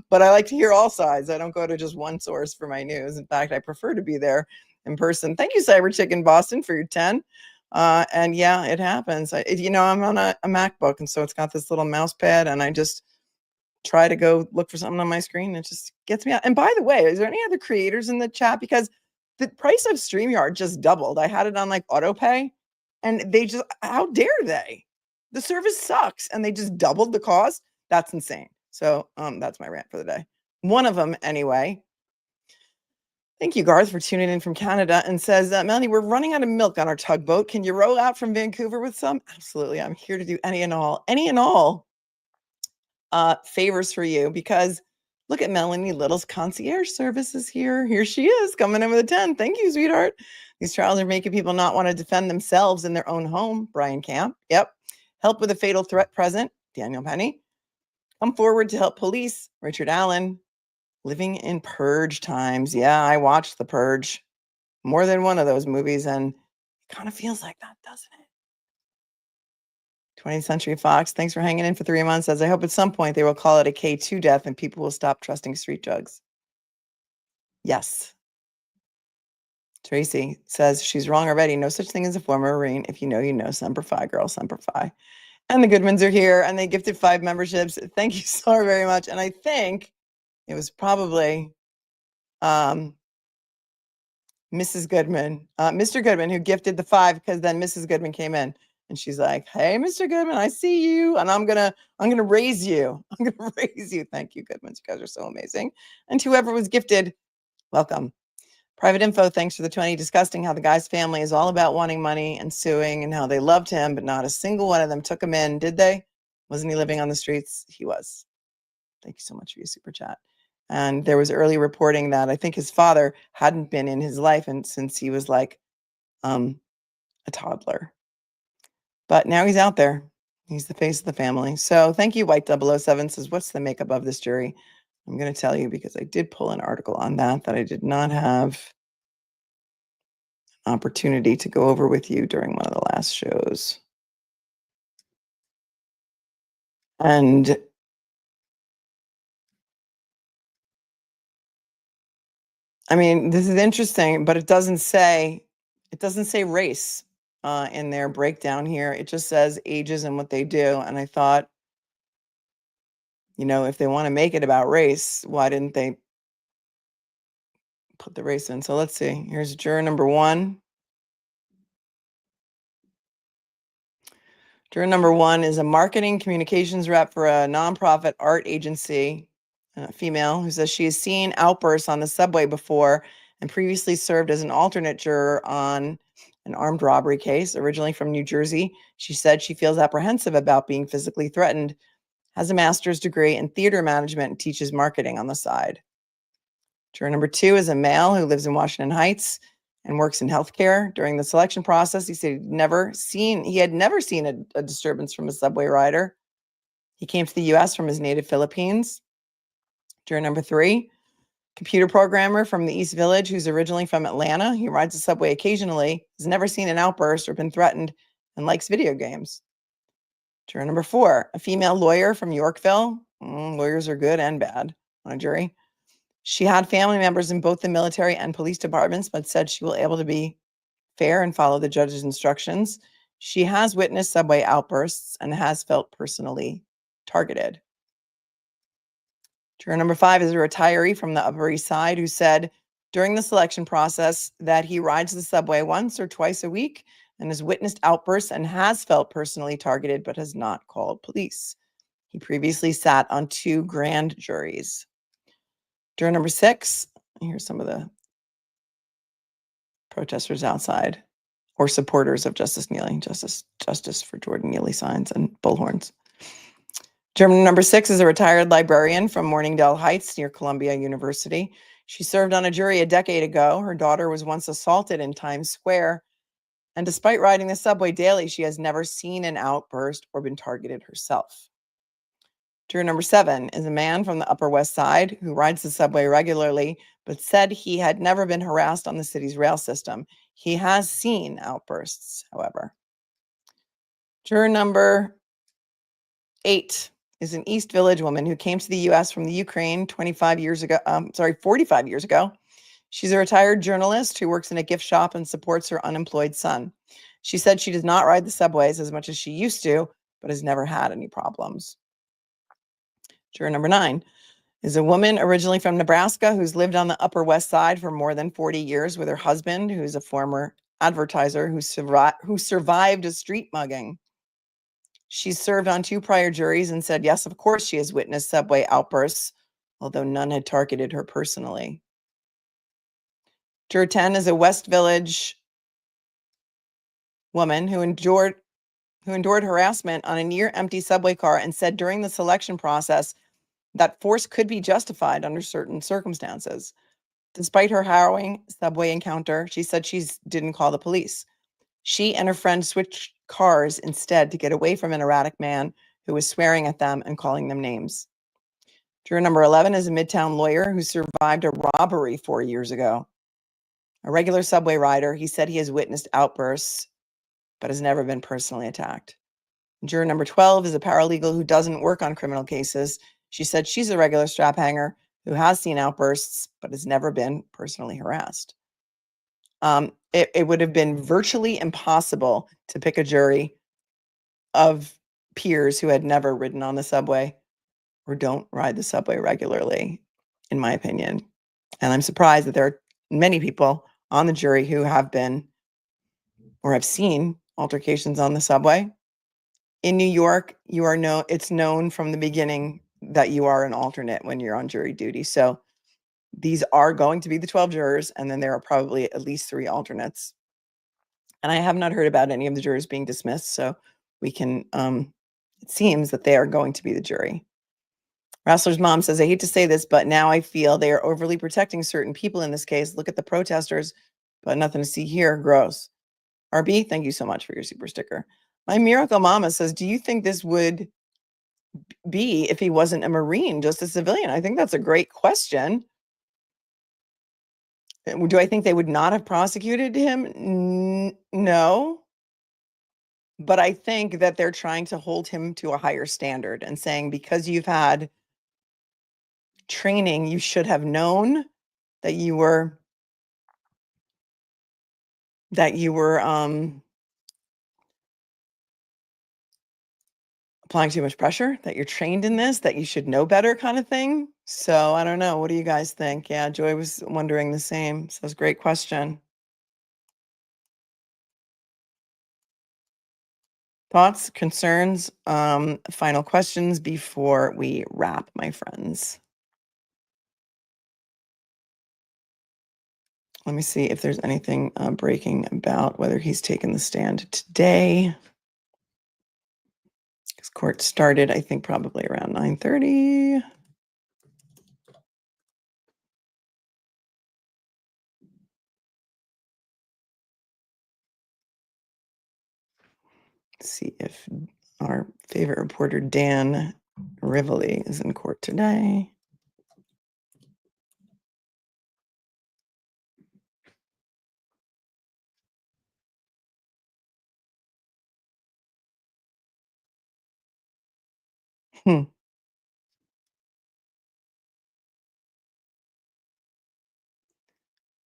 But I like to hear all sides. I don't go to just one source for my news. In fact, I prefer to be there in person. Thank you, Cyber Chicken Boston, for your 10. And yeah, it happens. I'm on a MacBook, and so it's got this little mouse pad, and I just try to go look for something on my screen. It just gets me out. And by the way, is there any other creators in the chat? Because the price of StreamYard just doubled. I had it on like auto pay, and how dare they? The service sucks, and they just doubled the cost. That's insane. So that's my rant for the day. One of them, anyway. Thank you, Garth, for tuning in from Canada, and says, Melanie, we're running out of milk on our tugboat. Can you row out from Vancouver with some? Absolutely. I'm here to do any and all favors for you, because look at Melanie Little's concierge services here. Here she is coming in with a 10. Thank you, sweetheart. These trials are making people not want to defend themselves in their own home. Brian Camp. Yep. Help with a fatal threat present. Daniel Penny. Come forward to help police. Richard Allen. Living in purge times. Yeah, I watched The Purge. More than one of those movies, and it kind of feels like that, doesn't it? 20th Century Fox, thanks for hanging in for 3 months. Says, I hope at some point they will call it a K2 death and people will stop trusting street drugs. Yes. Tracy says, she's wrong already. No such thing as a former Marine. If you know, you know. Semper Fi, girl. Semper Fi. And the Goodmans are here, and they gifted 5 memberships. Thank you so very much. And I think it was probably Mrs. Goodman, Mr. Goodman, who gifted the 5, because then Mrs. Goodman came in. And she's like, hey, Mr. Goodman, I see you. And I'm gonna raise you. I'm gonna raise you. Thank you, Goodman. You guys are so amazing. And whoever was gifted, welcome. Private info, thanks for the 20. Disgusting how the guy's family is all about wanting money and suing, and how they loved him, but not a single one of them took him in, did they? Wasn't he living on the streets? He was. Thank you so much for your super chat. And there was early reporting that I think his father hadn't been in his life and since he was like a toddler. But now he's out there. He's the face of the family. So thank you, White 007 says, what's the makeup of this jury? I'm going to tell you because I did pull an article on that I did not have an opportunity to go over with you during one of the last shows. And I mean, this is interesting, but it doesn't say race in their breakdown here. It just says ages and what they do. And I thought, if they want to make it about race, why didn't they put the race in? So let's see. Here's juror number 1. Juror number 1 is a marketing communications rep for a nonprofit art agency, a female, who says she has seen outbursts on the subway before and previously served as an alternate juror on an armed robbery case, originally from New Jersey. She said she feels apprehensive about being physically threatened, has a master's degree in theater management, and teaches marketing on the side. Juror number 2 is a male who lives in Washington Heights and works in healthcare. During the selection process, he said he had never seen a disturbance from a subway rider. He came to the U.S. from his native Philippines. Juror number 3, computer programmer from the East Village who's originally from Atlanta. He rides the subway occasionally, has never seen an outburst or been threatened, and likes video games. Juror number 4, a female lawyer from Yorkville. Lawyers are good and bad on a jury. She had family members in both the military and police departments, but said she will able to be fair and follow the judge's instructions. She has witnessed subway outbursts and has felt personally targeted. Juror number 5 is a retiree from the Upper East Side who said during the selection process that he rides the subway once or twice a week and has witnessed outbursts and has felt personally targeted, but has not called police. He previously sat on 2 grand juries. Juror number 6, here's some of the protesters outside, or supporters of Justice Neely, justice for Jordan Neely signs and bullhorns. Jury number 6 is a retired librarian from Morningdale Heights near Columbia University. She served on a jury a decade ago. Her daughter was once assaulted in Times Square. And despite riding the subway daily, she has never seen an outburst or been targeted herself. Juror number 7 is a man from the Upper West Side who rides the subway regularly, but said he had never been harassed on the city's rail system. He has seen outbursts, however. Juror number 8 is an East Village woman who came to the U.S. from the Ukraine 45 years ago. She's a retired journalist who works in a gift shop and supports her unemployed son. She said she does not ride the subways as much as she used to, but has never had any problems. Juror number 9 is a woman originally from Nebraska who's lived on the Upper West Side for more than 40 years with her husband, who's a former advertiser who survived a street mugging. She served on 2 prior juries and said, yes, of course, she has witnessed subway outbursts, although none had targeted her personally. Juror 10 is a West Village woman who endured harassment on a near-empty subway car and said during the selection process that force could be justified under certain circumstances. Despite her harrowing subway encounter, she said she didn't call the police. She and her friend switched cars instead to get away from an erratic man who was swearing at them and calling them names. Juror number 11 is a Midtown lawyer who survived a robbery 4 years ago. A regular subway rider, he said he has witnessed outbursts, but has never been personally attacked. Juror number 12 is a paralegal who doesn't work on criminal cases. She said she's a regular strap hanger who has seen outbursts, but has never been personally harassed. It would have been virtually impossible to pick a jury of peers who had never ridden on the subway or don't ride the subway regularly, in my opinion. And I'm surprised that there are many people on the jury who have been or have seen altercations on the subway. In New York, it's known from the beginning that you are an alternate when you're on jury duty. So these are going to be the 12 jurors, and then there are probably at least 3 alternates. And I have not heard about any of the jurors being dismissed, so we can, it seems that they are going to be the jury. Rassler's mom says, I hate to say this, but now I feel they are overly protecting certain people in this case. Look at the protesters, but nothing to see here. Gross. RB, thank you so much for your super sticker. My Miracle Mama says, do you think this would be if he wasn't a Marine, just a civilian? I think that's a great question. Do I think they would not have prosecuted him? No. But I think that they're trying to hold him to a higher standard and saying, because you've had training, you should have known that you were applying too much pressure, that you're trained in this, that you should know better kind of thing. So I don't know. What do you guys think? Yeah, Joy was wondering the same. So it's a great question. Thoughts, concerns, final questions before we wrap, my friends. Let me see if there's anything breaking about whether he's taken the stand today. His court started, I think, probably around 9:30. See if our favorite reporter, Dan Rivoli, is in court today.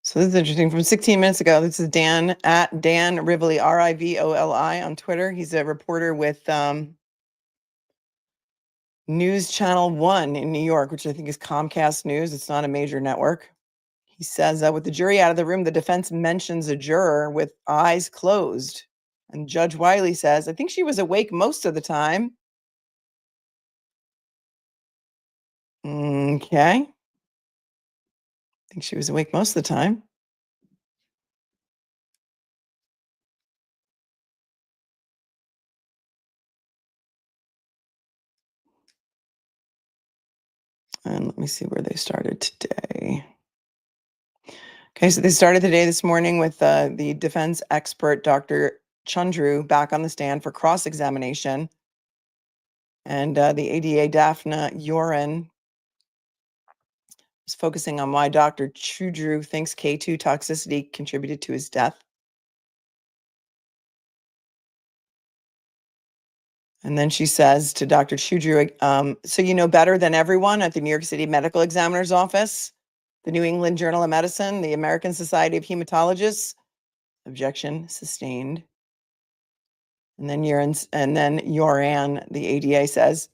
So this is interesting. From 16 minutes ago, this is Dan at Dan Rivoli, Rivoli on Twitter. He's a reporter with News Channel 1 in New York, which I think is Comcast News. It's not a major network. He says, with the jury out of the room, the defense mentions a juror with eyes closed. And Judge Wiley says, I think she was awake most of the time. Okay. I think she was awake most of the time. And let me see where they started today. Okay, so they started the day this morning with the defense expert, Dr. Chundru, back on the stand for cross-examination. And the ADA, Daphne Yoren, is focusing on why Dr. Chundru thinks K2 toxicity contributed to his death. And then she says to Dr. Chundru, so you know better than everyone at the New York City Medical Examiner's Office, the New England Journal of Medicine, the American Society of Hematologists. Objection sustained. And then Yoran, the ADA, says,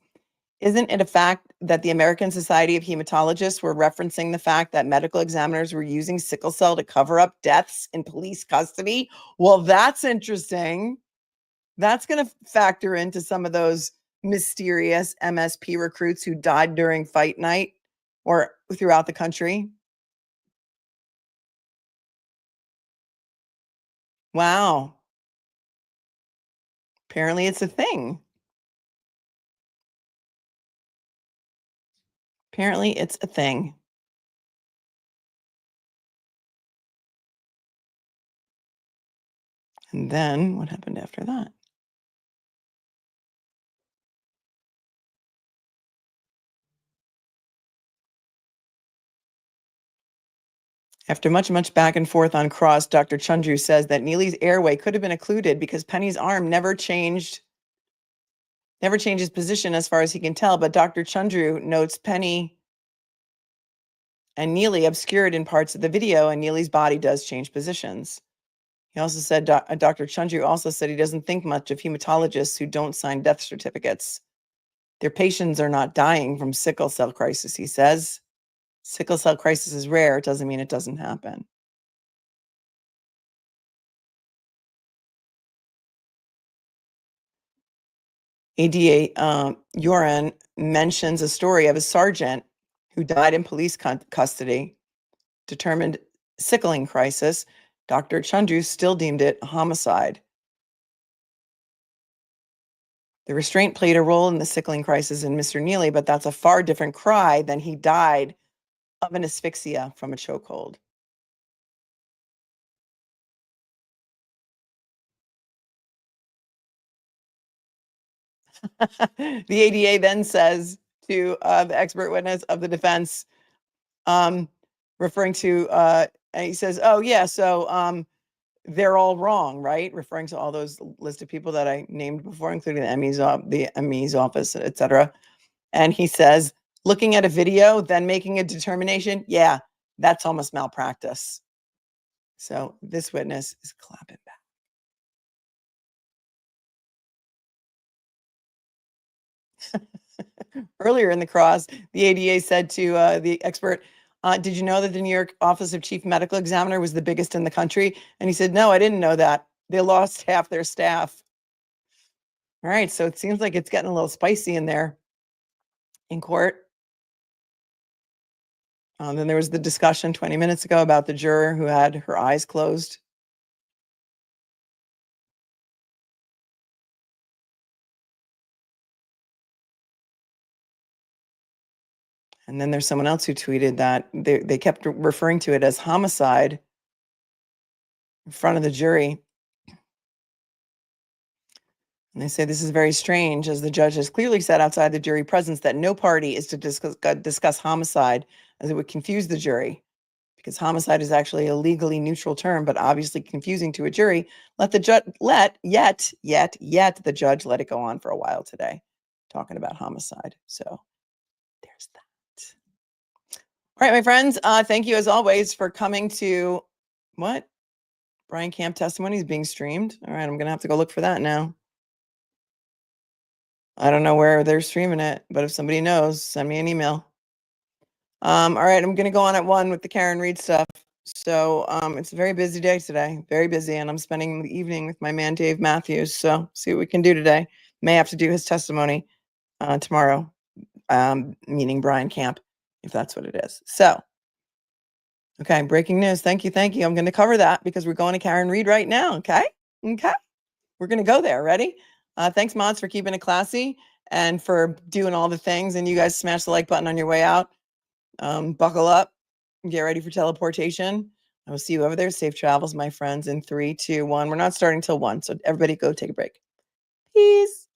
isn't it a fact that the American Society of Hematologists were referencing the fact that medical examiners were using sickle cell to cover up deaths in police custody? Well, that's interesting. That's going to factor into some of those mysterious MSP recruits who died during fight night or throughout the country. Wow. Apparently it's a thing. Apparently it's a thing. And then what happened after that? After much back and forth on cross, Dr. Chundru says that Neely's airway could have been occluded because Penny's arm never changed his position as far as he can tell. But Dr. Chundru notes Penny and Neely obscured in parts of the video, and Neely's body does change positions. He also said, Dr. Chundru also said he doesn't think much of hematologists who don't sign death certificates. Their patients are not dying from sickle cell crisis, he says. Sickle cell crisis is rare. It doesn't mean it doesn't happen. ADA Yoren mentions a story of a sergeant who died in police custody, determined sickling crisis. Dr. Chundru still deemed it a homicide. The restraint played a role in the sickling crisis in Mr. Neely, but that's a far different cry than he died of an asphyxia from a chokehold. The ADA then says to the expert witness of the defense, referring to, and he says, oh, yeah, so they're all wrong, right? Referring to all those list of people that I named before, including the ME's office, et cetera. And he says, looking at a video, then making a determination, yeah, that's almost malpractice. So this witness is clapping back. Earlier in the cross, the ADA said to the expert, did you know that the New York Office of Chief Medical Examiner was the biggest in the country? And he said, no, I didn't know that. They lost half their staff. All right, so it seems like it's getting a little spicy in there in court. Then there was the discussion 20 minutes ago about the juror who had her eyes closed. And then there's someone else who tweeted that they kept referring to it as homicide in front of the jury. And they say this is very strange, as the judge has clearly said outside the jury presence that no party is to discuss homicide, as it would confuse the jury, because homicide is actually a legally neutral term, but obviously confusing to a jury. Let the judge the judge let it go on for a while today, talking about homicide. So there's that. All right, my friends, thank you as always for coming to what? Brian Camp testimony is being streamed. All right, I'm going to have to go look for that now. I don't know where they're streaming it, but if somebody knows, send me an email. All right, I'm going to go on at 1 with the Karen Reed stuff. So it's a very busy day today, very busy, and I'm spending the evening with my man, Dave Matthews. So see what we can do today. May have to do his testimony tomorrow, meaning Brian Camp, if that's what it is. So, okay, breaking news. Thank you. I'm going to cover that because we're going to Karen Reed right now, okay? Okay, we're going to go there. Ready? Thanks, mods, for keeping it classy and for doing all the things. And you guys smash the like button on your way out. Buckle up. Get ready for teleportation. I will see you over there. Safe travels, my friends. In 3, 2, 1. We're not starting till 1, so everybody go take a break. Peace.